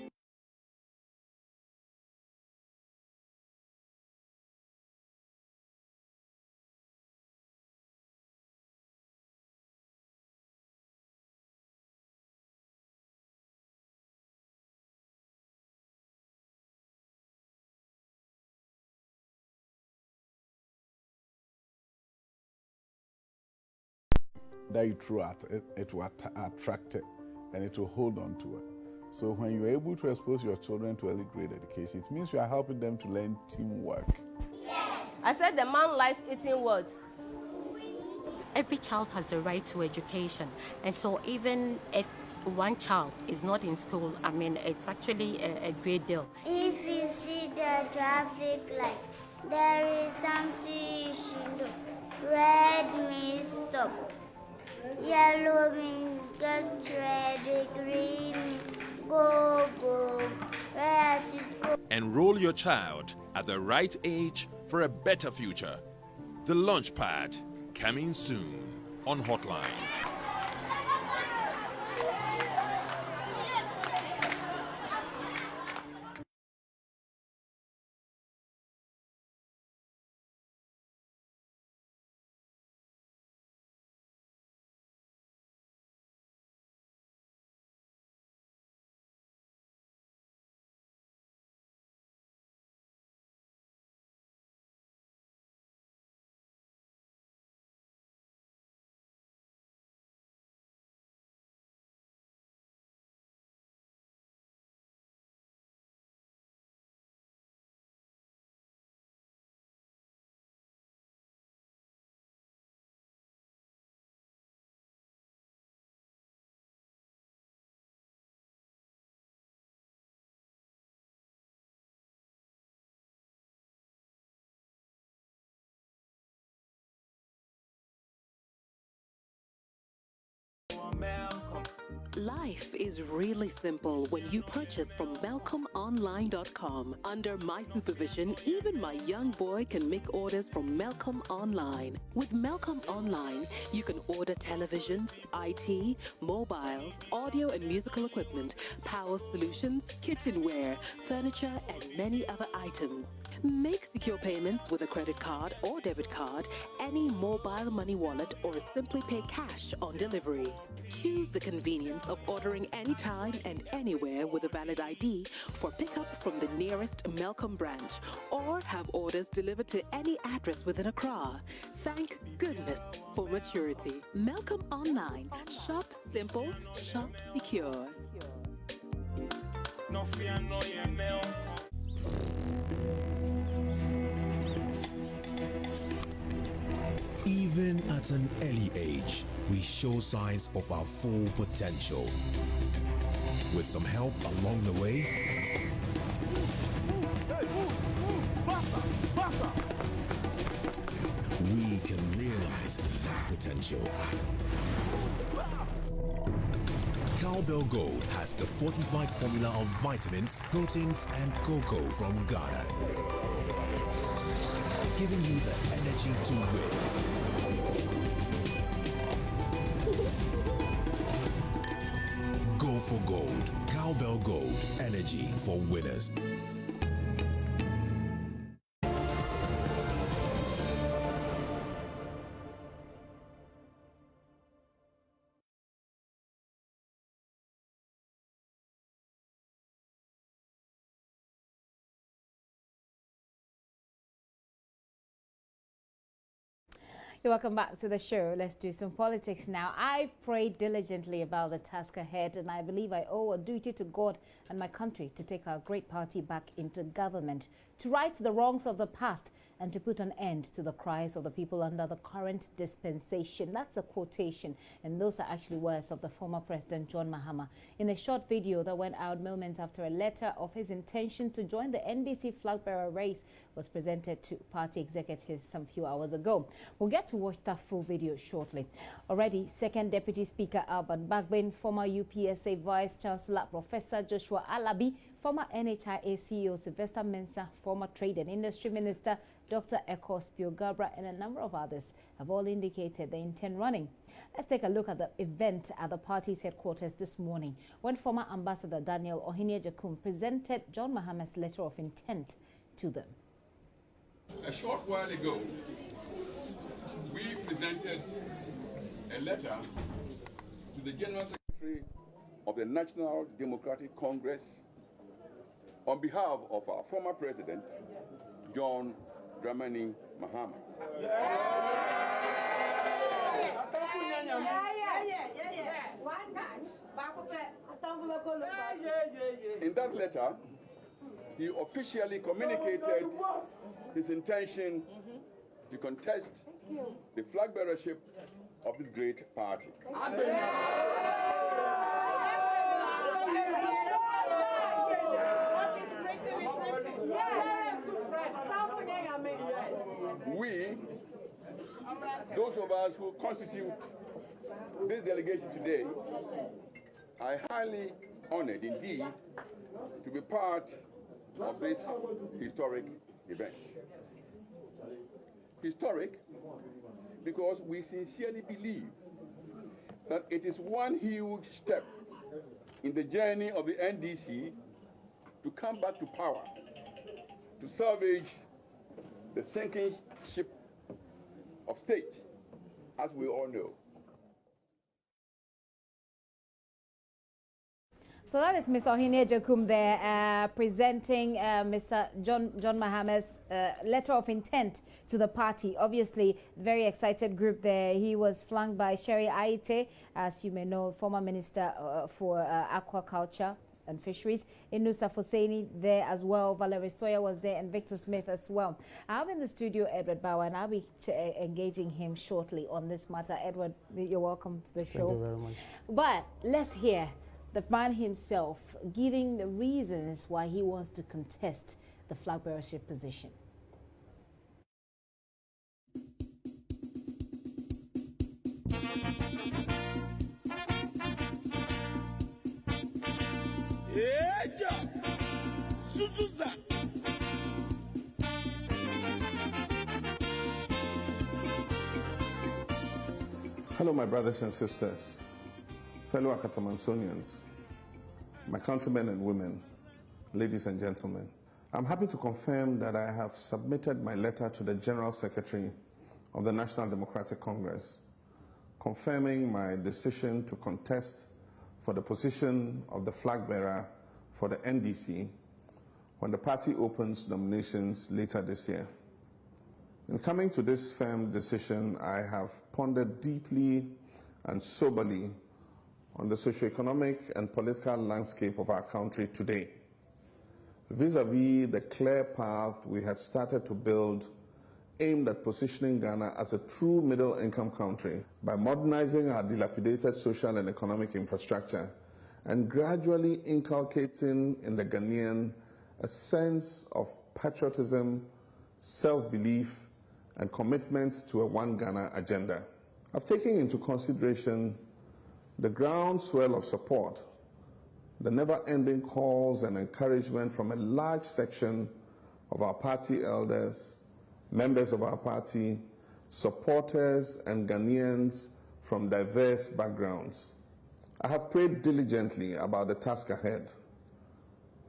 That you throw at it, it will attract it and it will hold on to it. So when you're able to expose your children to early grade education, it means you are helping them to learn teamwork. Yes. I said the man likes eating words. Every child has the right to education, and so even if one child is not in school, I mean, it's actually a great deal. If you see the traffic light, there is something you should do. Red means stop. Yellow means get ready. Green means go, go. Red is go. Enroll your child at the right age for a better future. The Launchpad, coming soon on Hotline. Life is really simple when you purchase from MelcomOnline.com. Under my supervision, even my young boy can make orders from Melcom Online. With Melcom Online, you can order televisions, IT, mobiles, audio and musical equipment, power solutions, kitchenware, furniture, and many other items. Make secure payments with a credit card or debit card, any mobile money wallet, or simply pay cash on delivery. Choose the convenience of ordering anytime and anywhere with a valid ID for pickup from the nearest Malcolm branch, or have orders delivered to any address within Accra. Thank goodness for maturity. Malcolm Online. Shop simple, shop secure. No fear, no email. Even at an early age, we show signs of our full potential. With some help along the way, we can realize that potential. Cowbell Gold has the fortified formula of vitamins, proteins, and cocoa from Ghana, giving you the energy to win. Go for gold. Cowbell Gold. Energy for winners. Welcome back to the show. Let's do some politics now. I've prayed diligently about the task ahead, and I believe I owe a duty to God and my country to take our great party back into government, to right the wrongs of the past, and to put an end to the cries of the people under the current dispensation. That's a quotation, and those are actually words of the former President John Mahama in a short video that went out moments after a letter of his intention to join the NDC flag bearer race was presented to party executives some few hours ago. We'll get to watch that full video shortly. Already, Second Deputy Speaker Albert Bagbin, former UPSA Vice Chancellor Professor Joshua Alabi, former NHIA CEO Sylvester Mensah, former Trade and Industry Minister Dr. Ekos Piogabra, and a number of others have all indicated they intend running. Let's take a look at the event at the party's headquarters this morning when former Ambassador Daniel Ohiniejakum presented John Mahama's letter of intent to them. A short while ago, we presented a letter to the General Secretary of the National Democratic Congress on behalf of our former President, John Dramani Mahama. In that letter, he officially communicated his intention to contest the flag bearership of this great party. We, those of us who constitute this delegation today, are highly honored indeed to be part of this historic event. Historic because we sincerely believe that it is one huge step in the journey of the NDC to come back to power, to salvage the sinking ship of state, as we all know. So that is Mr. Ohiniejakum there presenting Mr. John Mahama's letter of intent to the party. Obviously, very excited group there. He was flanked by Sherry Aite, as you may know, former Minister for Aquaculture and Fisheries. Inusa Foseini there as well. Valerie Sawyer was there, and Victor Smith as well. I have in the studio Edward Bauer, and I'll be engaging him shortly on this matter. Edward, you're welcome to the show. Thank you very much. But let's hear the man himself giving the reasons why he wants to contest the flag bearership position. Hello, my brothers and sisters, fellow Akatamansonians, my countrymen and women, ladies and gentlemen. I'm happy to confirm that I have submitted my letter to the General Secretary of the National Democratic Congress, confirming my decision to contest for the position of the flag bearer for the NDC when the party opens nominations later this year. In coming to this firm decision, I have pondered deeply and soberly on the socioeconomic and political landscape of our country today, vis-à-vis the clear path we had started to build aimed at positioning Ghana as a true middle-income country by modernizing our dilapidated social and economic infrastructure and gradually inculcating in the Ghanaian a sense of patriotism, self-belief, and commitment to a One Ghana agenda. I've taken into consideration the groundswell of support, the never-ending calls and encouragement from a large section of our party elders, members of our party, supporters, and Ghanaians from diverse backgrounds. I have prayed diligently about the task ahead,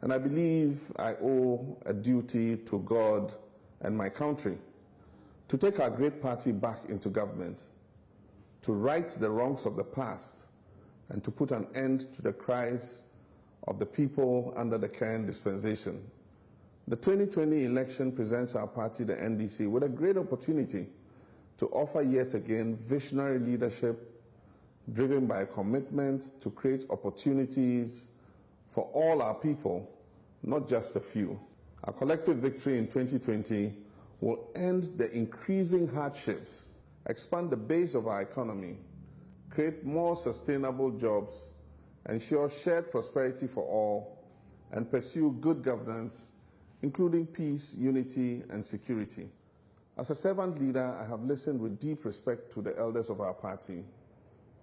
and I believe I owe a duty to God and my country to take our great party back into government, to right the wrongs of the past, and to put an end to the cries of the people under the current dispensation. The 2020 election presents our party, the NDC, with a great opportunity to offer yet again visionary leadership driven by a commitment to create opportunities for all our people, not just a few. Our collective victory in 2020 will end the increasing hardships, expand the base of our economy, create more sustainable jobs, ensure shared prosperity for all, and pursue good governance, including peace, unity, and security. As a servant leader, I have listened with deep respect to the elders of our party,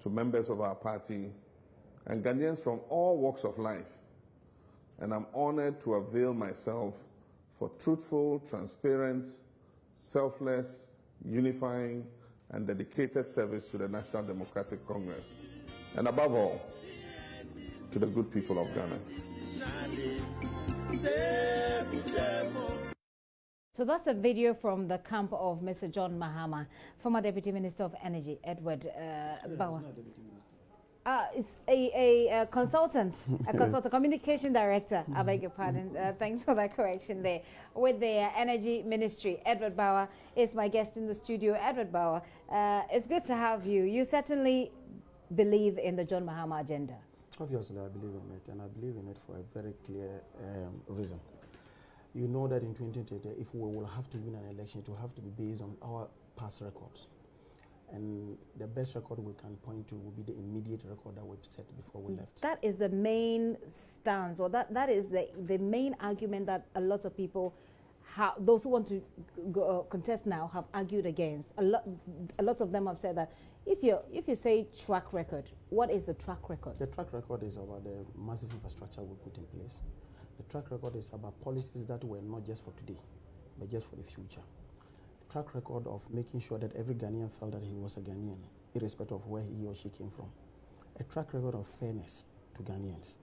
to members of our party, and Ghanaians from all walks of life, and I'm honored to avail myself for truthful, transparent, selfless, unifying, and dedicated service to the National Democratic Congress, and above all, to the good people of Ghana. So that's a video from the camp of Mr. John Mahama, former Deputy Minister of Energy, Edward Bauer. It's a consultant, communication director, I beg your pardon, thanks for that correction there, with the Energy Ministry. Edward Bauer is my guest in the studio. Edward Bauer, it's good to have you. You certainly believe in the John Mahama agenda. Obviously, I believe in it, and I believe in it for a very clear reason. You know that in 2020, if we will have to win an election, it will have to be based on our past records. And the best record we can point to will be the immediate record that we've set before we left. That is the main stance, or that is the main argument that a lot of people, those who want to contest now, have argued against. A lot of them have said that if you say track record, what is the track record? The track record is about the massive infrastructure we put in place. The track record is about policies that were not just for today, but just for the future. A track record of making sure that every Ghanaian felt that he was a Ghanaian, irrespective of where he or she came from. A track record of fairness to Ghanaians.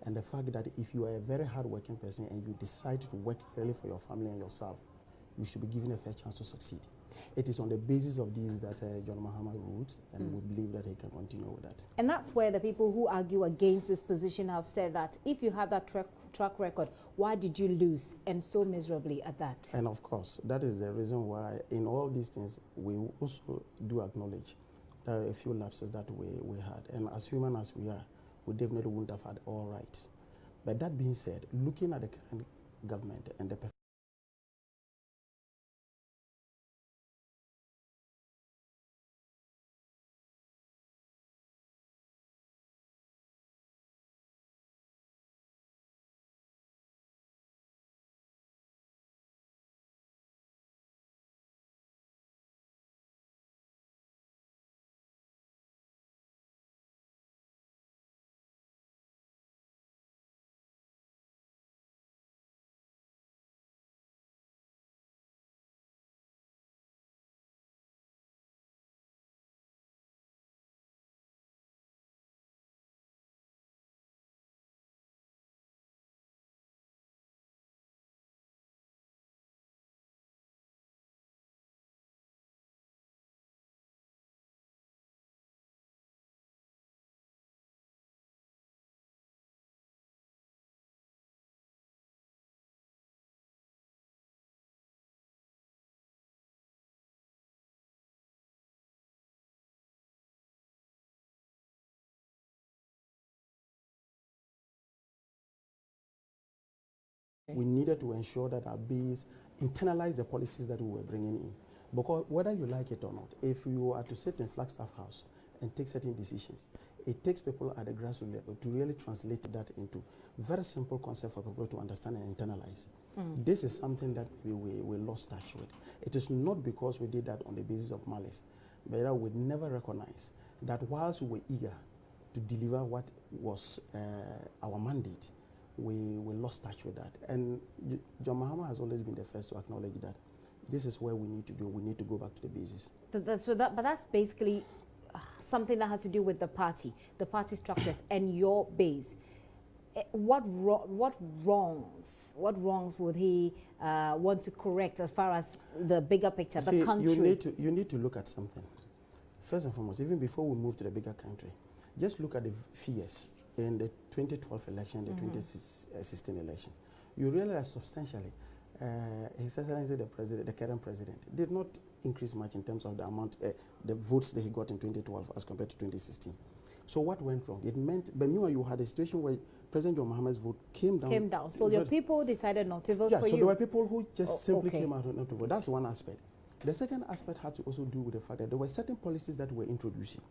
And the fact that if you are a very hard-working person and you decide to work really for your family and yourself, you should be given a fair chance to succeed. It is on the basis of these that John Mahama ruled, and we believe that he can continue with that. And that's where the people who argue against this position have said that if you have that track record, why did you lose, and so miserably at that? And of course, that is the reason why in all these things, we also do acknowledge there are a few lapses that we had. And as human as we are, we definitely wouldn't have had all rights. But that being said, looking at the current government and the We needed to ensure that our base internalize the policies that we were bringing in. Because whether you like it or not, if you are to sit in Flagstaff House and take certain decisions, it takes people at the grassroots level to really translate that into very simple concept for people to understand and internalize. This is something that we lost touch with. It is not because we did that on the basis of malice, but we never recognize that whilst we were eager to deliver what was our mandate, we lost touch with that. And John Mahama has always been the first to acknowledge that this is where we need to do. We need to go back to the basis. But that's basically something that has to do with the party structures, and your base. What wrongs would he want to correct as far as the bigger picture, the country? You need to look at something. First and foremost, even before we move to the bigger country, just look at the fears in the 2012 election, the 2016 election. You realize substantially, His Excellency the current president, did not increase much in terms of the amount, the votes that he got in 2012 as compared to 2016. So what went wrong? It meant, but meanwhile, you had a situation where President John Mahama's vote came down. So your people decided not to vote for you? Yeah, so there were people who just simply came out not to vote. That's one aspect. The second aspect had to also do with the fact that there were certain policies that were introducing.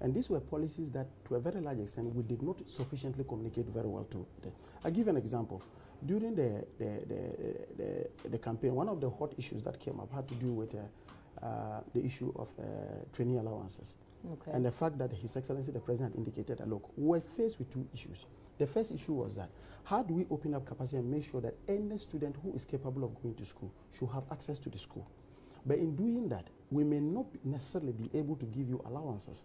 And these were policies that, to a very large extent, we did not sufficiently communicate very well to them. I'll give you an example. During the campaign, one of the hot issues that came up had to do with the issue of training allowances. Okay. And the fact that His Excellency the President indicated that, look, we were faced with two issues. The first issue was that, how do we open up capacity and make sure that any student who is capable of going to school should have access to the school? But in doing that, we may not necessarily be able to give you allowances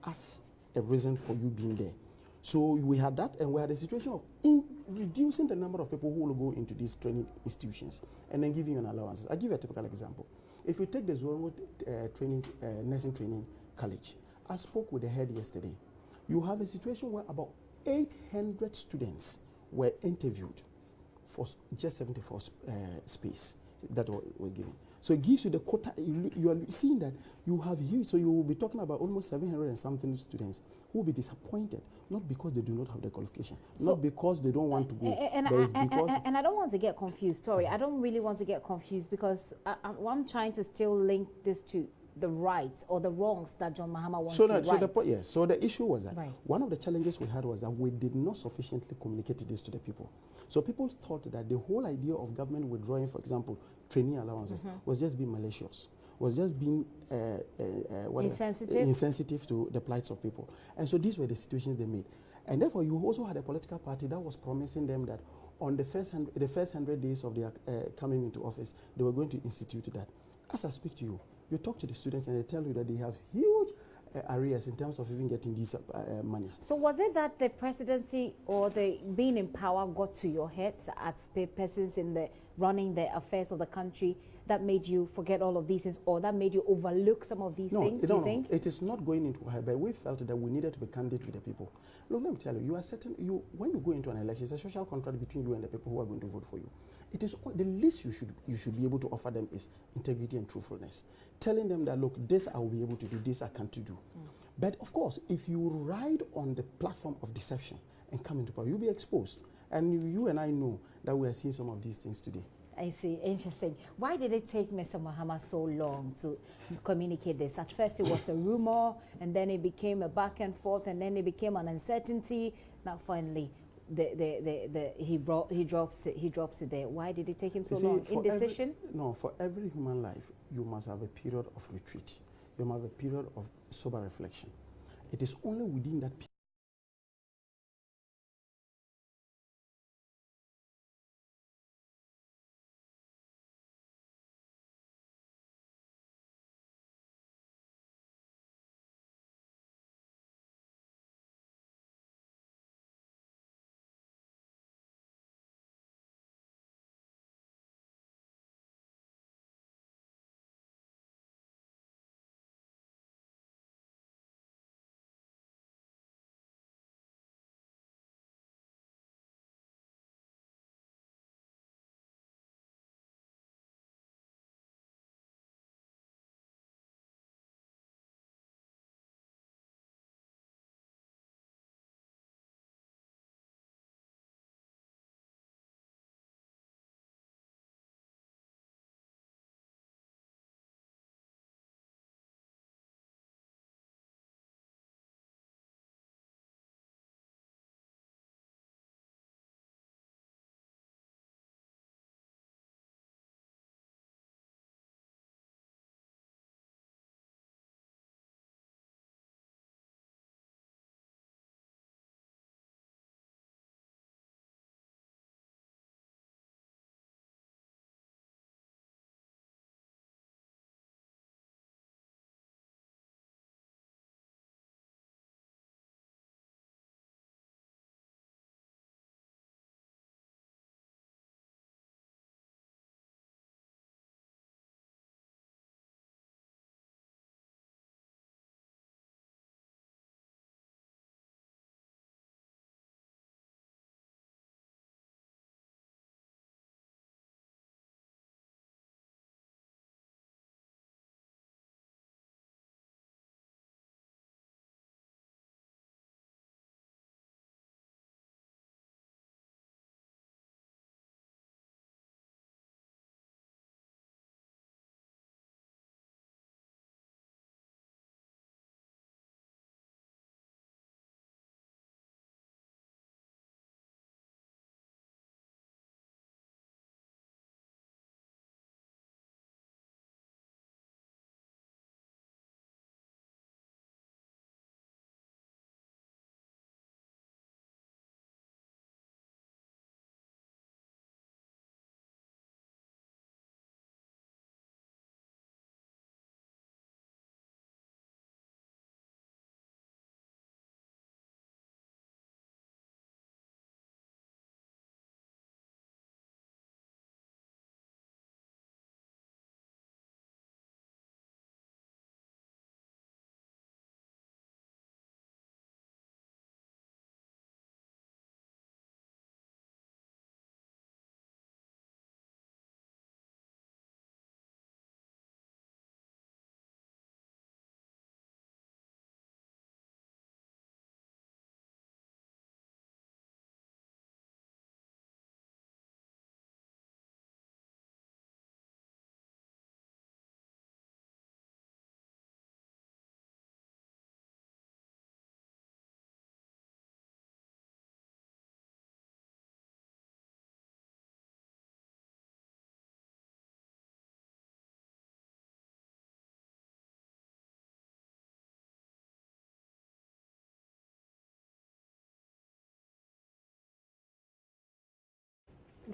as a reason for you being there. So we had that, and we had a situation of reducing the number of people who will go into these training institutions and then giving you an allowance. I'll give you a typical example. If you take the Zorongo nursing training college, I spoke with the head yesterday. You have a situation where about 800 students were interviewed for just 74 space that were given. So it gives you the quota. You are seeing that you have huge. So you will be talking about almost 700 and something students who will be disappointed, not because they do not have the qualification, not because they don't want to go, and I don't want to get confused. Sorry, I don't really want to get confused, because I'm trying to still link this to the rights or the wrongs that John Mahama wants to right. So the issue was that one of the challenges we had was that we did not sufficiently communicate this to the people. So people thought that the whole idea of government withdrawing, for example, training allowances was just being malicious, was just being insensitive to the plights of people. And so these were the situations they made. And therefore, you also had a political party that was promising them that on the first 100 days of their coming into office, they were going to institute that. As I speak to you, you talk to the students and they tell you that they have huge arrears in terms of even getting these monies. So was it that the presidency or the being in power got to your heads as persons in the running the affairs of the country that made you forget all of these things, or that made you overlook some of these things? Do you think? It is not going into her, but we felt that we needed to be candid with the people. Look, let me tell you, when you go into an election, it's a social contract between you and the people who are going to vote for you. It is the least you should be able to offer them is integrity and truthfulness. Telling them that, look, this I will be able to do, this I can't do. But of course, if you ride on the platform of deception and come into power, you'll be exposed. And you and I know that we are seeing some of these things today. I see. Interesting. Why did it take Mr. Mahama so long to communicate this? At first it was a rumor, and then it became a back and forth, and then it became an uncertainty. Now finally, he drops it there. Why did it take him so long? Indecision? For every human life, you must have a period of retreat. You must have a period of sober reflection. It is only within that period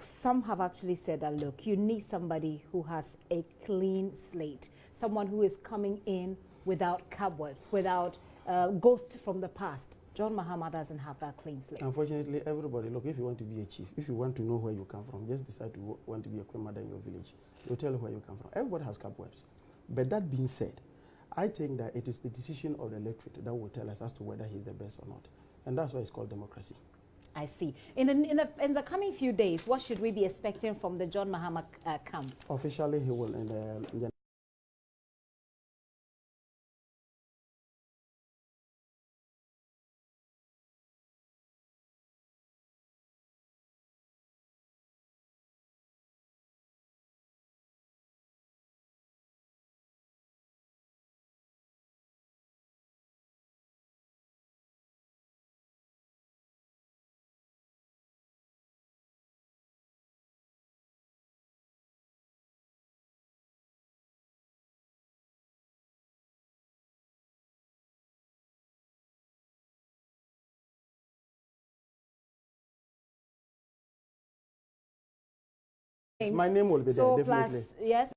some have actually said that, look, you need somebody who has a clean slate, someone who is coming in without cobwebs, without ghosts from the past. John Mahama doesn't have that clean slate. Unfortunately, everybody, look, if you want to be a chief, if you want to know where you come from, just decide to want to be a queen mother in your village. They'll tell you where you come from. Everybody has cobwebs. But that being said, I think that it is the decision of the electorate that will tell us as to whether he's the best or not. And that's why it's called democracy. I see. In the coming few days, what should we be expecting from the John Mahama camp? Officially, he will in the my name will be so there, definitely. Plus, yes.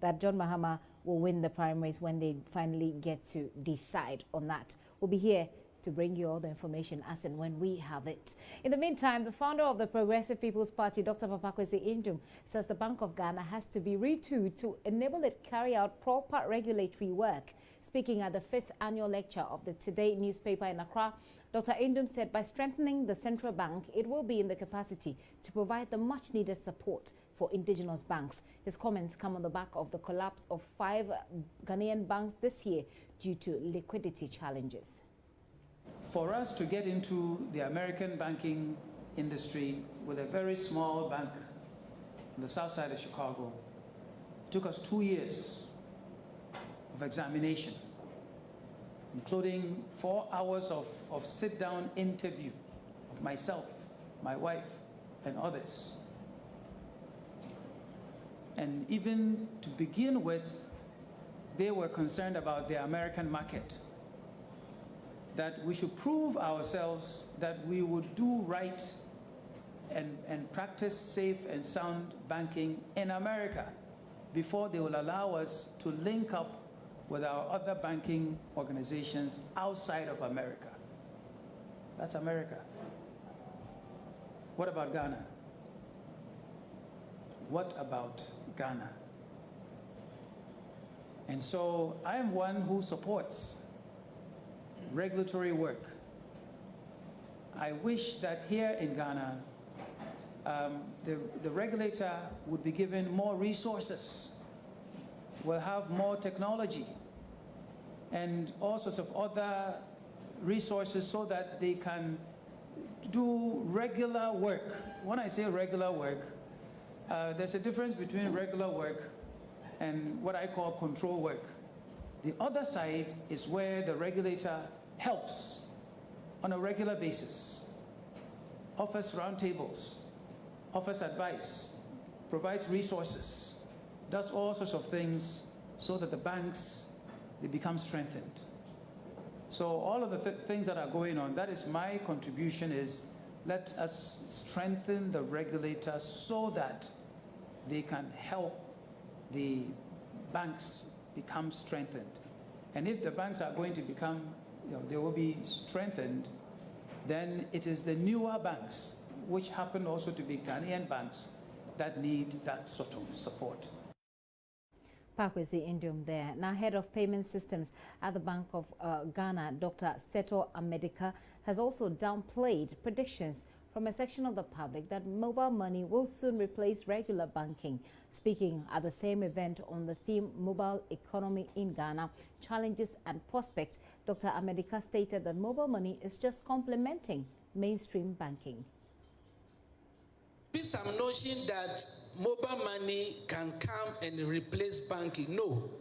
That John Mahama will win the primaries when they finally get to decide on that. We'll be here to bring you all the information as and when we have it. In the meantime, the founder of the Progressive People's Party, Dr. Papakwesi Indum, says the Bank of Ghana has to be retooled to enable it carry out proper regulatory work. Speaking at the 5th annual lecture of the Today newspaper in Accra, Dr. Indum said by strengthening the central bank, it will be in the capacity to provide the much-needed support for indigenous banks. His comments come on the back of the collapse of 5 Ghanaian banks this year due to liquidity challenges. For us to get into the American banking industry with a very small bank on the south side of Chicago, took us 2 years of examination, including 4 hours of sit-down interview of myself, my wife, and others. And even to begin with, they were concerned about the American market, that we should prove ourselves that we would do right and practice safe and sound banking in America before they will allow us to link up with our other banking organizations outside of America. That's America. What about Ghana? What about Ghana? And so I am one who supports regulatory work. I wish that here in Ghana, the regulator would be given more resources, will have more technology, and all sorts of other resources so that they can do regular work. When I say regular work, there's a difference between regular work and what I call control work. The other side is where the regulator helps on a regular basis, offers roundtables, offers advice, provides resources, does all sorts of things so that the banks, they become strengthened. So all of the things that are going on, that is my contribution, is let us strengthen the regulators so that they can help the banks become strengthened. And if the banks are going to become, they will be strengthened, then it is the newer banks, which happen also to be Ghanaian banks, that need that sort of support. Pakwesi Indium there. Now, head of payment systems at the Bank of Ghana, Dr. Seto Amedika, has also downplayed predictions from a section of the public that mobile money will soon replace regular banking. Speaking at the same event on the theme Mobile Economy in Ghana, Challenges and Prospects, Dr. Amedika stated that mobile money is just complementing mainstream banking. There's some notion that mobile money can come and replace banking. No.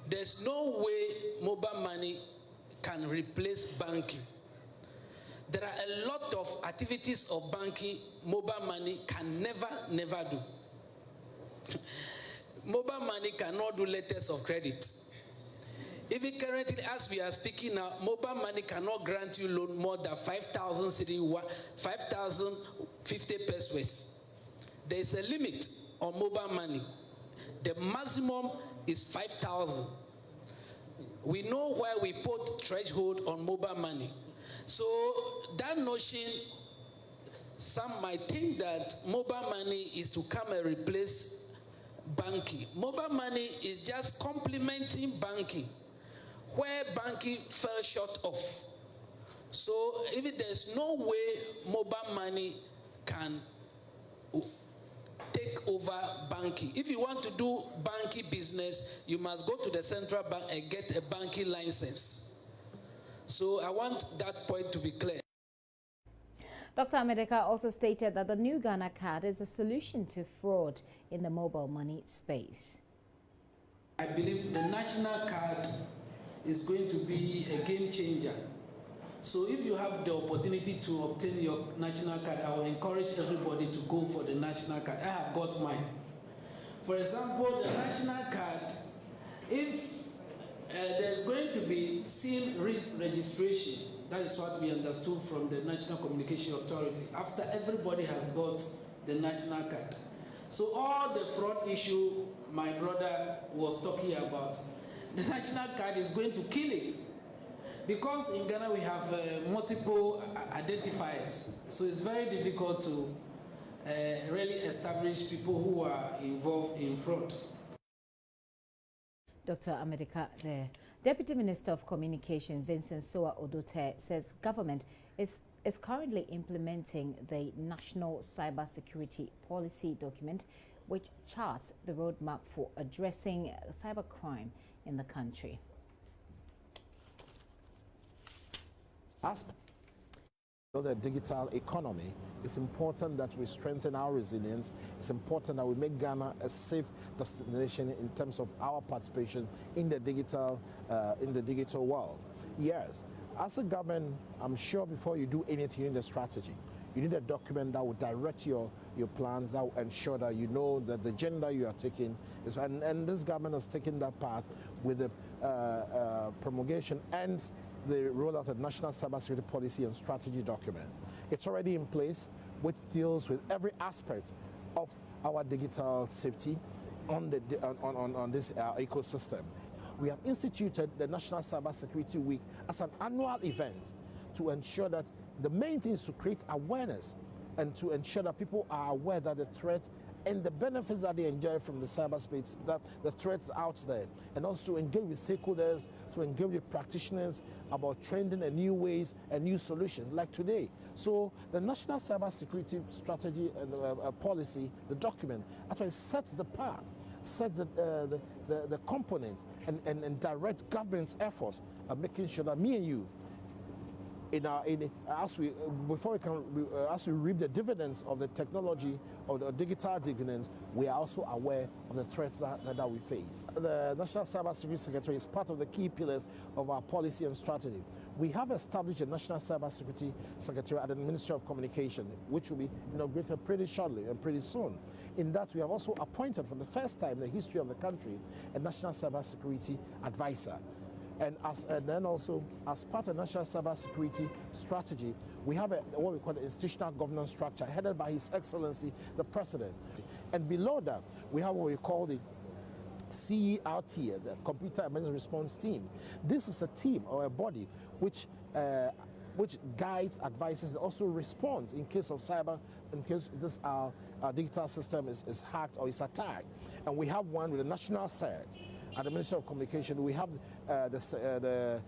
There's no way mobile money can replace banking. There are a lot of activities of banking mobile money can never do. Mobile money cannot do letters of credit. Even currently, as we are speaking now, mobile money cannot grant you loan more than 5,050 pesos. There is a limit on mobile money. The maximum is 5,000. We know where we put threshold on mobile money. So that notion, some might think that mobile money is to come and replace banking. Mobile money is just complementing banking, where banking fell short of. So if there's no way mobile money can take over banking. If you want to do banking business, you must go to the central bank and get a banking license. So I want that point to be clear. Dr. Amedika also stated that the new Ghana card is a solution to fraud in the mobile money space. I believe the national card is going to be a game changer. So if you have the opportunity to obtain your national card, I will encourage everybody to go for the national card. I have got mine. For example, the national card, if there's going to be SIM registration, that is what we understood from the National Communication Authority, after everybody has got the national card. So all the fraud issue my brother was talking about, the national card is going to kill it. Because in Ghana we have multiple identifiers, so it's very difficult to really establish people who are involved in fraud. Dr. Amedika there. Deputy Minister of Communication Vincent Soa Odote says government is currently implementing the National Cybersecurity Policy document, which charts the roadmap for addressing cybercrime in the country. As for the digital economy, it's important that we strengthen our resilience. It's important that we make Ghana a safe destination in terms of our participation in the digital world. Yes, as a government, I'm sure before you do anything, you need a strategy. You need a document that will direct your plans, that will ensure that you know that the agenda you are taking is, and this government has taken that path with the promulgation and the rollout of National Cybersecurity Policy and Strategy document. It's already in place, which deals with every aspect of our digital safety on this ecosystem. We have instituted the National Cybersecurity Week as an annual event to ensure that the main thing is to create awareness and to ensure that people are aware that the threat and the benefits that they enjoy from the cyberspace, that the threats out there, and also to engage with stakeholders, to engage with practitioners about trending and new ways and new solutions, like today. So the National Cybersecurity Strategy and Policy, the document, actually sets the path, sets the components, and direct government's efforts of making sure that me and you as we reap the dividends of the technology of the digital dividends, we are also aware of the threats that we face. The National Cybersecurity Secretary is part of the key pillars of our policy and strategy. We have established a National Cybersecurity Secretary at the Ministry of Communication, which will be inaugurated pretty shortly and pretty soon. In that, we have also appointed, for the first time in the history of the country, a National Cybersecurity Advisor. And then also, as part of National Cybersecurity Strategy, we have what we call the institutional governance structure headed by His Excellency, the President. And below that, we have what we call the CERT, the Computer Emergency Response Team. This is a team or a body which guides, advises, and also responds in case of cyber, in case this our digital system is hacked or is attacked. And we have one with the National CERT. At the Ministry of Communication, we have the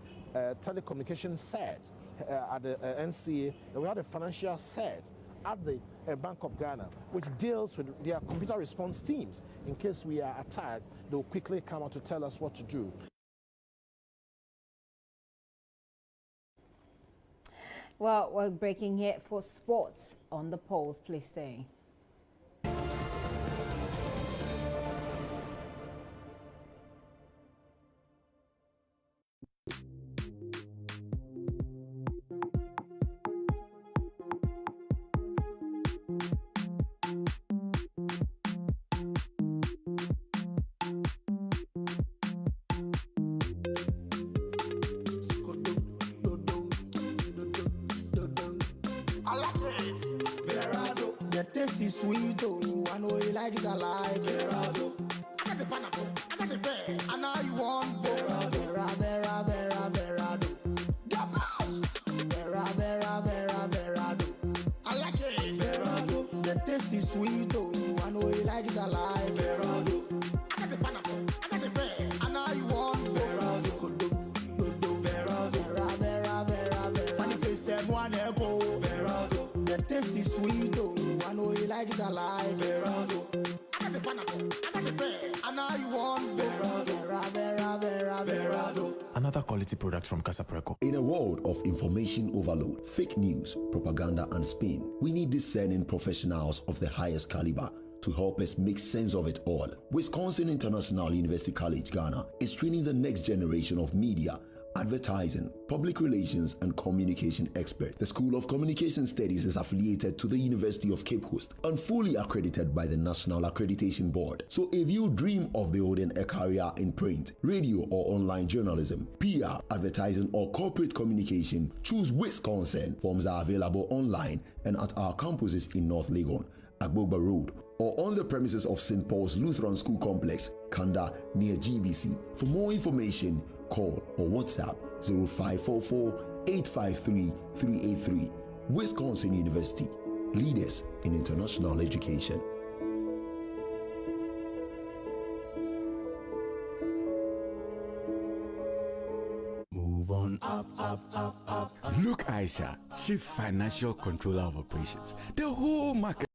telecommunication CERT at the NCA, and we have the financial CERT at the Bank of Ghana, which deals with their computer response teams. In case we are attacked, they'll quickly come out to tell us what to do. Well, we're breaking here for sports on the polls. Please stay. Sweet, oh, I know you like it, I like it. I got the pineapple, I got the pear, and now you want Verado. Verado. The best! Verado. I like it. Verado. The taste is sweet, oh, I know you like it, I like it. Verado. I got the pineapple, I got the pear, and now you want Verado. Verado. Funny face, them one echo. Verado. The taste is sweet, oh, I know you like it, I like Verado. I got the pineapple, I got the pear, and now you want Verado. Another quality product from Casapreco. In a world of information overload, fake news, propaganda, and spin, we need discerning professionals of the highest caliber to help us make sense of it all. Wisconsin International University College, Ghana is training the next generation of media, advertising, public relations, and communication expert. The School of Communication Studies is affiliated to the University of Cape Coast and fully accredited by the National Accreditation Board. So if you dream of building a career in print, radio, or online journalism, PR, advertising, or corporate communication, choose Wisconsin. Forms are available online and at our campuses in North Legon, Agbogba Road, or on the premises of St. Paul's Lutheran School Complex, Kanda, near GBC. For more information, call or WhatsApp 0544-853-383. Wisconsin University, leaders in international education. Move on up. Look, Aisha, Chief Financial Controller of Operations. The whole market